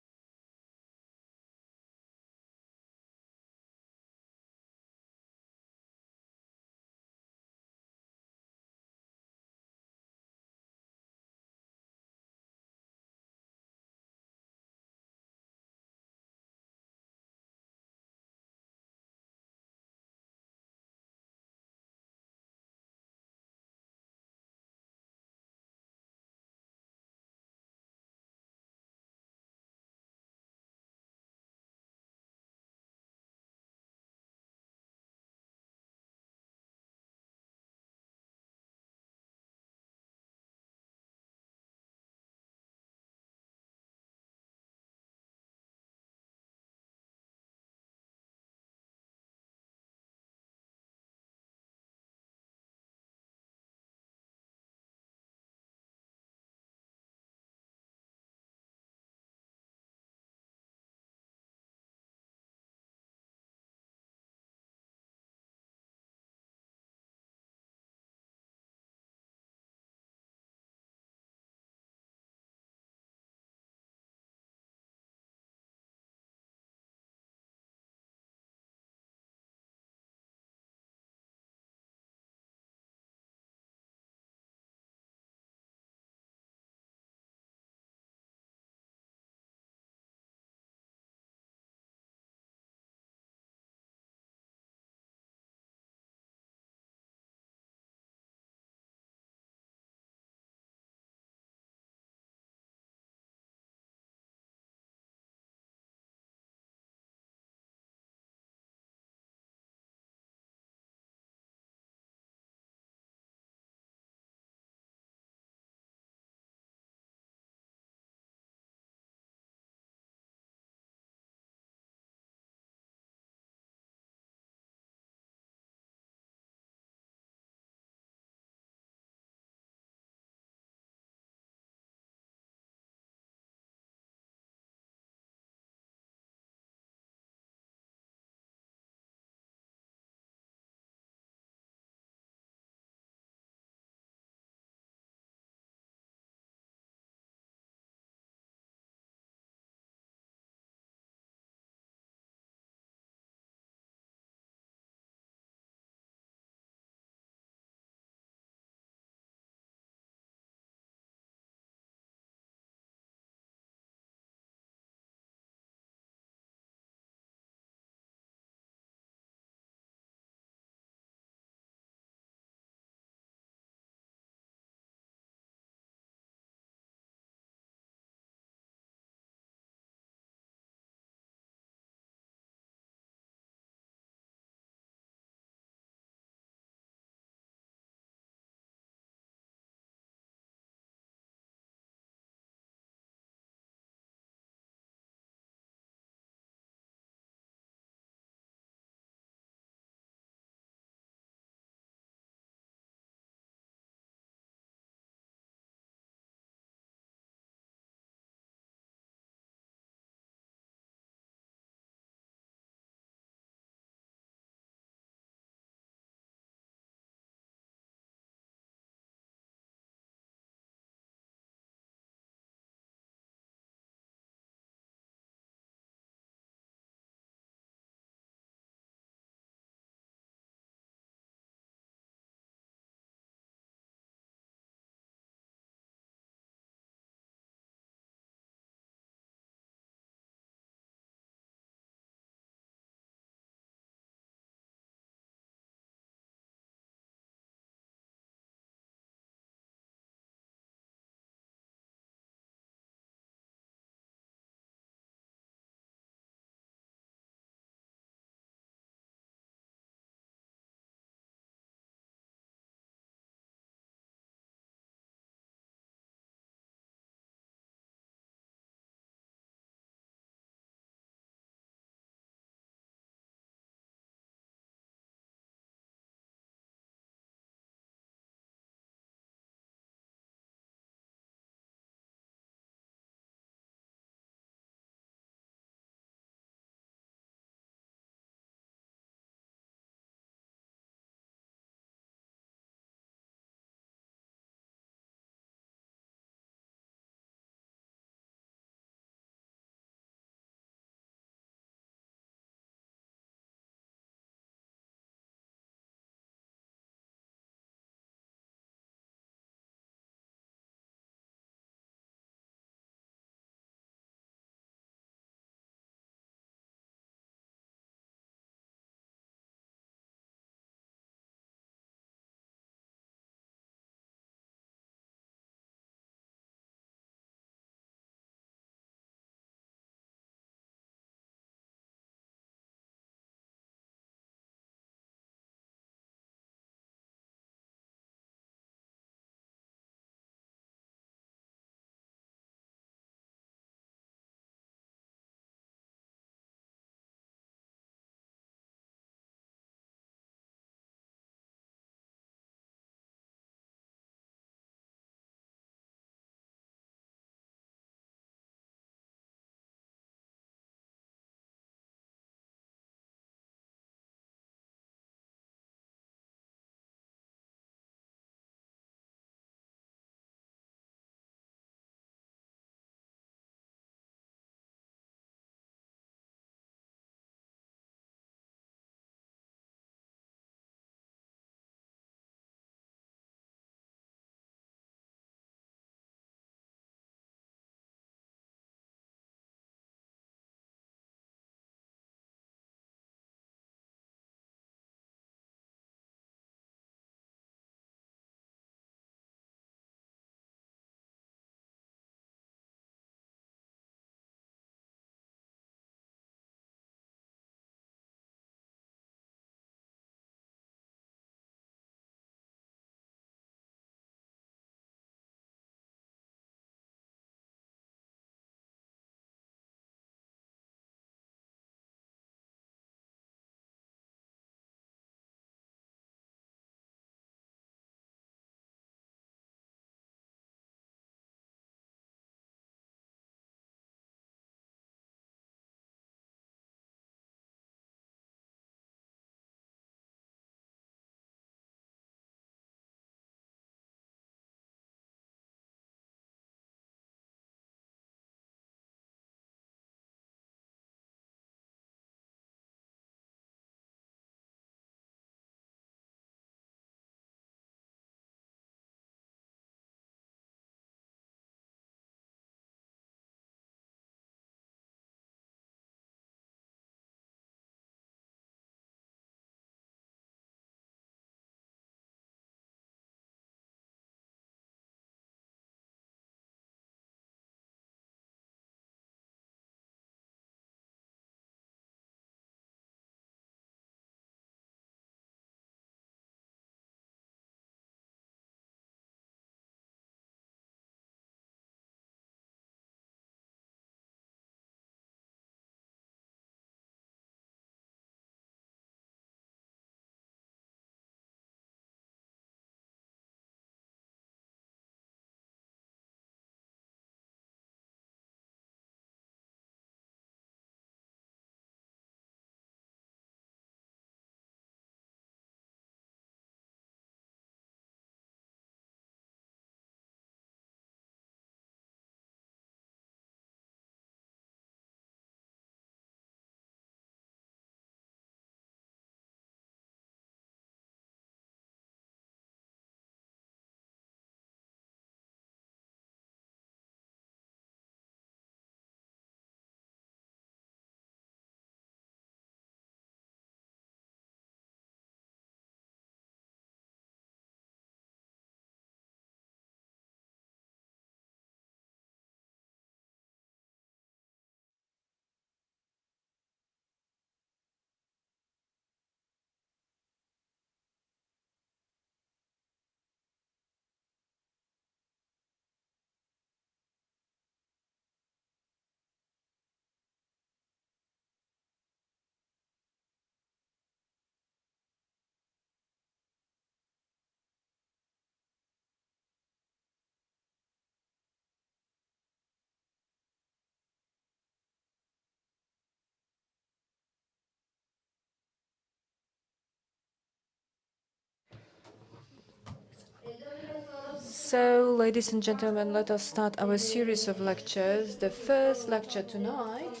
So, ladies and gentlemen, let us start our series of lectures. The first lecture tonight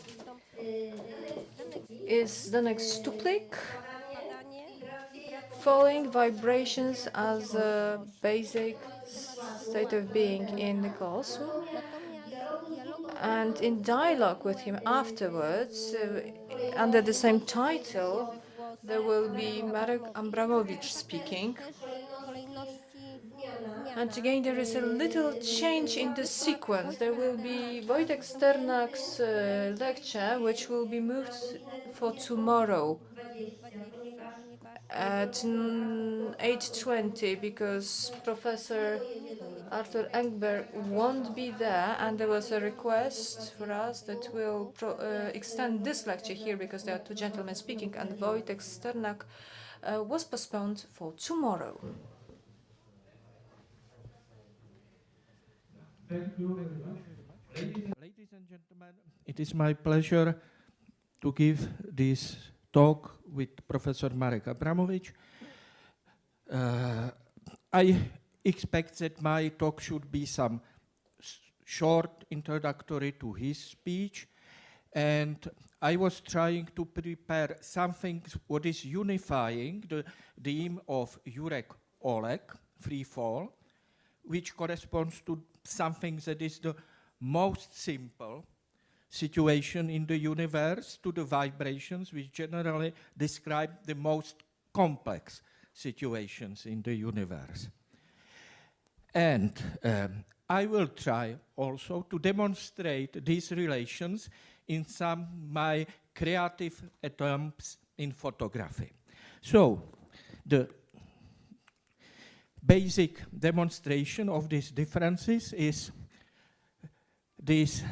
is the next Tuplik, following vibrations as a basic state of being in the cosmos. And in dialogue with him afterwards, under the same title, there will be Marek Abramovich speaking. And again, there is a little change in the sequence. There will be Wojtek Sternak's lecture, which will be moved for tomorrow at 8:20, because Professor Arthur Engberg won't be there, and there was a request for us that we'll extend this lecture here because there are two gentlemen speaking, and Wojtek Sternak was postponed for tomorrow. Thank you very much. Ladies and gentlemen, it is my pleasure to give this talk with Professor Marek Abramovich. I expect that my talk should be some short introductory to his speech, and I was trying to prepare something what is unifying the theme of Jurek Oleg, free fall, which corresponds to something that is the most simple situation in the universe, to the vibrations which generally describe the most complex situations in the universe. And I will try also to demonstrate these relations in some my creative attempts in photography. So the basic demonstration of these differences is this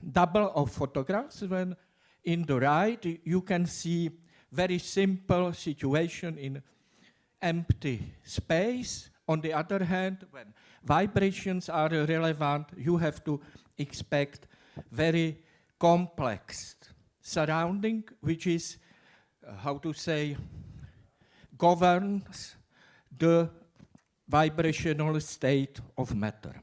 double of photographs. When in the right you can see very simple situation in empty space. On the other hand, when vibrations are relevant, you have to expect very complex surrounding, which is, how to say, governs the vibrational state of matter.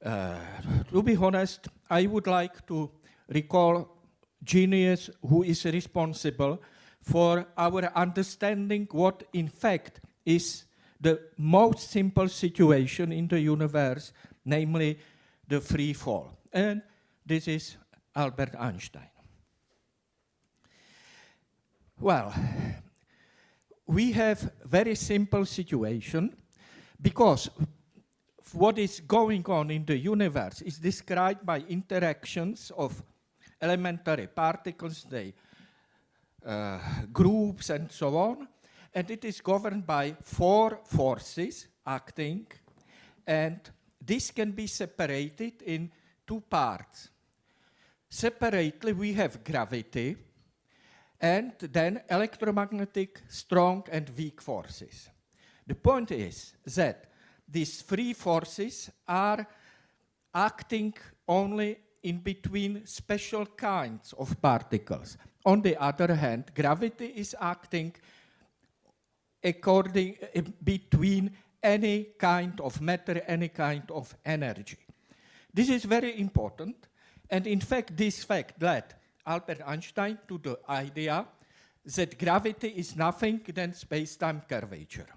To be honest, I would like to recall genius who is responsible for our understanding what in fact is the most simple situation in the universe, namely the free fall. And this is Albert Einstein. Well, we have very simple situation because what is going on in the universe is described by interactions of elementary particles, they groups and so on, and it is governed by four forces acting, and this can be separated in two parts. Separately, we have gravity, and then electromagnetic strong and weak forces. The point is that these three forces are acting only in between special kinds of particles. On the other hand, gravity is acting between any kind of matter, any kind of energy. This is very important, and in fact, this fact led Albert Einstein to the idea that gravity is nothing than space-time curvature.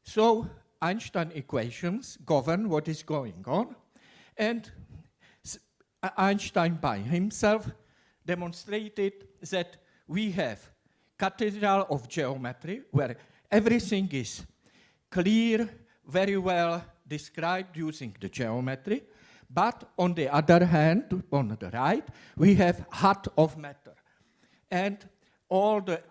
So Einstein equations govern what is going on, and Einstein by himself demonstrated that we have cathedral of geometry where everything is clear, very well described using the geometry, but on the other hand, on the right, we have hut of matter. And all the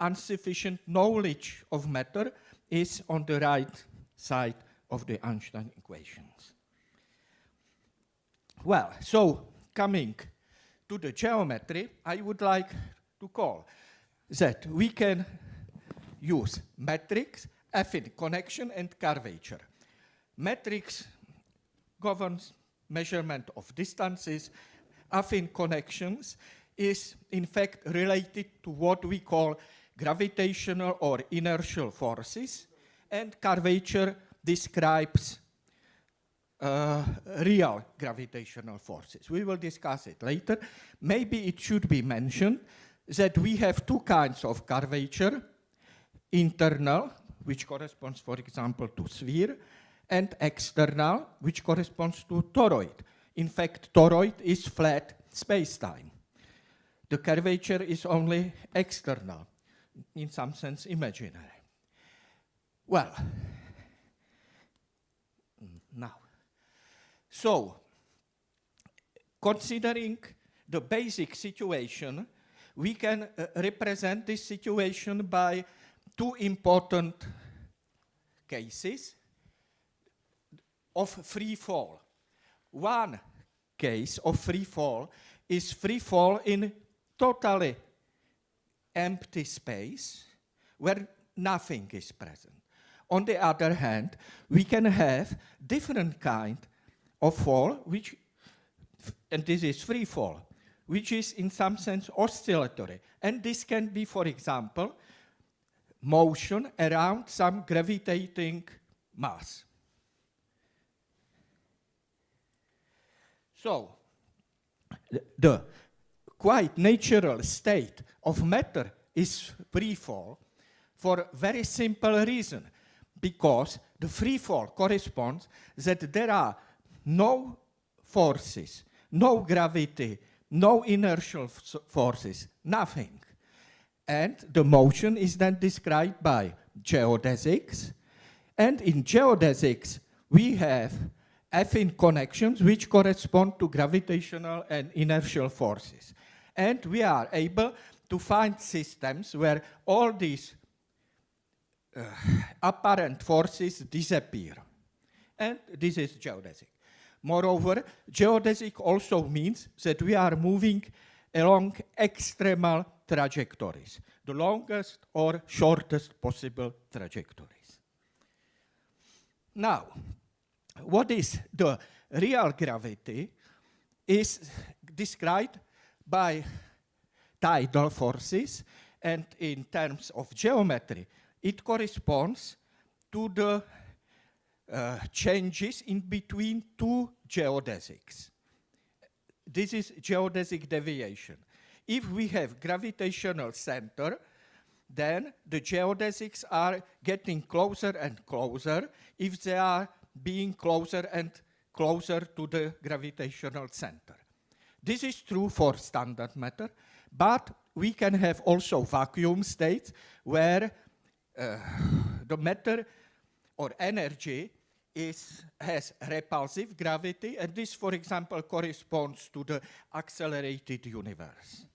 insufficient knowledge of matter is on the right side of the Einstein equations. Well, so coming to the geometry, I would like to call that we can use metrics, affine connection, and curvature. Metrics governs measurement of distances. Affine connections is in fact related to what we call gravitational or inertial forces, and curvature describes real gravitational forces. We will discuss it later. Maybe it should be mentioned that we have two kinds of curvature: internal, which corresponds, for example, to sphere, and external, which corresponds to toroid. In fact, toroid is flat space-time. The curvature is only external, in some sense imaginary. Well, now, so, considering the basic situation, we can represent this situation by two important cases of free fall. One case of free fall is free fall in totally empty space where nothing is present. On the other hand, we can have different kind of fall, which, and this is free fall, which is in some sense oscillatory. And this can be, for example, motion around some gravitating mass. So, the quite natural state of matter is free fall for a very simple reason, because the free fall corresponds that there are no forces, no gravity, no inertial forces, nothing. And the motion is then described by geodesics. And in geodesics, we have affine connections which correspond to gravitational and inertial forces. And we are able to find systems where all these apparent forces disappear. And this is geodesic. Moreover, geodesic also means that we are moving along extremal trajectories, the longest or shortest possible trajectories. Now, what is the real gravity is described by tidal forces, and in terms of geometry, it corresponds to the changes in between two geodesics. This is geodesic deviation. If we have gravitational center, then the geodesics are getting closer and closer if they are being closer and closer to the gravitational center. This is true for standard matter, but we can have also vacuum states where the matter or energy has repulsive gravity, and this, for example, corresponds to the accelerated universe.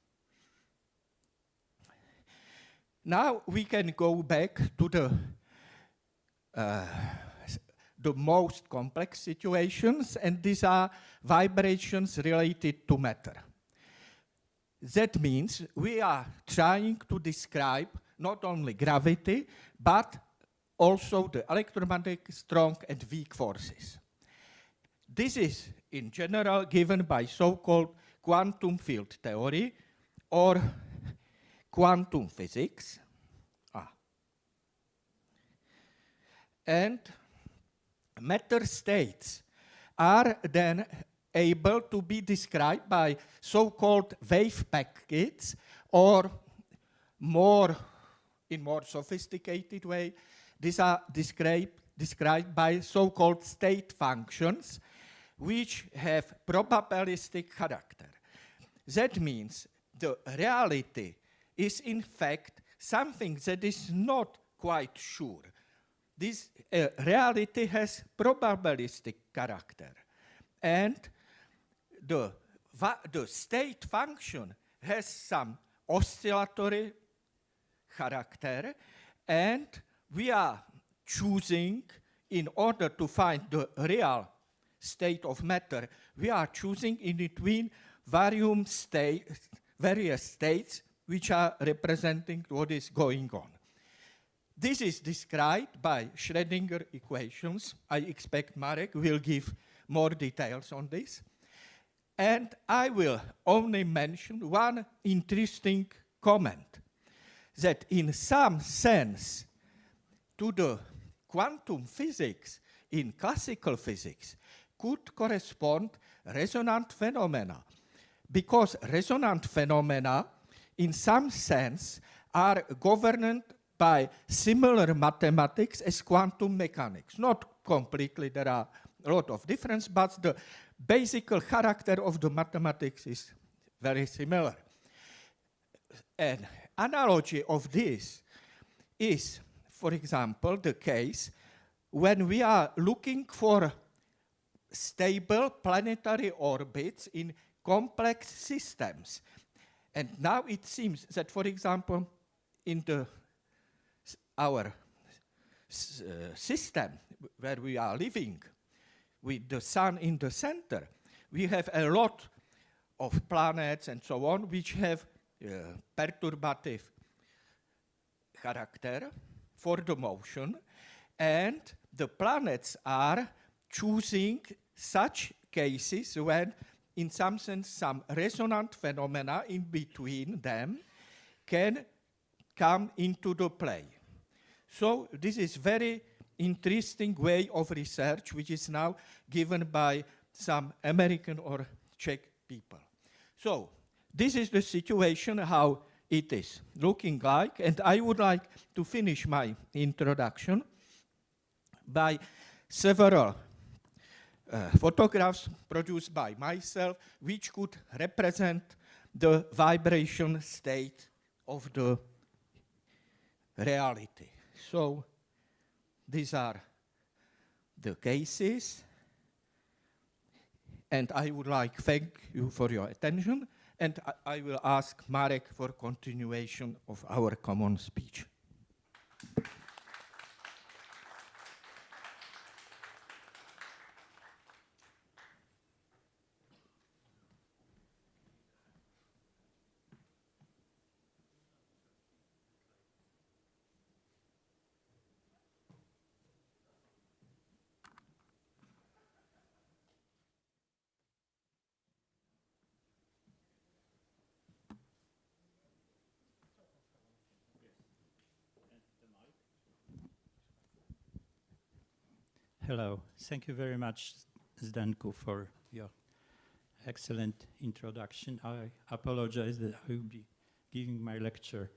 Now we can go back to the most complex situations, and these are vibrations related to matter. That means we are trying to describe not only gravity, but also the electromagnetic strong and weak forces. This is in general given by so-called quantum field theory or quantum physics. And matter states are then able to be described by so-called wave packets, or in more sophisticated way, these are described by so-called state functions, which have probabilistic character. That means the reality is in fact something that is not quite sure. This reality has probabilistic character, and the state function has some oscillatory character, and we are choosing, in order to find the real state of matter, we are choosing in between various states which are representing what is going on. This is described by Schrödinger equations. I expect Marek will give more details on this. And I will only mention one interesting comment, that in some sense to the quantum physics in classical physics could correspond resonant phenomena, because resonant phenomena in some sense are governed by similar mathematics as quantum mechanics. Not completely, there are a lot of difference, but the basic character of the mathematics is very similar. An analogy of this is, for example, the case when we are looking for stable planetary orbits in complex systems. And now it seems that, for example, in our system where we are living, with the sun in the center, we have a lot of planets and so on which have perturbative character for the motion, and the planets are choosing such cases when, in some sense, some resonant phenomena in between them can come into the play. So this is very interesting way of research, which is now given by some American or Czech people. So this is the situation, how it is looking like, and I would like to finish my introduction by several photographs produced by myself, which could represent the vibration state of the reality. So these are the cases, and I would like to thank you for your attention, and I will ask Marek for continuation of our common speech. Hello. Thank you very much, Zdenko, for your excellent introduction. I apologize that I will be giving my lecture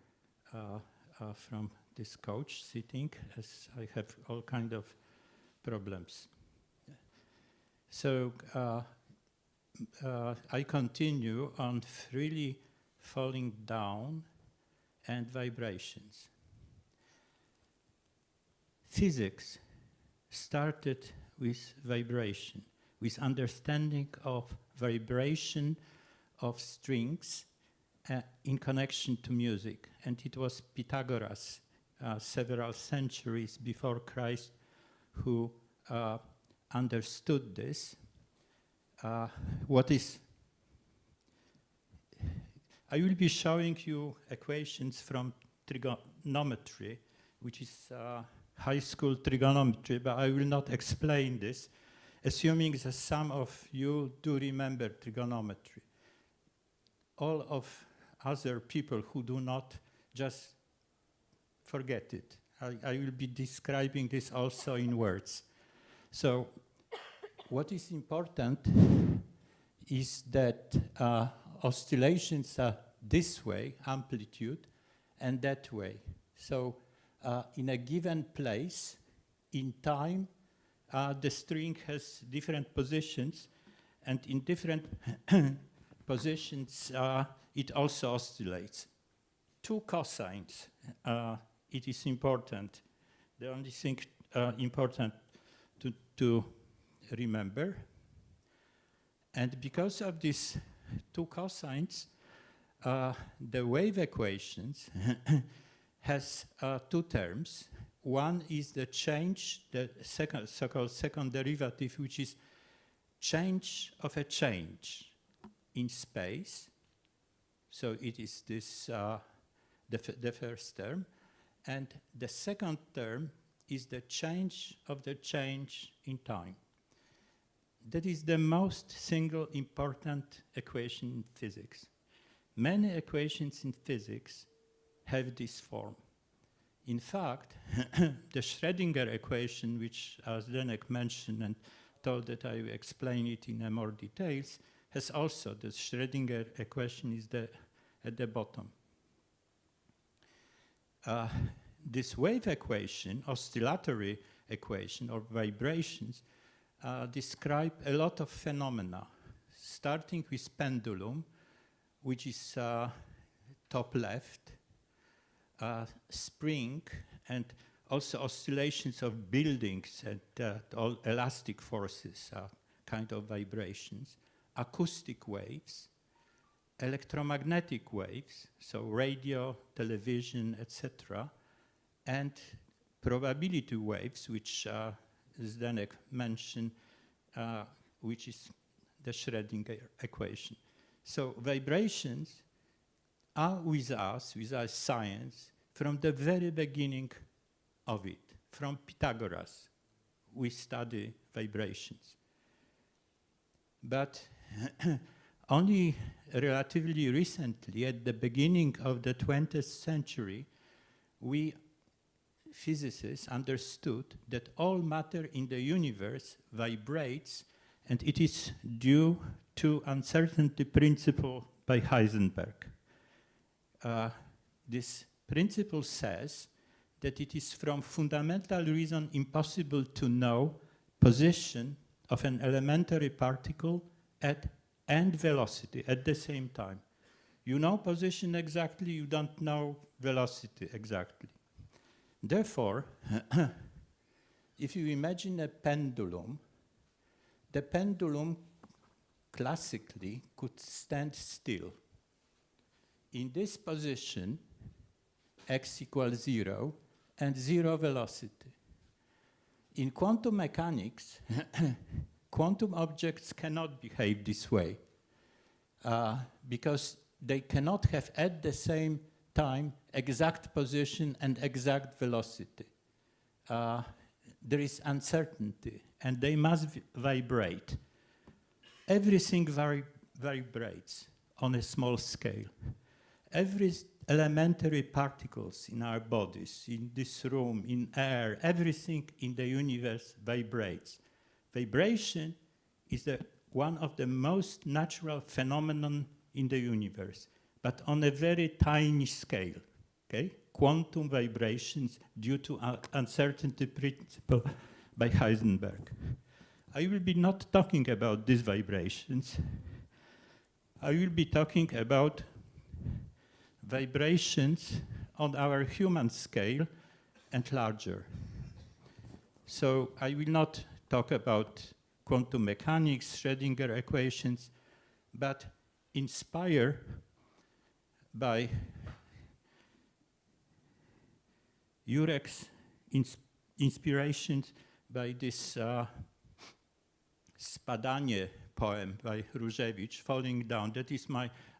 from this couch sitting, as I have all kind of problems. So I continue on freely falling down and vibrations. Physics started with vibration, with understanding of vibration of strings in connection to music. And it was Pythagoras, several centuries before Christ, who understood this. I will be showing you equations from trigonometry, which is high school trigonometry, but I will not explain this, assuming that some of you do remember trigonometry. All of other people who do not, just forget it. I will be describing this also in words. So what is important is that oscillations are this way, amplitude, and that way. So in a given place, in time, the string has different positions, and in different positions, it also oscillates. Two cosines, it is important. The only thing important to remember. And because of these two cosines, the wave equations has two terms. One is the change, the so-called second derivative, which is change of a change in space. So it is this, the first term. And the second term is the change of the change in time. That is the most single important equation in physics. Many equations in physics have this form. In fact, the Schrödinger equation, which Zdenek mentioned and told that I will explain it in more details, has also the Schrödinger equation is at the bottom. This wave equation, oscillatory equation, or vibrations, describe a lot of phenomena, starting with pendulum, which is top left, spring, and also oscillations of buildings and all elastic forces are kind of vibrations, acoustic waves, electromagnetic waves, so radio, television, etc., and probability waves, which Zdenek mentioned, which is the Schrödinger equation. So vibrations are with us, with our science, from the very beginning of it. From Pythagoras, we study vibrations. But only relatively recently, at the beginning of the 20th century, we physicists understood that all matter in the universe vibrates, and it is due to uncertainty principle by Heisenberg. This principle says that it is from fundamental reason impossible to know position of an elementary particle at and velocity at the same time. You know position exactly, you don't know velocity exactly. Therefore, if you imagine a pendulum, the pendulum classically could stand still. In this position, x equals 0 and 0 velocity. In quantum mechanics, quantum objects cannot behave this way because they cannot have at the same time exact position and exact velocity. There is uncertainty, and they must vibrate. Everything vibrates on a small scale. Every elementary particles in our bodies, in this room, in air, everything in the universe vibrates. Vibration is one of the most natural phenomenon in the universe, but on a very tiny scale, okay? Quantum vibrations due to uncertainty principle by Heisenberg. I will be not talking about these vibrations. I will be talking about vibrations on our human scale and larger. So I will not talk about quantum mechanics, Schrödinger equations, but inspired by Jurek's inspirations by this Spadanie poem by Różewicz, Falling Down. That is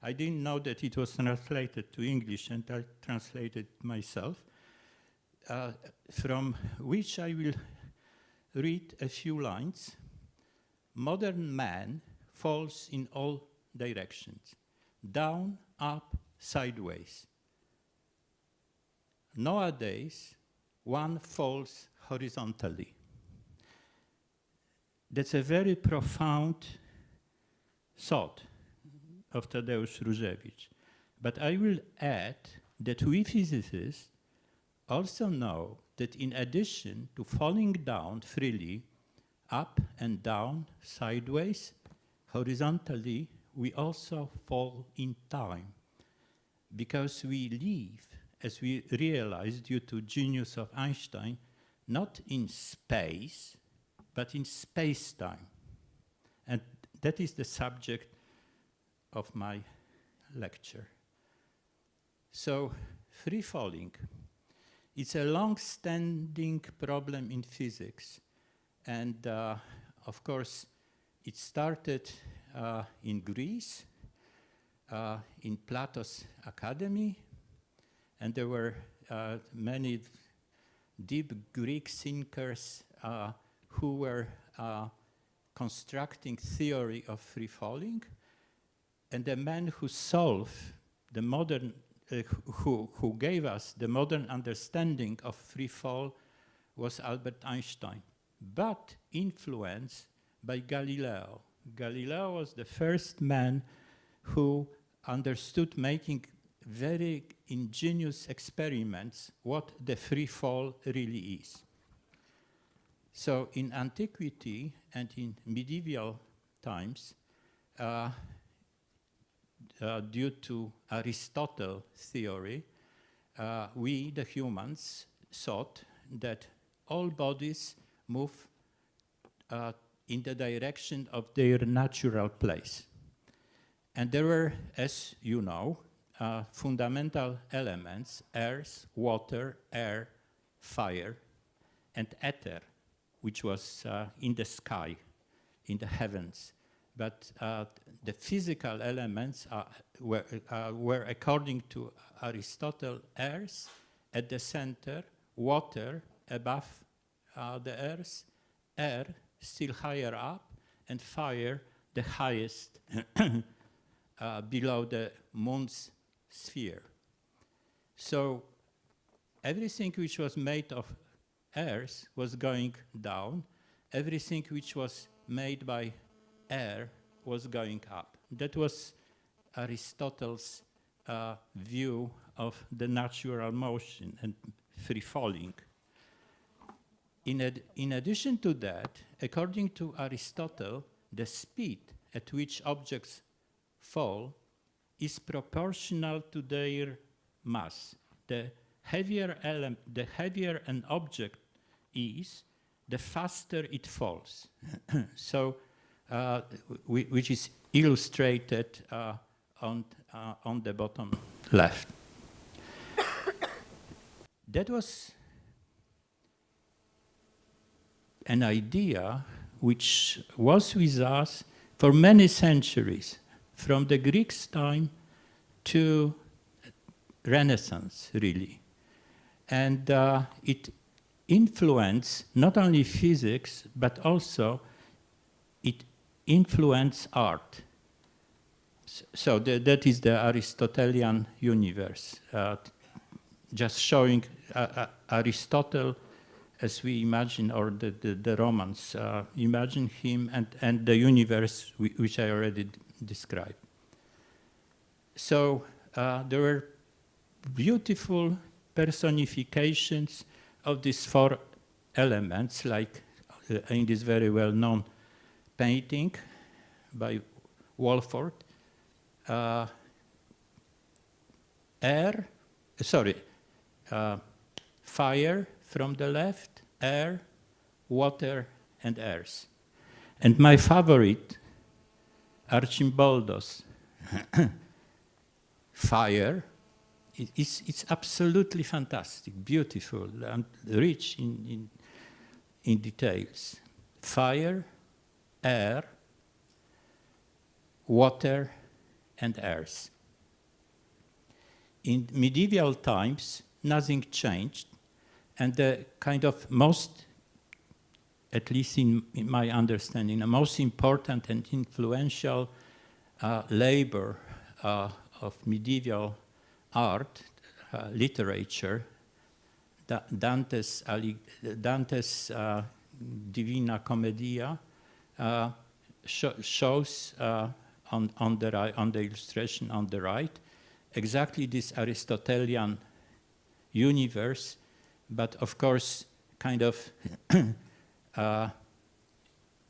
I didn't know that it was translated to English, and I translated myself, from which I will read a few lines. Modern man falls in all directions, down, up, sideways. Nowadays, one falls horizontally. That's a very profound thought of Tadeusz Różewicz. But I will add that we physicists also know that in addition to falling down freely, up and down, sideways, horizontally, we also fall in time. Because we live, as we realize due to genius of Einstein, not in space, but in space-time. And that is the subject of my lecture. So, free falling. It's a long-standing problem in physics. And of course, it started in Greece, in Plato's academy. And there were many deep Greek thinkers who were constructing theory of free falling. And the man who solved the modern who gave us the modern understanding of free fall was Albert Einstein, but influenced by Galileo. Galileo was the first man who understood making very ingenious experiments what the free fall really is. So in antiquity and in medieval times, due to Aristotle's theory, we, the humans, thought that all bodies move in the direction of their natural place. And there were, as you know, fundamental elements: earth, water, air, fire, and ether, which was in the sky, in the heavens. But the physical elements were, according to Aristotle, earth at the center, water above the earth, air still higher up, and fire the highest below the moon's sphere. So everything which was made of earth was going down. Everything which was made by air was going up. That was Aristotle's view of the natural motion and free falling. In addition to that, according to Aristotle, the speed at which objects fall is proportional to their mass. The heavier an object is, the faster it falls. So, which is illustrated on the bottom left. That was an idea which was with us for many centuries, from the Greeks' time to Renaissance, really. And it influenced not only physics, but also it influenced art. So that is the Aristotelian universe, just showing Aristotle as we imagine, or the Romans imagine him, and the universe which I already described. So there were beautiful personifications of these four elements, like in this very well-known painting by Walford. Fire from the left, air, water, and earth. And my favorite, Archimboldos, fire. It's absolutely fantastic, beautiful, and rich in details. Fire, air, water, and earth. In medieval times, nothing changed, and the kind of most, at least in my understanding, the most important and influential labor of medieval art, literature, Dante's Divina Commedia, shows on the illustration on the right exactly this Aristotelian universe, but of course kind of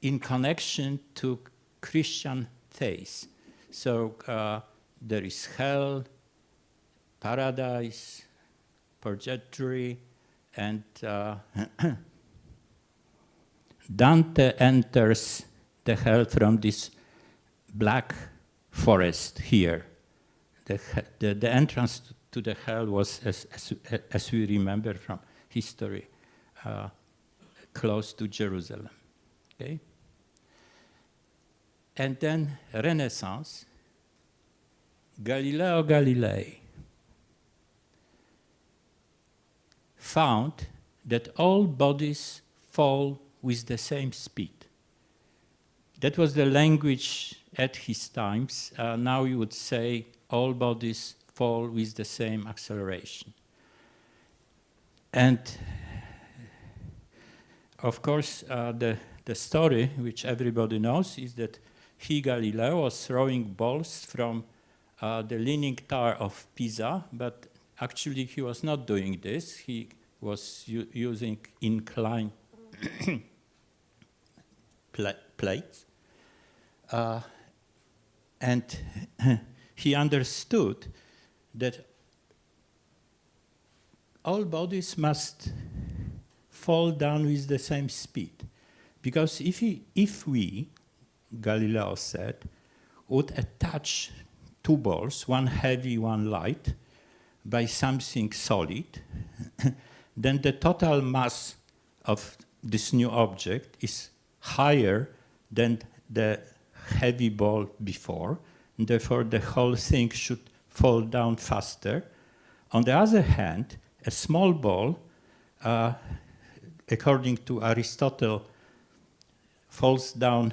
in connection to Christian faith. So there is hell, paradise, purgatory, and Dante enters the hell from this black forest here. The entrance to the hell was, as we remember from history, close to Jerusalem. Okay? And then Renaissance, Galileo Galilei found that all bodies fall with the same speed. That was the language at his times. Now you would say all bodies fall with the same acceleration. And of course, the story, which everybody knows, is that Galileo, was throwing balls from the Leaning Tower of Pisa, but actually he was not doing this. He was using inclined plates. And he understood that all bodies must fall down with the same speed. Because if we, Galileo said, would attach two balls, one heavy, one light, by something solid, then the total mass of this new object is higher than the heavy ball before, and therefore the whole thing should fall down faster. On the other hand, a small ball, according to Aristotle, falls down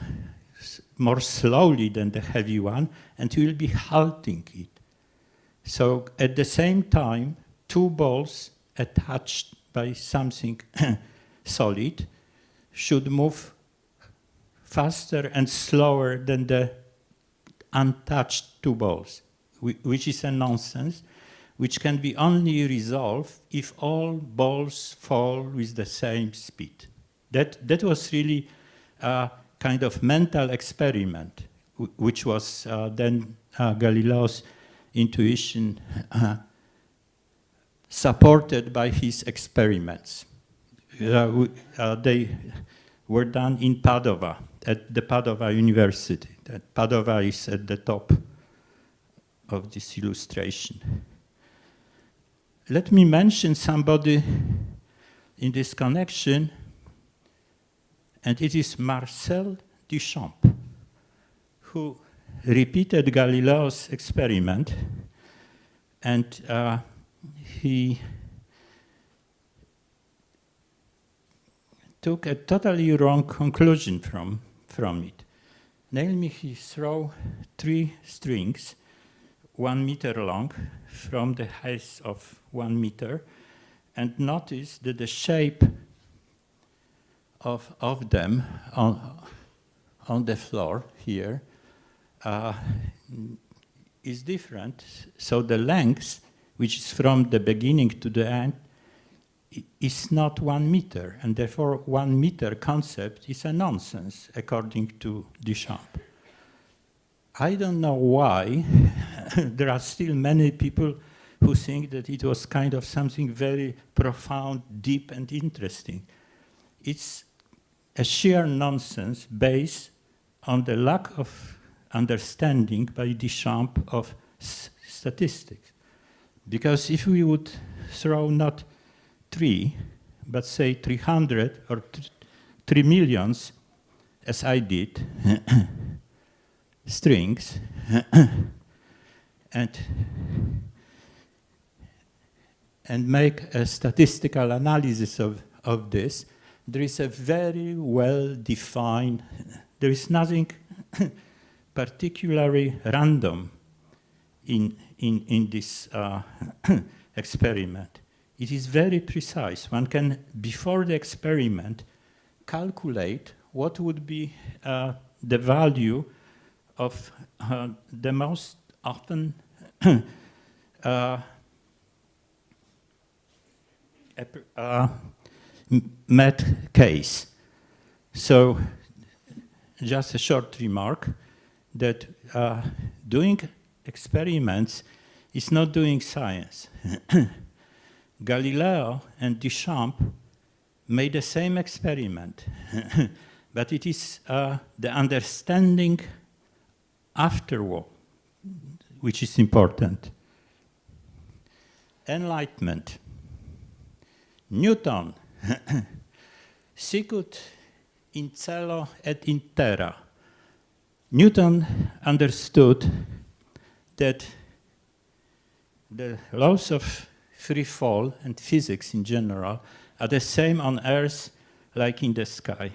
more slowly than the heavy one, and will be halting it. So at the same time, two balls attached by something solid should move faster and slower than the untouched two balls, which is a nonsense, which can be only resolved if all balls fall with the same speed. That was really a kind of mental experiment, which was then Galileo's intuition supported by his experiments. They were done in Padova, at the Padova University. That Padova is at the top of this illustration. Let me mention somebody in this connection, and it is Marcel Duchamp, who repeated Galileo's experiment, and he took a totally wrong conclusion from it. Namely, he threw 3 strings, 1 meter long, from the height of 1 meter, and noticed that the shape of them on the floor here is different. So the length, which is from the beginning to the end, is not 1 meter, and therefore 1 meter concept is a nonsense, according to Duchamp. I don't know why there are still many people who think that it was kind of something very profound, deep, and interesting. It's a sheer nonsense based on the lack of understanding by Duchamp of statistics. Because if we would throw not 3, but say 300 or 3 millions, as I did, strings, and make a statistical analysis of this, there is a very well-defined, there is nothing particularly random in this experiment. It is very precise. One can, before the experiment, calculate what would be the value of the most often met case. So, just a short remark that doing experiments is not doing science. Galileo and Duchamp made the same experiment, but it is the understanding afterward which is important. Enlightenment. Newton, sicut in celo et in terra. Newton understood that the laws of free fall and physics in general are the same on Earth like in the sky.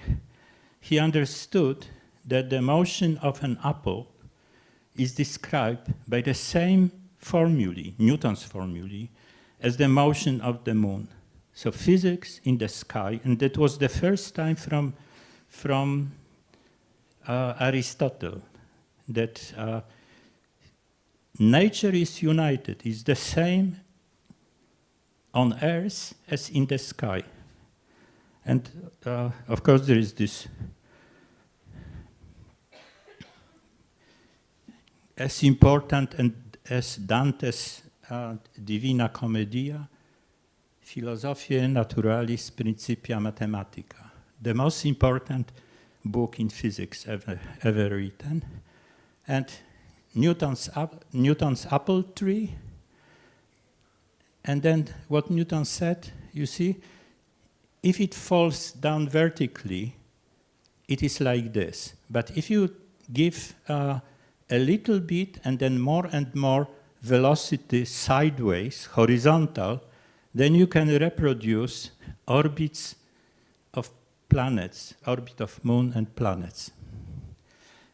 He understood that the motion of an apple is described by the same formulae, Newton's formulae, as the motion of the moon. So physics in the sky, and that was the first time from Aristotle, that nature is united, is the same on Earth as in the sky. And of course there is this as important and as Dante's Divina Commedia, Philosophiae Naturalis Principia Mathematica, the most important book in physics ever written. And Newton's apple tree, and then what Newton said, you see, if it falls down vertically, it is like this. But if you give a little bit and then more and more velocity sideways, horizontal, then you can reproduce orbits of planets, orbit of moon and planets.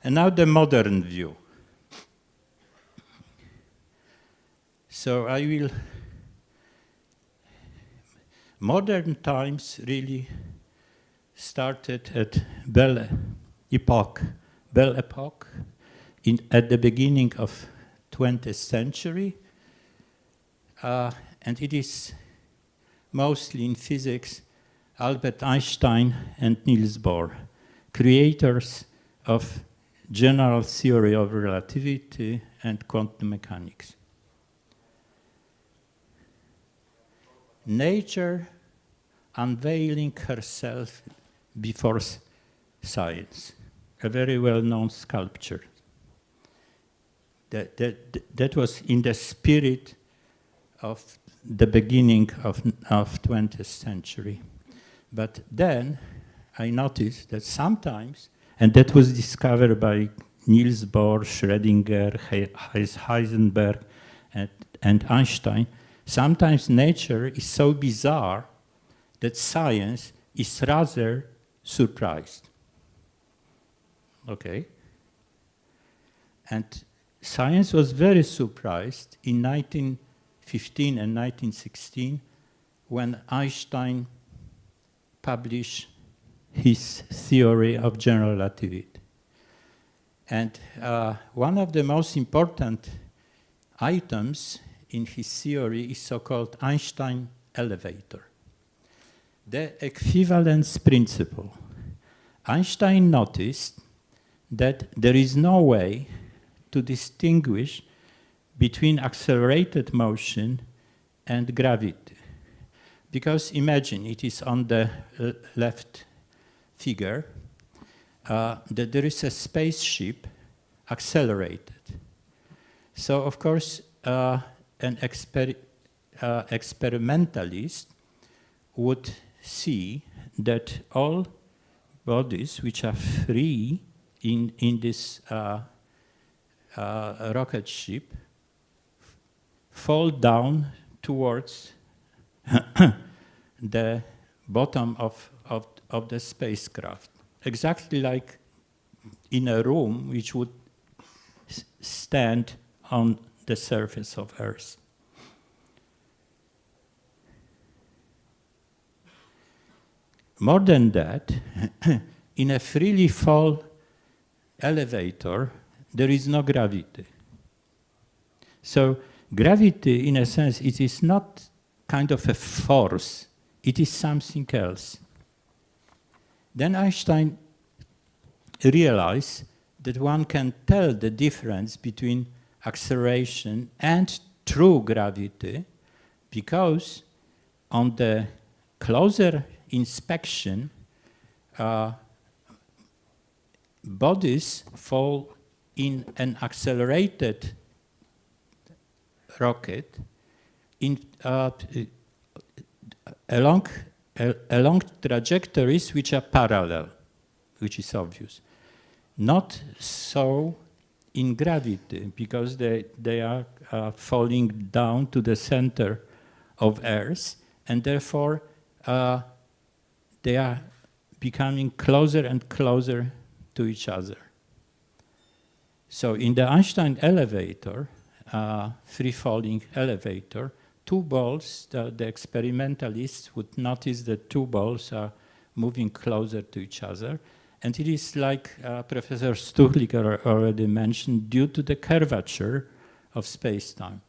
And now the modern view. So I will, modern times really started at Belle Epoque at the beginning of 20th century, and it is mostly in physics Albert Einstein and Niels Bohr, creators of general theory of relativity and quantum mechanics. Nature unveiling herself before science, a very well-known sculpture. That was in the spirit of the beginning of 20th century. But then I noticed that sometimes, and that was discovered by Niels Bohr, Schrödinger, Heisenberg, and Einstein, sometimes nature is so bizarre that science is rather surprised. Okay? And science was very surprised in 1915 and 1916 when Einstein published his theory of general relativity. And one of the most important items in his theory is so-called Einstein elevator. The equivalence principle. Einstein noticed that there is no way to distinguish between accelerated motion and gravity. Because imagine, it is on the left figure, that there is a spaceship accelerated. So of course, an experimentalist would see that all bodies which are free in this rocket ship fall down towards the bottom of the spacecraft, exactly like in a room which would stand on the surface of Earth. More than that, in a freely fall elevator, there is no gravity. So gravity, in a sense, it is not kind of a force, it is something else. Then Einstein realized that one can tell the difference between acceleration and true gravity because on the closer inspection, bodies fall in an accelerated rocket along trajectories which are parallel, which is obvious. Not so in gravity, because they are falling down to the center of Earth, and therefore they are becoming closer and closer to each other. So in the Einstein elevator, free-falling elevator. Two balls, the experimentalists would notice that two balls are moving closer to each other. And it is like Professor Stuchliger already mentioned, due to the curvature of space-time.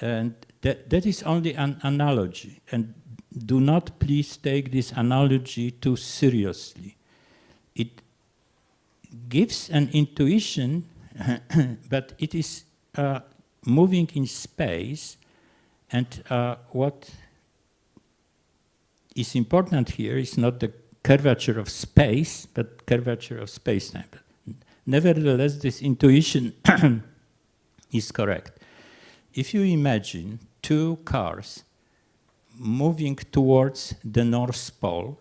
And that is only an analogy. And do not please take this analogy too seriously. It gives an intuition, but it is moving in space. And what is important here is not the curvature of space, but curvature of space-time. Nevertheless, this intuition is correct. If you imagine two cars moving towards the North Pole,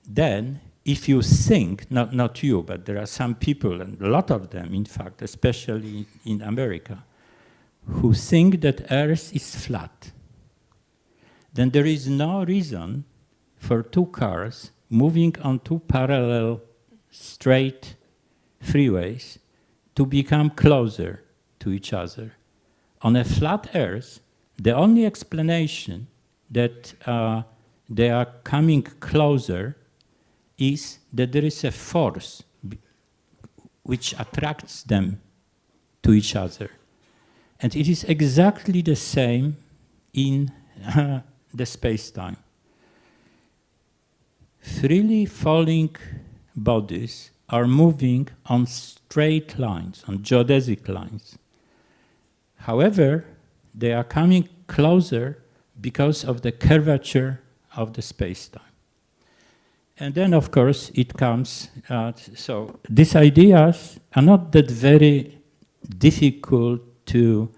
then if you think, not you, but there are some people, and a lot of them, in fact, especially in America, who think that Earth is flat, then there is no reason for two cars moving on two parallel straight freeways to become closer to each other. On a flat Earth, the only explanation that they are coming closer is that there is a force which attracts them to each other. And it is exactly the same in the space-time. Freely falling bodies are moving on straight lines, on geodesic lines. However, they are coming closer because of the curvature of the space-time. And then, of course, it comes, so these ideas are not that very difficult to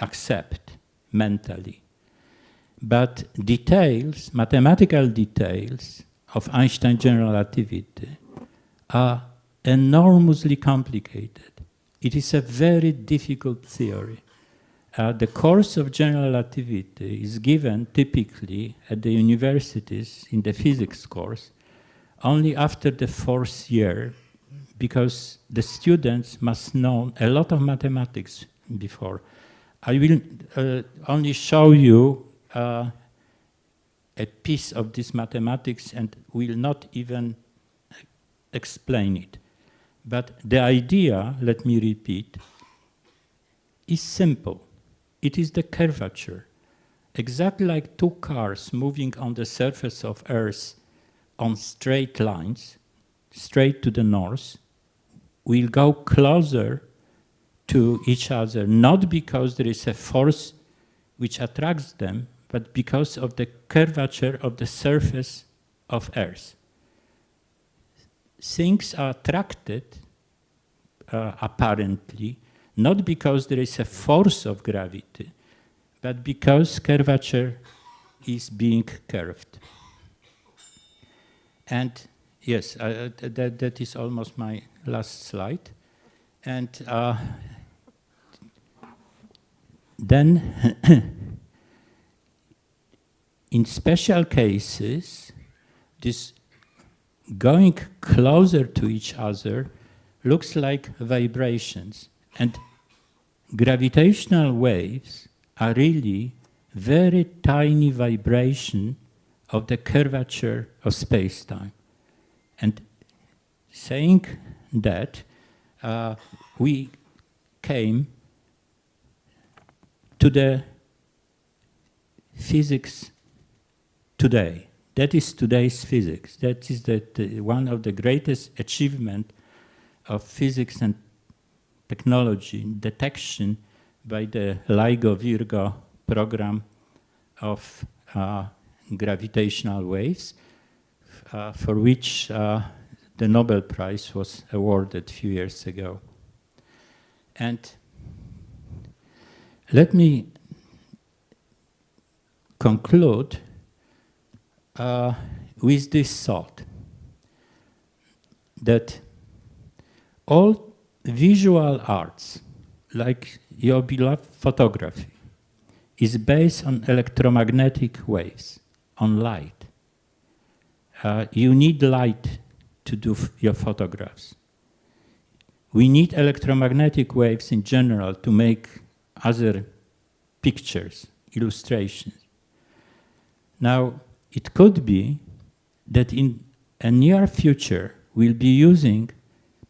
accept mentally. But details, mathematical details of Einstein's general relativity are enormously complicated. It is a very difficult theory. The course of general relativity is given typically at the universities in the physics course only after the 4th year, because the students must know a lot of mathematics before. I will only show you a piece of this mathematics and will not even explain it. But the idea, let me repeat, is simple. It is the curvature. Exactly like two cars moving on the surface of Earth on straight lines, straight to the north, will go closer to each other, not because there is a force which attracts them, but because of the curvature of the surface of Earth. Things are attracted, apparently, not because there is a force of gravity, but because curvature is being curved. And yes, that is almost my last slide. And then in special cases, this going closer to each other looks like vibrations. And gravitational waves are really very tiny vibration of the curvature of space-time. And saying that, we came to the physics today. That is today's physics. That is one of the greatest achievements of physics and technology, detection by the LIGO-Virgo program of gravitational waves, for which the Nobel Prize was awarded a few years ago. And let me conclude with this thought, that all visual arts, like your beloved photography, is based on electromagnetic waves, on light. You need light to do your photographs. we need electromagnetic waves in general to make other pictures, illustrations. Now, it could be that in a near future we'll be using,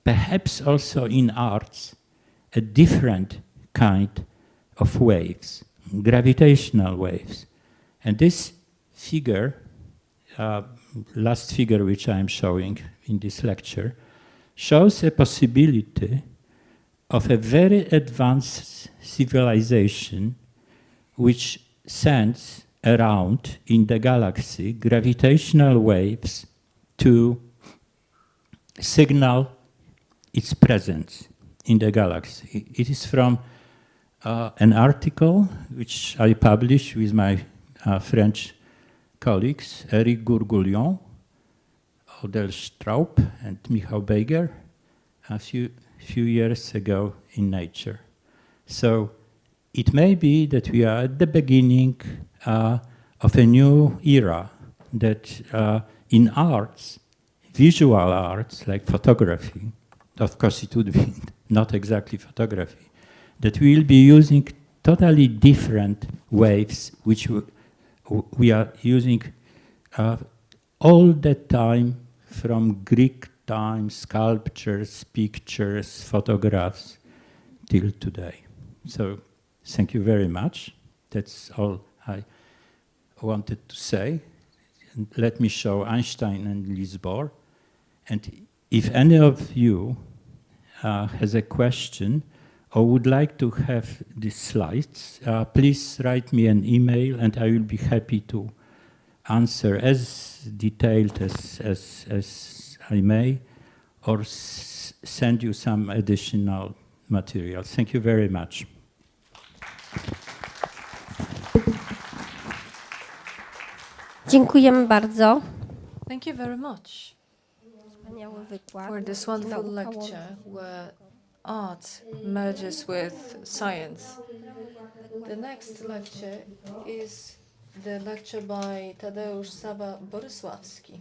perhaps also in arts, a different kind of waves, gravitational waves. And this figure, last figure which I'm showing in this lecture, shows a possibility of a very advanced civilization which sends around in the galaxy gravitational waves to signal its presence in the galaxy. It is from an article which I published with my French colleagues, Eric Gourgouillon, Odell Straub, and Michał Beiger, a few years ago in Nature. So it may be that we are at the beginning of a new era, that in arts, visual arts like photography, of course it would be not exactly photography, that we will be using totally different waves which we are using all the time from Greek time, sculptures, pictures, photographs, till today. So thank you very much. That's all I wanted to say. And let me show Einstein and Niels Bohr. And if any of you has a question or would like to have these slides, please write me an email and I will be happy to answer as detailed as I may, or send you some additional material. Thank you very much. Dziękujemy bardzo. Thank you very much for this wonderful lecture where art merges with science. The next lecture is the lecture by Tadeusz Saba-Borysławski.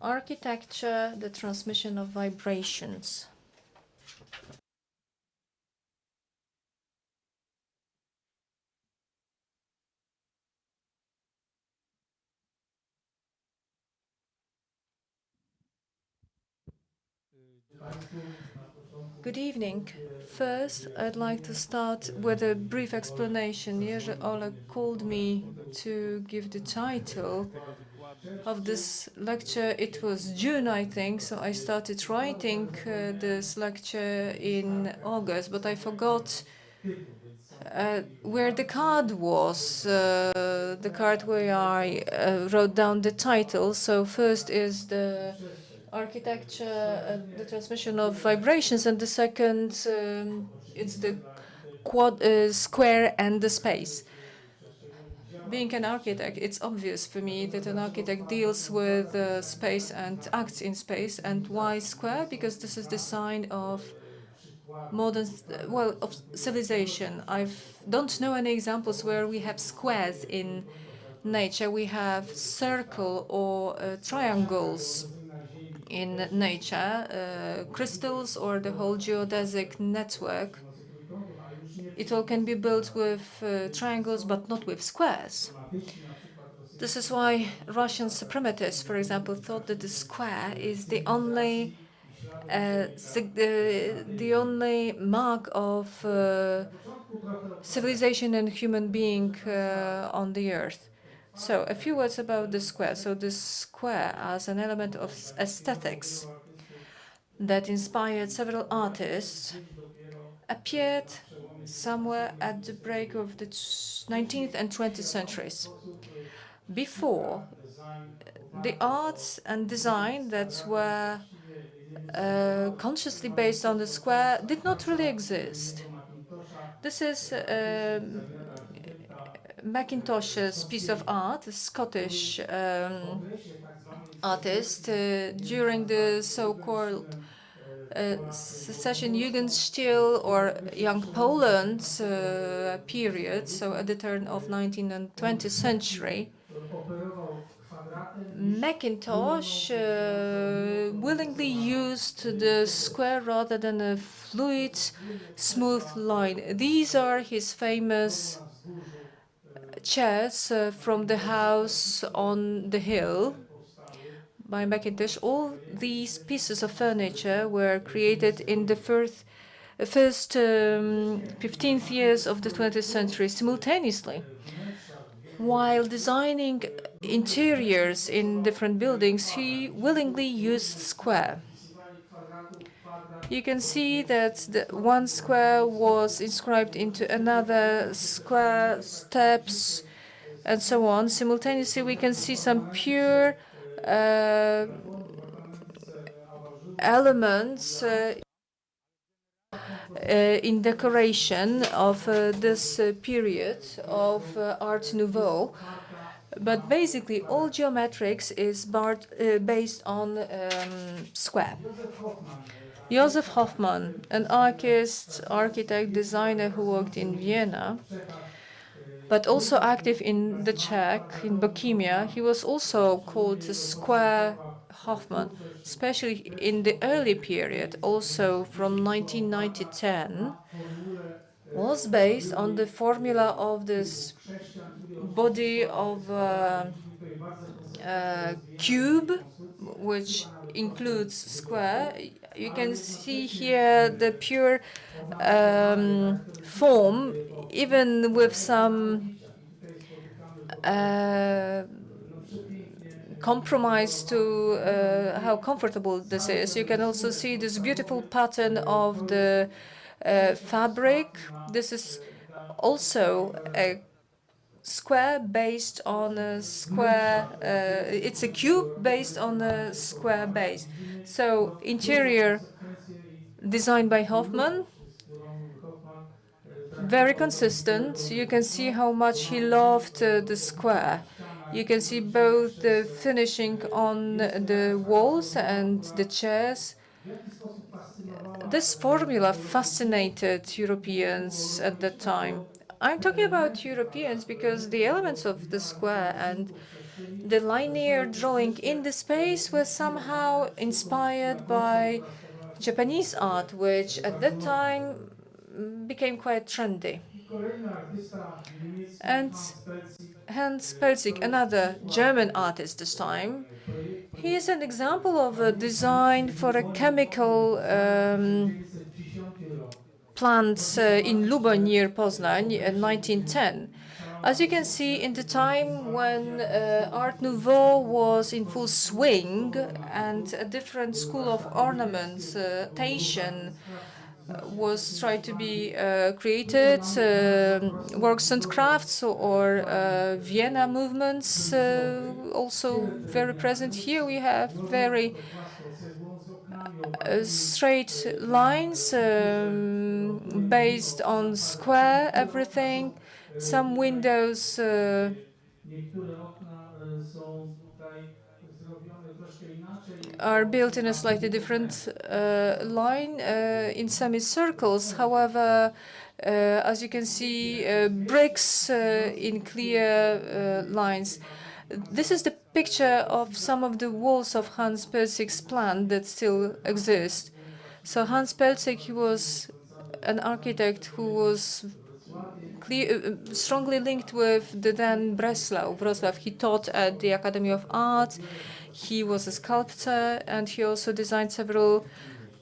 Architecture, the transmission of vibrations. Good evening. First, I'd like to start with a brief explanation. Jerzy Olek called me to give the title of this lecture. It was June, I think, so I started writing this lecture in August, but I forgot where the card was, the card where I wrote down the title. So first is the architecture, the transmission of vibrations, and the second, it's the square and the space. Being an architect, it's obvious for me that an architect deals with space and acts in space. And why square? Because this is the sign of modern, of civilization. I don't know any examples where we have squares in nature. We have circle or triangles in nature, crystals or the whole geodesic network. It all can be built with triangles, but not with squares. This is why Russian suprematists, for example, thought that the square is the only mark of civilization and human being on the earth. So a few words about the square. So the square as an element of aesthetics that inspired several artists appeared somewhere at the break of the 19th and 20th centuries. Before, the arts and design that were consciously based on the square did not really exist. This is Mackintosh's piece of art, a Scottish artist, during the so-called secession Jugendstil or Young Poland period, so at the turn of 19th and 20th century. Mackintosh willingly used the square rather than a fluid, smooth line. These are his famous chairs from the house on the hill by Mackintosh. All these pieces of furniture were created in the first 15th years of the 20th century simultaneously. While designing interiors in different buildings, he willingly used square. You can see that the one square was inscribed into another square, steps, and so on. Simultaneously, we can see some pure elements in decoration of this period of Art Nouveau. But basically, all geometrics is based on square. Josef Hoffmann, an artist, architect, designer who worked in Vienna, but also active in the Czech, in Bohemia, he was also called the Square Hoffmann, especially in the early period, also from 1990 to 10, was based on the formula of this body of cube, which includes square. You can see here the pure form, even with some compromise to how comfortable this is. You can also see this beautiful pattern of the fabric. This is also a square based on a square. It's a cube based on a square base. So interior designed by Hoffmann, very consistent. You can see how much he loved the square. You can see both the finishing on the walls and the chairs. This formula fascinated Europeans at that time. I'm talking about Europeans because the elements of the square and the linear drawing in the space were somehow inspired by Japanese art, which at that time became quite trendy. And Hans Pelzig, another German artist this time, he is an example of a design for a chemical plant in Luboń near Poznań in 1910. As you can see, in the time when Art Nouveau was in full swing and a different school of ornamentation was tried to be created, works and crafts or Vienna movements also very present. Here we have very straight lines based on square everything. Some windows are built in a slightly different line in semicircles. However, as you can see, bricks in clear lines. This is the picture of some of the walls of Hans Pelzig's plant that still exist. So Hans Pelzig, he was an architect who was strongly linked with the then Wrocław. He taught at the Academy of Art. He was a sculptor, and he also designed several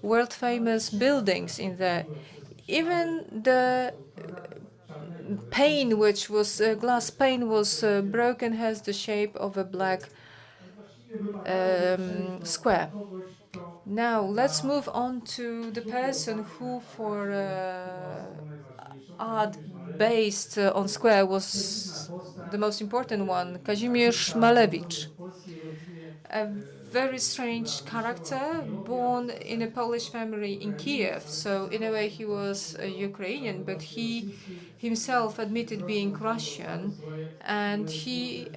world-famous buildings in there. Even the pane, which was glass pane, was broken, has the shape of a black square. Now let's move on to the person who, for art based on square, was the most important one, Kazimierz Malewicz. A very strange character, born in a Polish family in Kiev. So in a way he was a Ukrainian, but he himself admitted being Russian, and he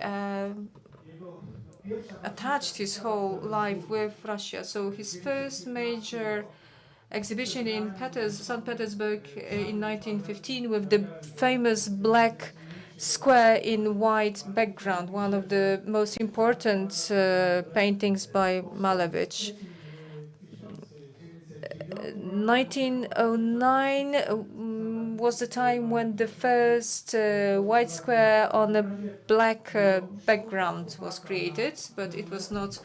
attached his whole life with Russia. So his first major exhibition in St. Petersburg in 1915 with the famous black square in white background, one of the most important paintings by Malevich. 1909 was the time when the first white square on a black background was created, but it was not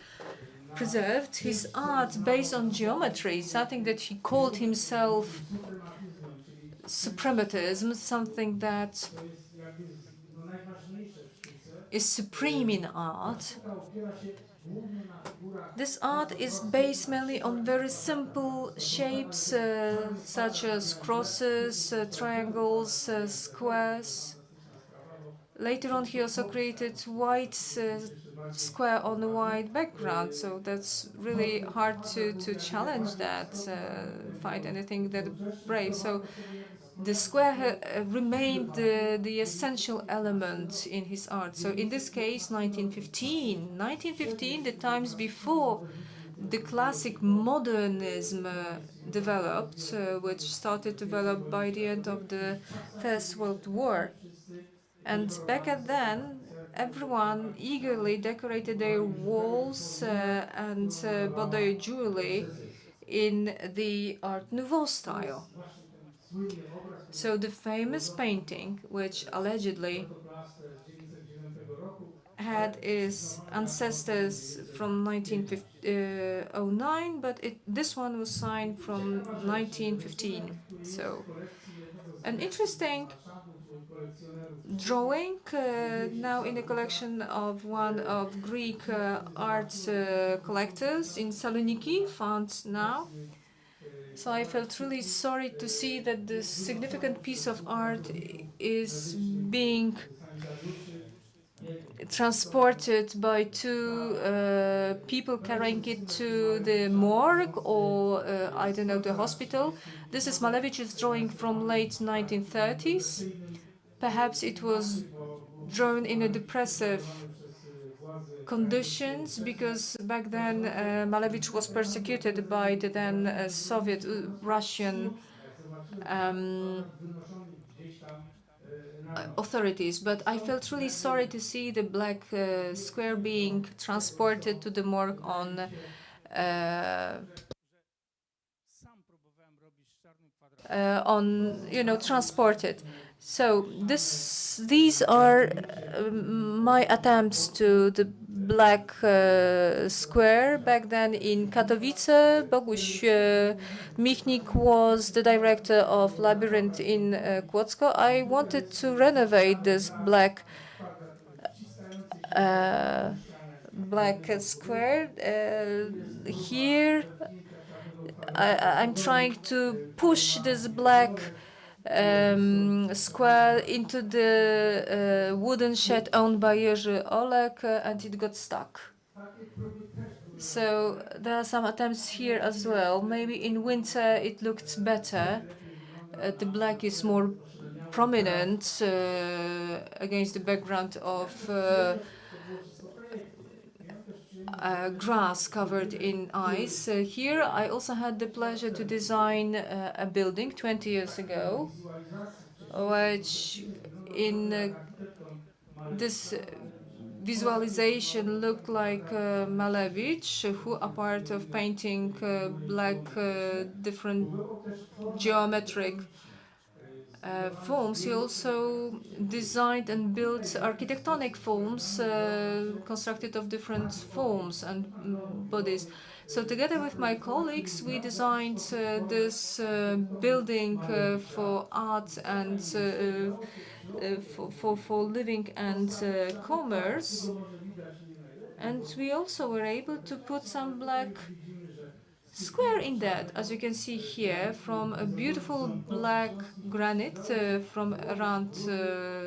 preserved. His art based on geometry, something that he called himself suprematism, something that is supreme in art. This art is based mainly on very simple shapes, such as crosses, triangles, squares. Later on, he also created white square on a white background, so that's really hard to challenge that, find anything that brave. So the square remained the essential element in his art. So in this case, 1915, the times before the classic modernism developed, which started to develop by the end of the First World War. And back at then, everyone eagerly decorated their walls and bought their jewelry in the Art Nouveau style. So the famous painting, which allegedly had its ancestors from 1909, but this one was signed from 1915. So an interesting drawing now in the collection of one of Greek art collectors in Saloniki, found now. So I felt really sorry to see that this significant piece of art is being transported by two people carrying it to the morgue or, I don't know, the hospital. This is Malevich's drawing from late 1930s. Perhaps it was drawn in a depressive conditions, because back then Malevich was persecuted by the then Soviet Russian authorities. But I felt really sorry to see the black square being transported to the morgue on transported. So these are my attempts to the black square. Back then in Katowice, Boguś Michnik was the director of Labyrinth in Kłodzko. I wanted to renovate this black square. Here I'm trying to push this black square into the wooden shed owned by Jerzy Olek, and it got stuck. So there are some attempts here as well. Maybe in winter it looked better. The black is more prominent against the background of grass covered in ice. Here I also had the pleasure to design a building 20 years ago, which in this visualization looked like Malevich, who, apart of painting black different geometric forms, he also designed and built architectonic forms constructed of different forms and bodies. So together with my colleagues, we designed this building for art and for living and commerce. And we also were able to put some black square in that, as you can see here, from a beautiful black granite from around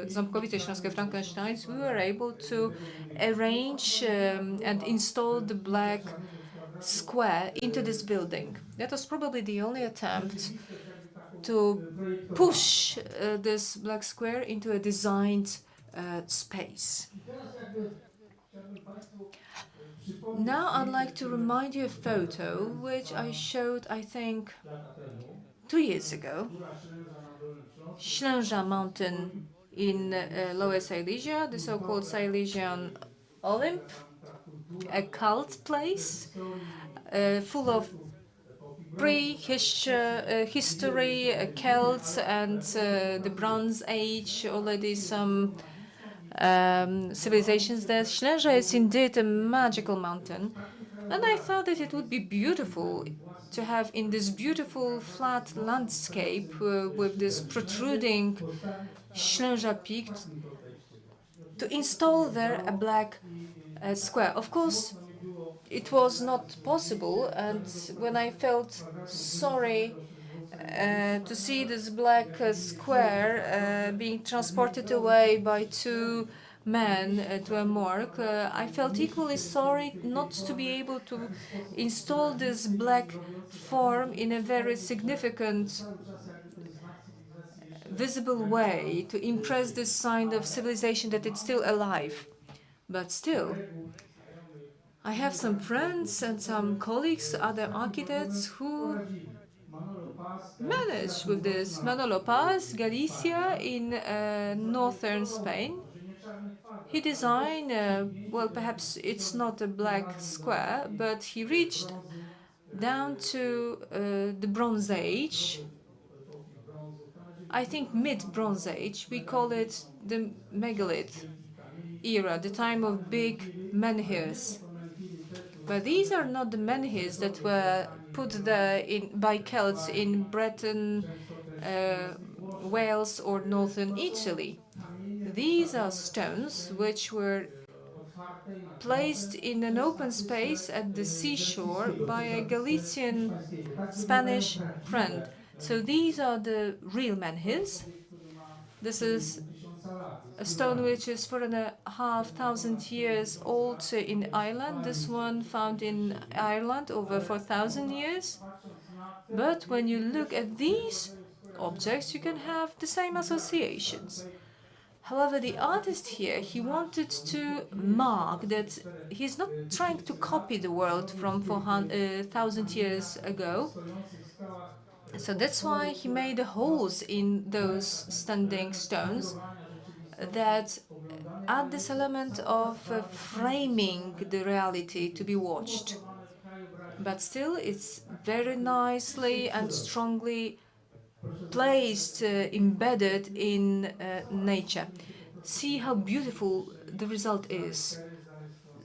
Ząbkowice Śląskie Frankensteins. We were able to arrange and install the black square into this building. That was probably the only attempt to push this black square into a designed space. Now I'd like to remind you a photo which I showed, I think, 2 years ago. Ślęża mountain in Lower Silesia, the so-called Silesian Olymp, a cult place full of prehistory, Celts, and the Bronze Age, already some civilizations there. Ślęża is indeed a magical mountain, and I thought that it would be beautiful to have in this beautiful flat landscape with this protruding Ślęża peak to install there a black square. Of course, it was not possible, and when I felt sorry to see this black square being transported away by two men to a morgue, I felt equally sorry not to be able to install this black form in a very significant, visible way to impress this sign of civilization that it's still alive. But still, I have some friends and some colleagues, other architects, who managed with this. Manolo Paz, Galicia, in northern Spain. He designed, well, perhaps it's not a black square, but he reached down to the Bronze Age. I think mid-Bronze Age. We call it the megalith era, the time of big menhirs. But these are not the menhirs that were put there by Celts in Britain, Wales, or northern Italy. These are stones which were placed in an open space at the seashore by a Galician Spanish friend. So these are the real menhirs. This is a stone which is 4,500 years old in Ireland. This one found in Ireland over 4,000 years. But when you look at these objects, you can have the same associations. However, the artist here, he wanted to mark that he's not trying to copy the world from 4,000 years ago. So that's why he made holes in those standing stones that add this element of framing the reality to be watched. But still, it's very nicely and strongly placed, embedded in nature. See how beautiful the result is.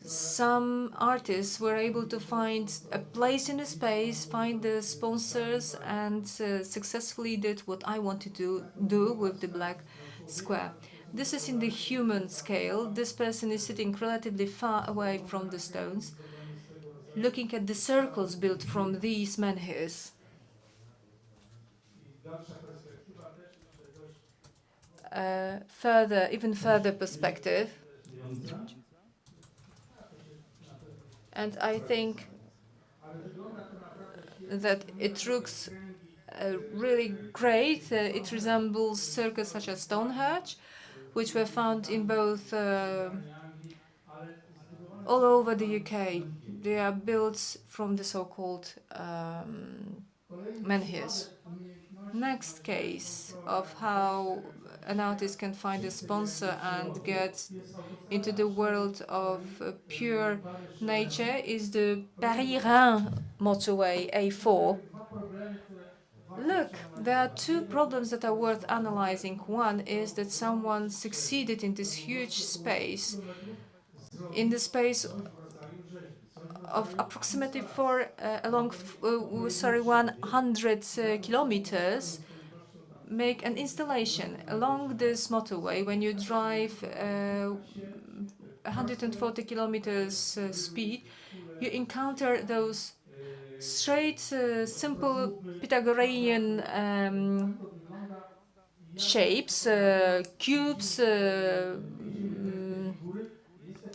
Some artists were able to find a place in the space, find the sponsors, and successfully did what I wanted to do with the black square. This is in the human scale. This person is sitting relatively far away from the stones, looking at the circles built from these menhirs. Even further perspective. And I think that it looks really great. It resembles circles such as Stonehenge, which were found in both all over the UK. They are built from the so-called menhirs. Next case of how an artist can find a sponsor and get into the world of pure nature is the Paris-Reims motorway A4. Look, there are two problems that are worth analyzing. One is that someone succeeded in this huge space, in the space of approximately 100 kilometers, make an installation along this motorway. When you drive 140 kilometers speed, you encounter those straight, simple Pythagorean shapes, cubes,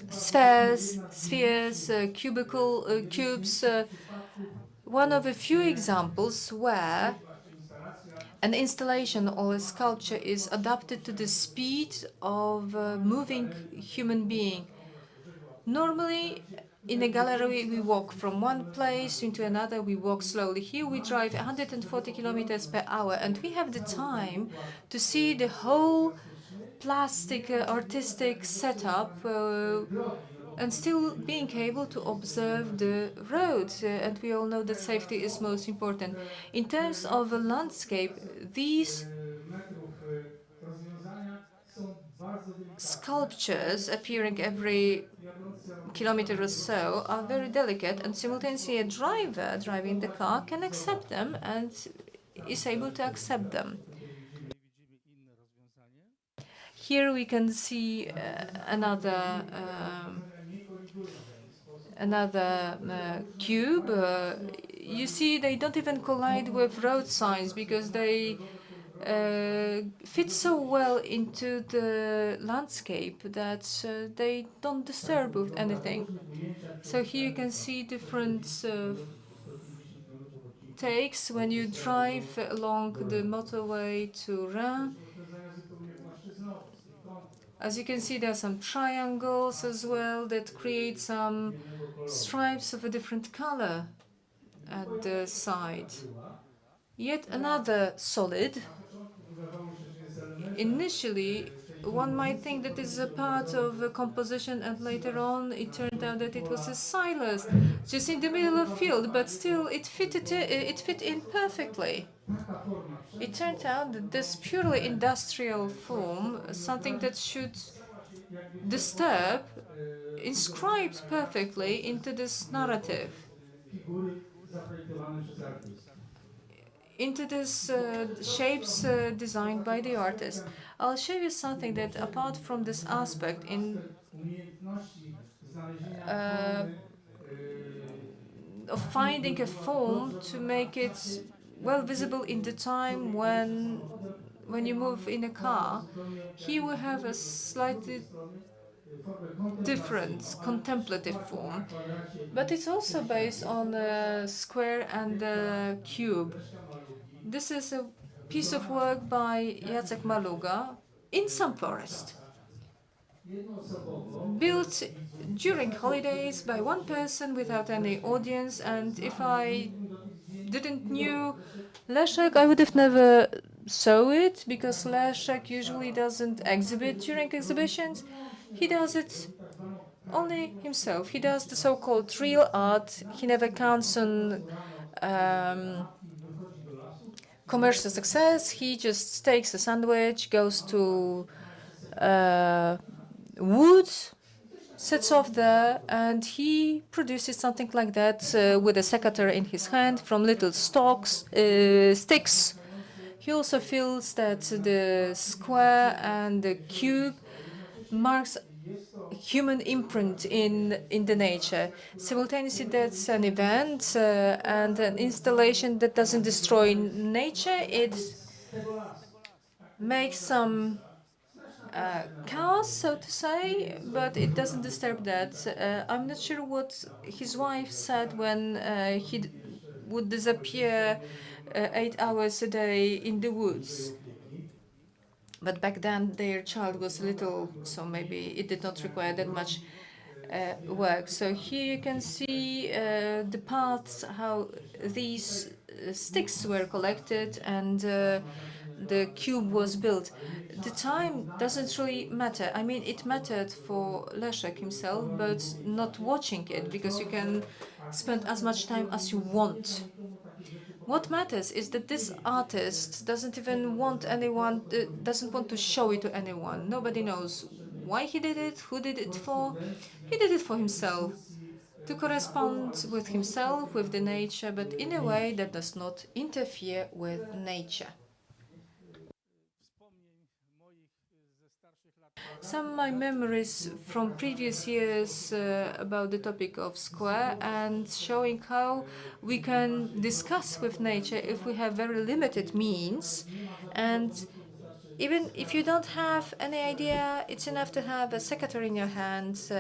spheres, cubical cubes. One of a few examples where an installation or a sculpture is adapted to the speed of a moving human being. Normally, in a gallery, we walk from one place into another, we walk slowly. Here we drive 140 kilometers per hour, and we have the time to see the whole plastic artistic setup and still being able to observe the road. And we all know that safety is most important. In terms of a landscape, these sculptures appearing every kilometer or so are very delicate, and simultaneously a driver driving the car can accept them and is able to accept them. Here we can see another cube. You see, they don't even collide with road signs because they fit so well into the landscape that they don't disturb with anything. So here you can see different takes when you drive along the motorway to Reims. As you can see, there are some triangles as well that create some stripes of a different color at the side. Yet another solid. Initially, one might think that this is a part of a composition, and later on it turned out that it was a silos just in the middle of field, but still it fit in perfectly. It turned out that this purely industrial form, something that should disturb, inscribed perfectly into this narrative, into these shapes designed by the artist. I'll show you something that, apart from this aspect of finding a form to make it well visible in the time when you move in a car, here we have a slightly different contemplative form, but it's also based on a square and a cube. This is a piece of work by Jacek Maluga in some forest, built during holidays by one person without any audience. And if I didn't knew Leszek, I would have never saw it, because Leszek usually doesn't exhibit during exhibitions. He does it only himself. He does the so-called real art. He never counts on commercial success. He just takes a sandwich, goes to wood, sits off there, and he produces something like that with a secateur in his hand from little sticks. He also feels that the square and the cube marks human imprint in the nature. Simultaneously, that's an event and an installation that doesn't destroy nature. It makes some chaos, so to say, but it doesn't disturb that. I'm not sure what his wife said when he would disappear 8 hours a day in the woods. But back then their child was little, so maybe it did not require that much work. So here you can see the paths, how these sticks were collected and the cube was built. The time doesn't really matter. I mean, it mattered for Leszek himself, but not watching it, because you can spend as much time as you want. What matters is that this artist doesn't even want anyone, doesn't want to show it to anyone. Nobody knows why he did it, who did it for. He did it for himself, to correspond with himself, with the nature, but in a way that does not interfere with nature. Some of my memories from previous years about the topic of square, and showing how we can discuss with nature if we have very limited means. And even if you don't have any idea, it's enough to have a secateur in your hands,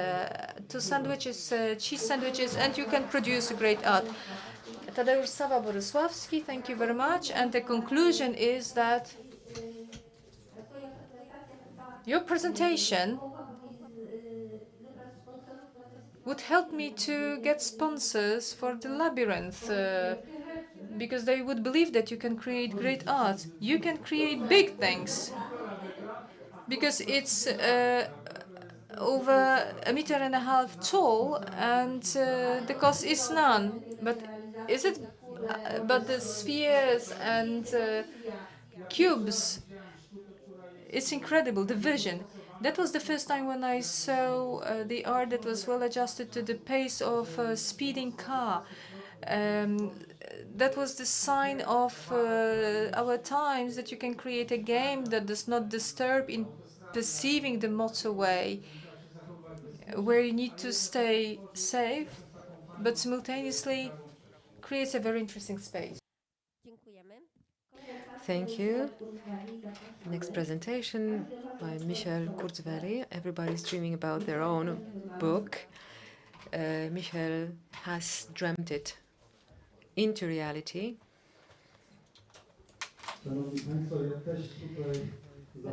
2 sandwiches, cheese sandwiches, and you can produce a great art. Tadeusz Sawa-Borysławski, thank you very much. And the conclusion is that your presentation would help me to get sponsors for the labyrinth, because they would believe that you can create great art. You can create big things. because it's over 1.5 meters tall, and the cost is none. But is it? But the spheres and cubes, it's incredible. The vision. That was the first time when I saw the art that was well adjusted to the pace of a speeding car. That was the sign of our times, that you can create a game that does not disturb in perceiving the motorway, where you need to stay safe, but simultaneously creates a very interesting space. Thank you. Next presentation by Michel Kurzweil. Everybody's dreaming about their own book. Michel has dreamt it into reality.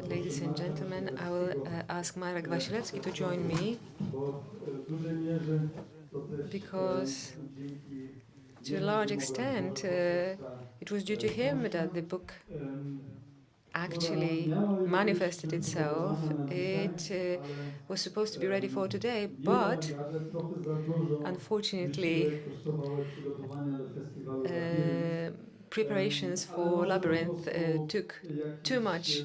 Ladies and gentlemen, I will ask Marek Wasilewski to join me, because to a large extent it was due to him that the book actually manifested itself. It was supposed to be ready for today, but unfortunately preparations for Labyrinth took too much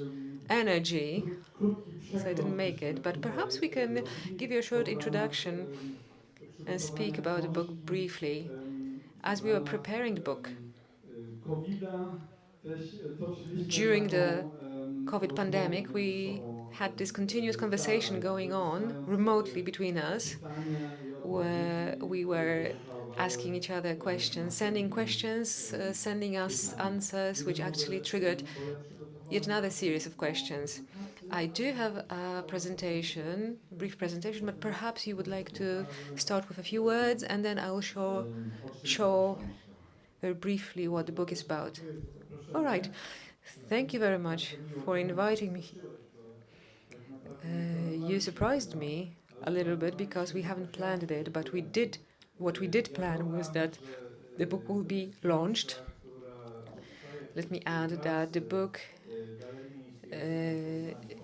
energy, so I didn't make it. But perhaps we can give you a short introduction and speak about the book briefly. As we were preparing the book during the COVID pandemic, we had this continuous conversation going on remotely between us, where we were asking each other questions, sending us answers, which actually triggered yet another series of questions. I do have a presentation, brief presentation, but perhaps you would like to start with a few words, and then I will show very briefly what the book is about. All right. Thank you very much for inviting me. You surprised me a little bit, because we haven't planned it, but we did. What we did plan was that the book will be launched. Let me add that the book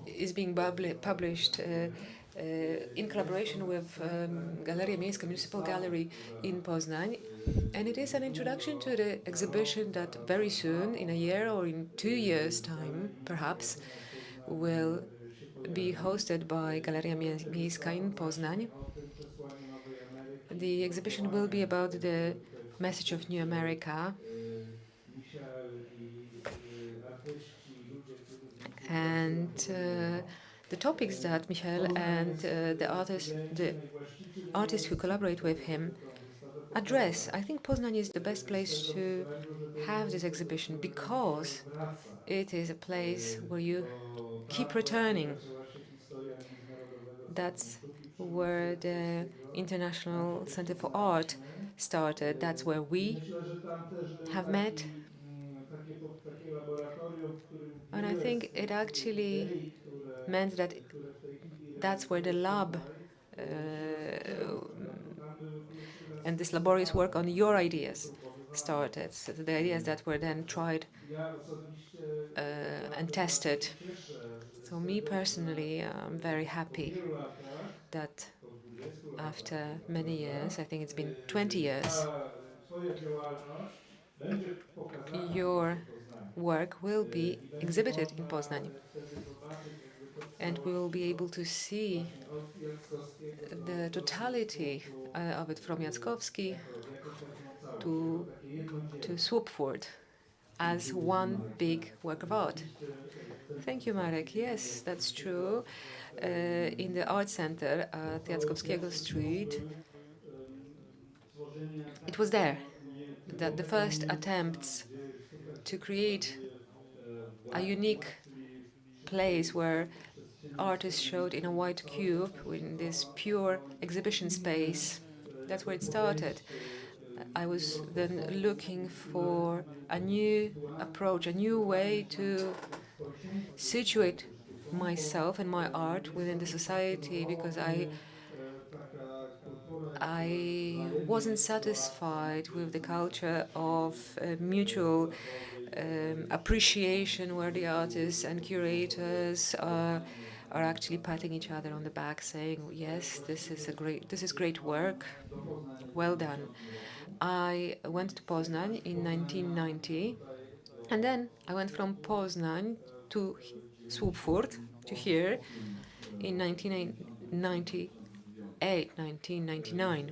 is being published in collaboration with Galeria Miejska Municipal Gallery in Poznań. And it is an introduction to the exhibition that very soon, in a year or in 2 years' time, perhaps, will be hosted by Galeria Miejska in Poznań. The exhibition will be about the message of New America. And the topics that Michel and the artists who collaborate with him address. I think Poznań is the best place to have this exhibition, because it is a place where you keep returning. That's where the International Center for Art started. That's where we have met. And I think it actually meant that that's where the lab and this laborious work on your ideas started. So the ideas that were then tried and tested. So me personally, I'm very happy that after many years, I think it's been 20 years, your work will be exhibited in Poznań. And we will be able to see the totality of it, from Jackowski to Swoopford, as one big work of art. Thank you, Marek. Yes, that's true. In the art center at Jackowskiego Street, it was there that the first attempts to create a unique place where artists showed in a white cube in this pure exhibition space. That's where it started. I was then looking for a new approach, a new way to situate myself and my art within the society, because I wasn't satisfied with the culture of mutual appreciation, where the artists and curators are actually patting each other on the back, saying, "Yes, this is great work. Well done." I went to Poznań in 1990, and then I went from Poznań to Słupfurt, to here, in 1998, 1999.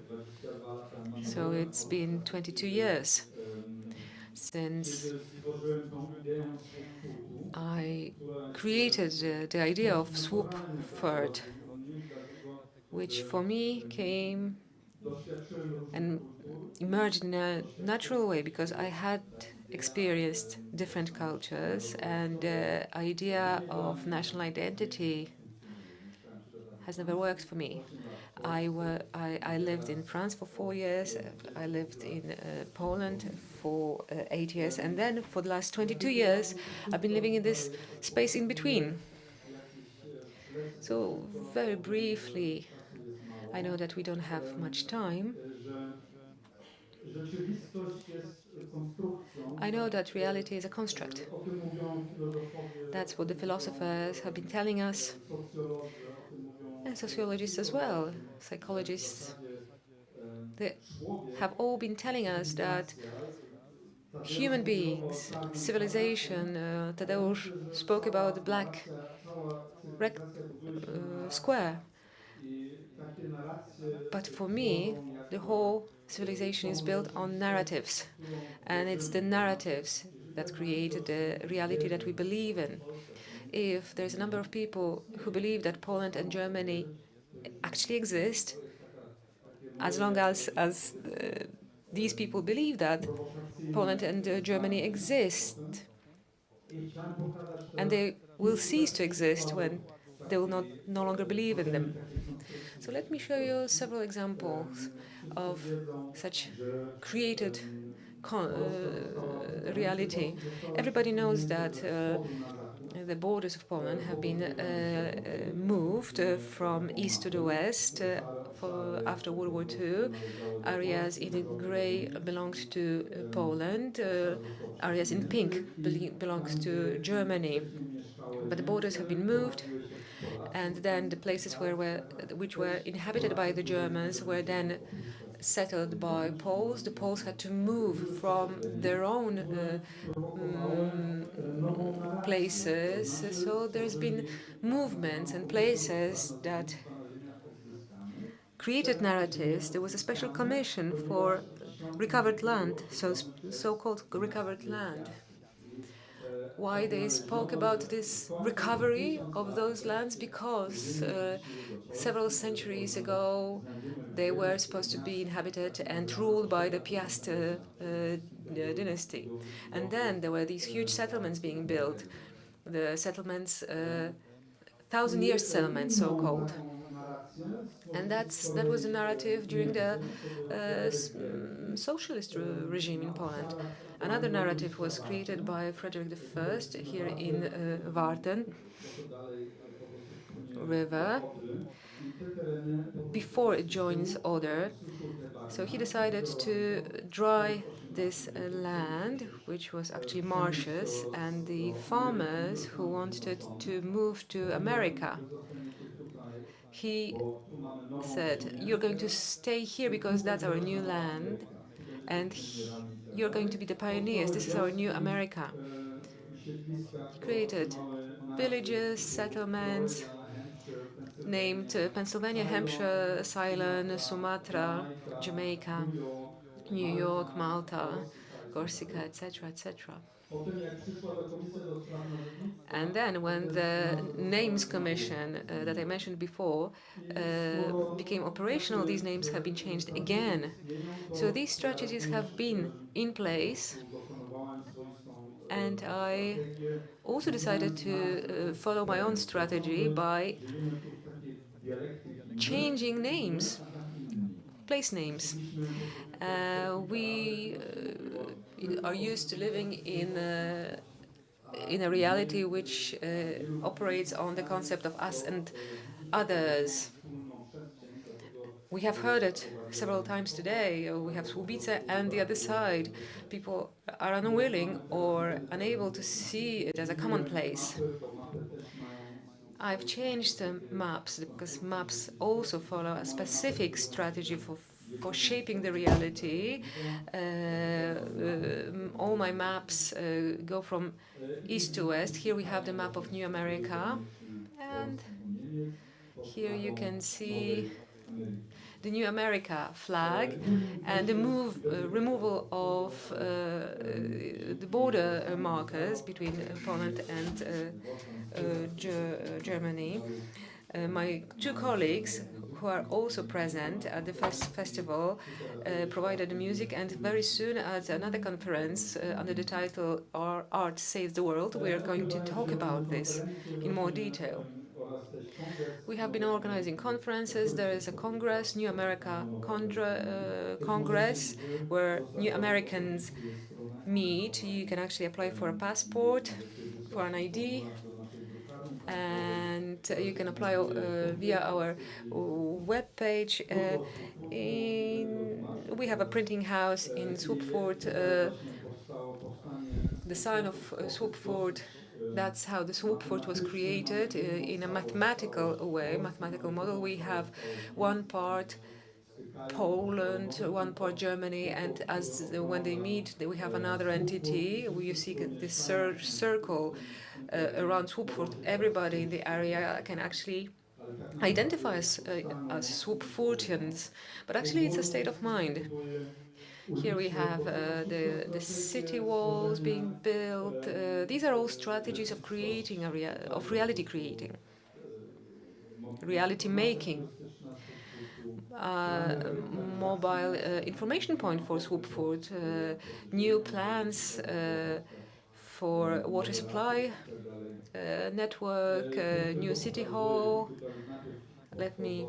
So it's been 22 years since I created the idea of Słupfurt, which for me came and emerged in a natural way because I had experienced different cultures, and the idea of national identity has never worked for me. I lived in France for 4 years, I lived in Poland for 8 years, and then for the last 22 years I've been living in this space in between. So very briefly, I know that we don't have much time. I know that reality is a construct. That's what the philosophers have been telling us, and sociologists as well, psychologists. They have all been telling us that human beings, civilization, Tadeusz spoke about the black square. But for me, the whole civilization is built on narratives, and it's the narratives that create the reality that we believe in. If there's a number of people who believe that Poland and Germany actually exist, as long as these people believe that Poland and Germany exist, and they will cease to exist when they will no longer believe in them. So let me show you several examples of such created reality. Everybody knows that the borders of Poland have been moved from east to the west after World War II. Areas in grey belonged to Poland, areas in pink belongs to Germany. But the borders have been moved, and then the places which were inhabited by the Germans were then settled by Poles. The Poles had to move from their own places. So there's been movements and places that created narratives. There was a special commission for recovered land, so-called recovered land. Why they spoke about this recovery of those lands? Because several centuries ago they were supposed to be inhabited and ruled by the Piast dynasty. And then there were these huge settlements being built, the settlements, 1,000-year settlements, so-called. And that was the narrative during the socialist regime in Poland. Another narrative was created by Frederick I here in Warten River before it joins Oder. So he decided to dry this land, which was actually marshes, and the farmers who wanted to move to America, he said, "You're going to stay here because that's our new land, and you're going to be the pioneers. This is our new America." He created villages, settlements, named Pennsylvania, Hampshire, Ceylon, Sumatra, Jamaica, New York, Malta, Corsica, etc., etc. And then when the Names Commission that I mentioned before became operational, these names have been changed again. So these strategies have been in place, and I also decided to follow my own strategy by changing names, place names. We are used to living in a reality which operates on the concept of us and others. We have heard it several times today. We have Słubice and the other side. People are unwilling or unable to see it as a commonplace. I've changed the maps because maps also follow a specific strategy for shaping the reality. All my maps go from east to west. Here we have the map of New America, and here you can see the New America flag and the removal of the border markers between Poland and Germany. My two colleagues who are also present at the festival provided the music, and very soon at another conference under the title Art Saves the World, we are going to talk about this in more detail. We have been organizing conferences. There is a Congress, New America Congress, where New Americans meet. You can actually apply for a passport, for an ID, and you can apply via our webpage. We have a printing house in Swoopford. The sign of Swoopford, that's how the Swoopford was created in a mathematical way, mathematical model. We have one part Poland, one part Germany, and when they meet, we have another entity. You see this circle around Swoopford. Everybody in the area can actually identify as Swoopfordians, but actually it's a state of mind. Here we have the city walls being built. These are all strategies of creating of reality creating, reality making. Mobile information point for Swoopford, new plans for water supply network, new city hall. Let me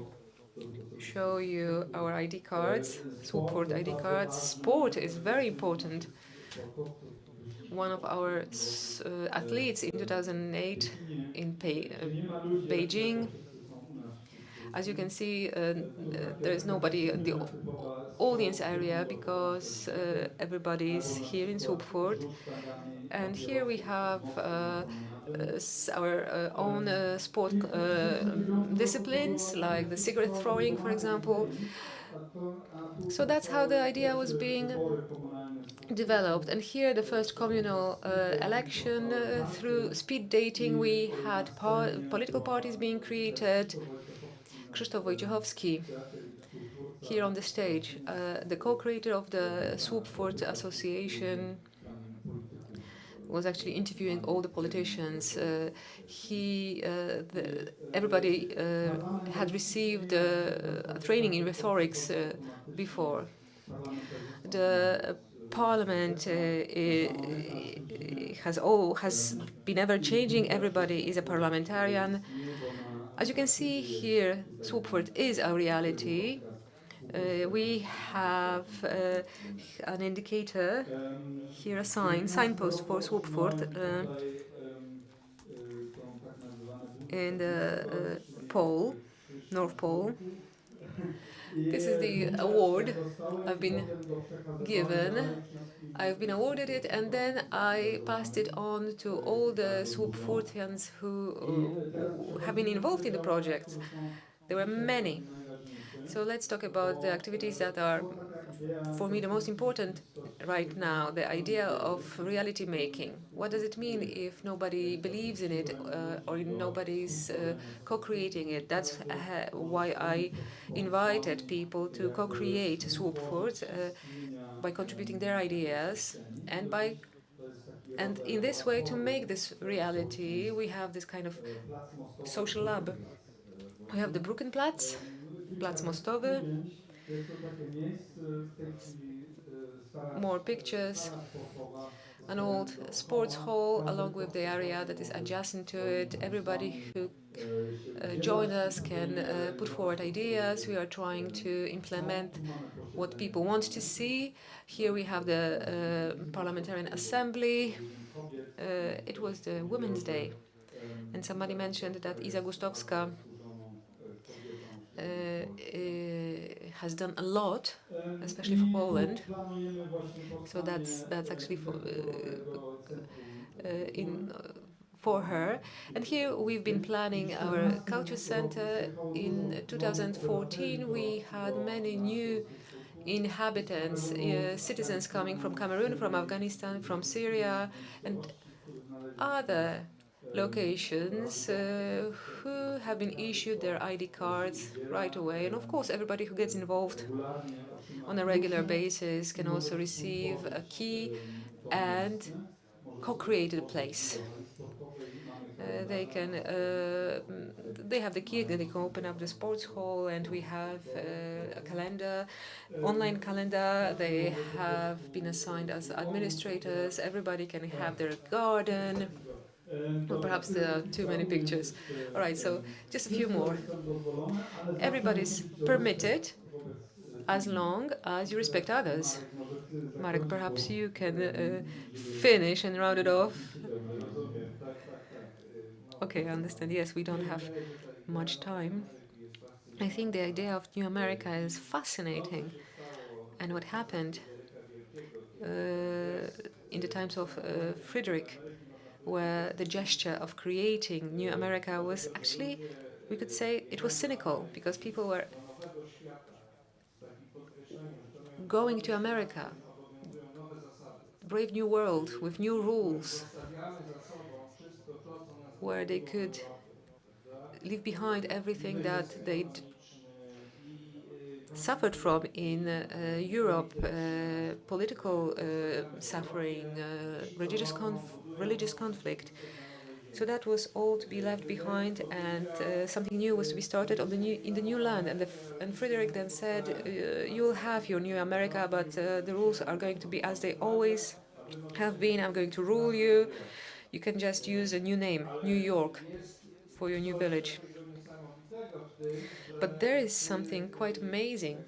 show you our ID cards, Swoopford ID cards. Sport is very important. One of our athletes in 2008 in Beijing. As you can see, there is nobody in the audience area because everybody is here in Swoopford. And here we have our own sport disciplines, like the cigarette throwing, for example. So that's how the idea was being developed. And here the first communal election through speed dating, we had political parties being created. Krzysztof Wojciechowski, here on the stage, the co-creator of the Swoopford Association, was actually interviewing all the politicians. Everybody had received training in rhetorics before. The parliament has been ever changing. Everybody is a parliamentarian. As you can see here, Swoopford is a reality. We have an indicator here, a signpost for Swoopford in the pole, North Pole. This is the award I've been given. I've been awarded it, and then I passed it on to all the Swoopfordians who have been involved in the project. There were many. So let's talk about the activities that are, for me, the most important right now. The idea of reality making. What does it mean if nobody believes in it or nobody's co-creating it? That's why I invited people to co-create Swoopford by contributing their ideas, and in this way to make this reality. We have this kind of social lab. We have the Brückenplatz, Platz Mostowy, more pictures, an old sports hall along with the area that is adjacent to it. Everybody who joined us can put forward ideas. We are trying to implement what people want to see. Here we have the Parliamentarian Assembly. It was the Women's Day, and somebody mentioned that Iza Gustowska has done a lot, especially for Poland. So that's actually for her. And here we've been planning our culture center. In 2014, we had many new inhabitants, citizens coming from Cameroon, from Afghanistan, from Syria, and other locations who have been issued their ID cards right away. And of course, everybody who gets involved on a regular basis can also receive a key and co-create a place. They have the key, they can open up the sports hall, and we have a calendar, online calendar. They have been assigned as administrators. Everybody can have their garden. Well, perhaps there are too many pictures. All right, so just a few more. Everybody's permitted as long as you respect others. Marek, perhaps you can finish and round it off. Okay, I understand. Yes, we don't have much time. I think the idea of New America is fascinating. And what happened in the times of Frederick, where the gesture of creating New America was actually, we could say, it was cynical, because people were going to America, brave new world with new rules, where they could leave behind everything that they'd suffered from in Europe, political suffering, religious conflict. So that was all to be left behind, and something new was to be started on in the new land. And Frederick then said, "You will have your new America, but the rules are going to be as they always have been. I'm going to rule you. You can just use a new name, New York, for your new village." But there is something quite amazing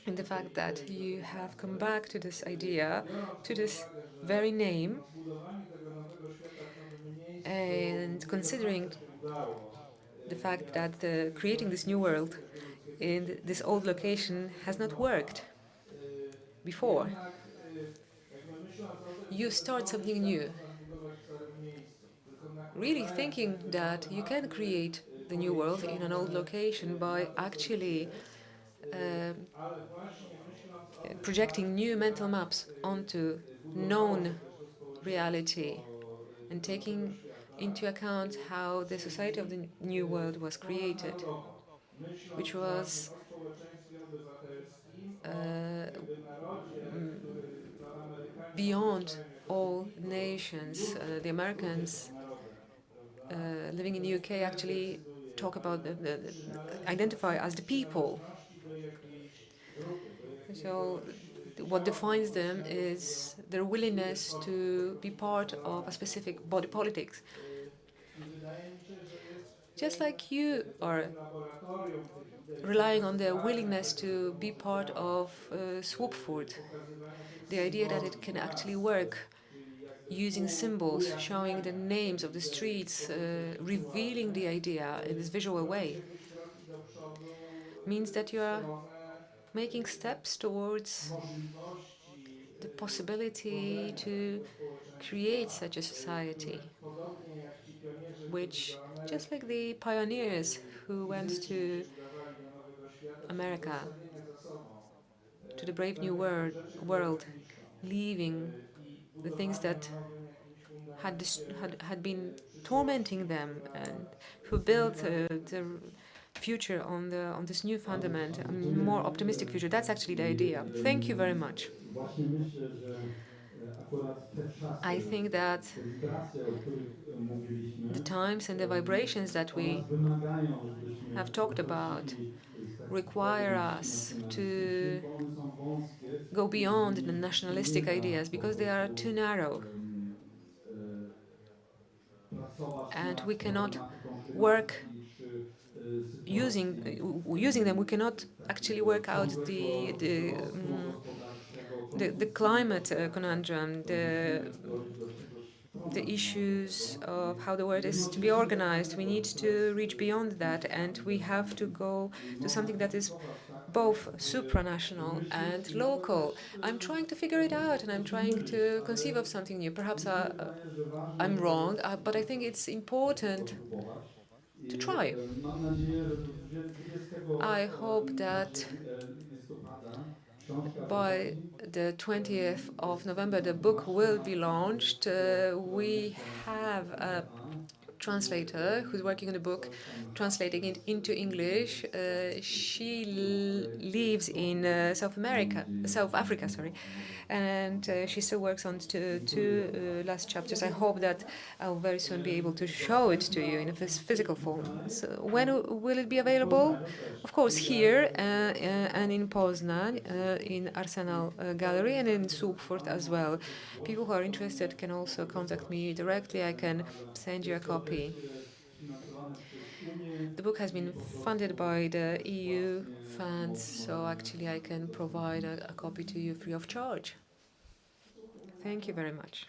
in the fact that you have come back to this idea, to this very name, and considering the fact that creating this new world in this old location has not worked before, you start something new, really thinking that you can create the new world in an old location by actually projecting new mental maps onto known reality and taking into account how the society of the new world was created, which was beyond all nations. The Americans living in the UK actually talk about identify as the people. So what defines them is their willingness to be part of a specific body politics. Just like you are relying on their willingness to be part of Swoop Food, the idea that it can actually work using symbols, showing the names of the streets, revealing the idea in this visual way, means that you are making steps towards the possibility to create such a society, which, just like the pioneers who went to America, to the brave new world, leaving the things that had been tormenting them, and who built the future on this new fundament, a more optimistic future. That's actually the idea. Thank you very much. I think that the times and the vibrations that we have talked about require us to go beyond the nationalistic ideas, because they are too narrow. And we cannot work using them. We cannot actually work out the climate conundrum, the the issues of how the world is to be organized. We need to reach beyond that, and we have to go to something that is both supranational and local. I'm trying to figure it out, and I'm trying to conceive of something new. Perhaps I'm wrong, but I think it's important to try. I hope that by the 20th of November, the book will be launched. We have a translator who's working on the book, translating it into English. She lives in South Africa, sorry, and she still works on two last chapters. I hope that I'll very soon be able to show it to you in a physical form. So when will it be available? Of course, here and in Poznan, in Arsenal Gallery, and in Supfurt as well. People who are interested can also contact me directly. I can send you a copy. The book has been funded by the EU funds, so actually I can provide a copy to you free of charge. Thank you very much.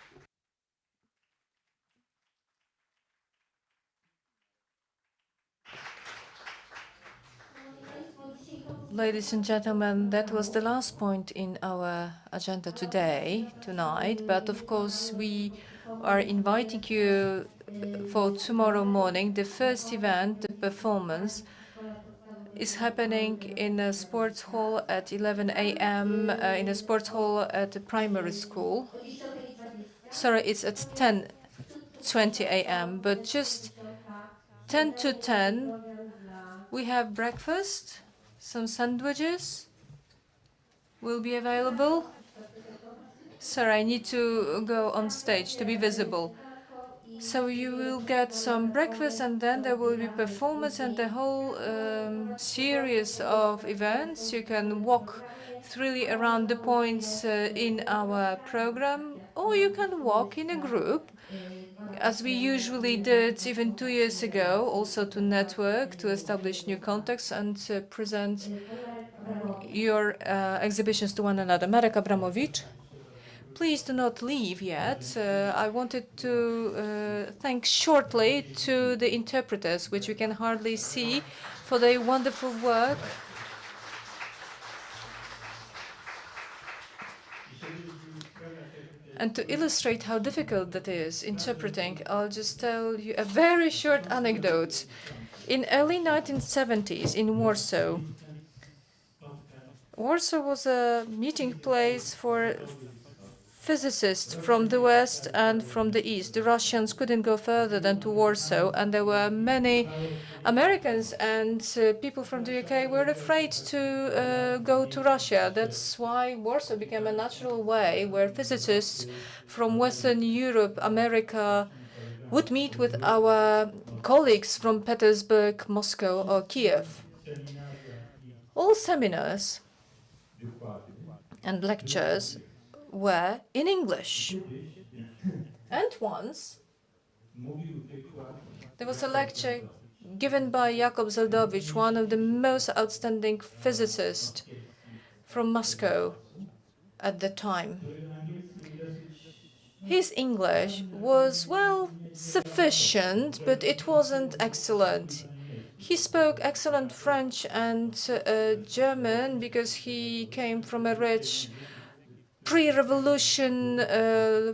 Ladies and gentlemen, that was the last point in our agenda tonight, but of course we are inviting you for tomorrow morning. The first event, the performance, is happening in a sports hall at 11 a.m. In a sports hall at the primary school. Sorry, it's at 10:20 a.m., but just 10 to 10, we have breakfast. Some sandwiches will be available. Sorry, I need to go on stage to be visible. So you will get some breakfast, and then there will be performance and the whole series of events. You can walk freely around the points in our program, or you can walk in a group, as we usually did even 2 years ago, also to network, to establish new contacts, and to present your exhibitions to one another. Marek Abramowicz, please do not leave yet. I wanted to thank shortly to the interpreters, which we can hardly see, for their wonderful work. And to illustrate how difficult that is, interpreting, I'll just tell you a very short anecdote. In early 1970s in Warsaw, Warsaw was a meeting place for physicists from the West and from the East. The Russians couldn't go further than to Warsaw, and there were many Americans and people from the UK were afraid to go to Russia. That's why Warsaw became a natural way where physicists from Western Europe, America, would meet with our colleagues from Petersburg, Moscow, or Kiev. All seminars and lectures were in English. And once there was a lecture given by Jakub Zeldovich, one of the most outstanding physicists from Moscow at the time. His English was, well, sufficient, but it wasn't excellent. He spoke excellent French and German because he came from a rich pre-revolution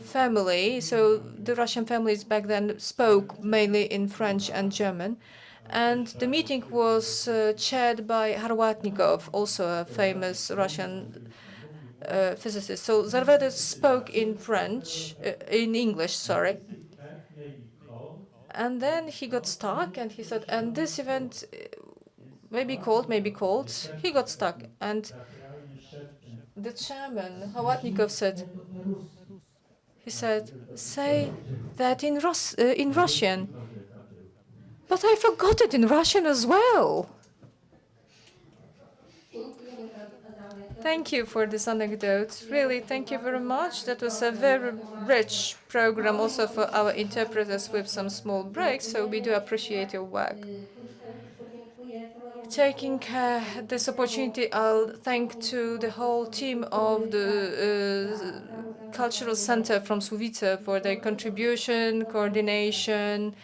family, so the Russian families back then spoke mainly in French and German. And the meeting was chaired by Harwatnikov, also a famous Russian physicist. So Zarvedes spoke in English, sorry. And then he got stuck, and he said, and this event may be called. He got stuck, and the chairman, Harwatnikov, said, say that in Russian. But I forgot it in Russian as well. Thank you for this anecdote. Really, thank you very much. That was a very rich program also for our interpreters with some small breaks, so we do appreciate your work. Taking this opportunity, I'll thank to the whole team of the Cultural Center from Słubice for their contribution, coordination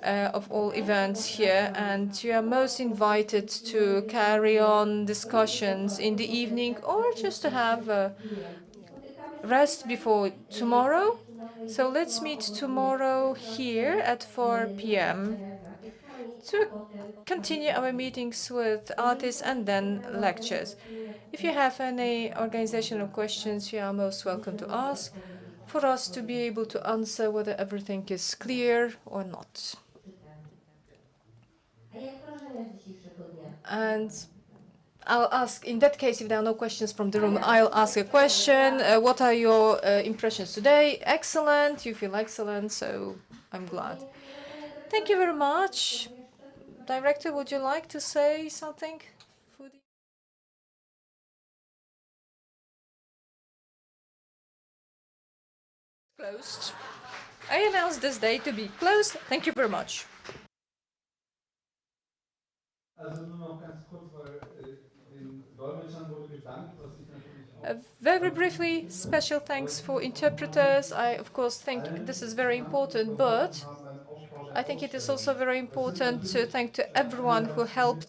of all events here. And you are most invited to carry on discussions in the evening or just to have a rest before tomorrow. So let's meet tomorrow here at 4 p.m. to continue our meetings with artists and then lectures. If you have any organizational questions, you are most welcome to ask for us to be able to answer whether everything is clear or not. And I'll ask, in that case, if there are no questions from the room, I'll ask a question. What are your impressions today? Excellent. You feel excellent, so I'm glad. Thank you very much. Director, would you like to say something? Closed. I announce this day to be closed. Thank you very much. Very briefly, special thanks for interpreters. I, of course, think this is very important, but I think it is also very important to thank to everyone who helped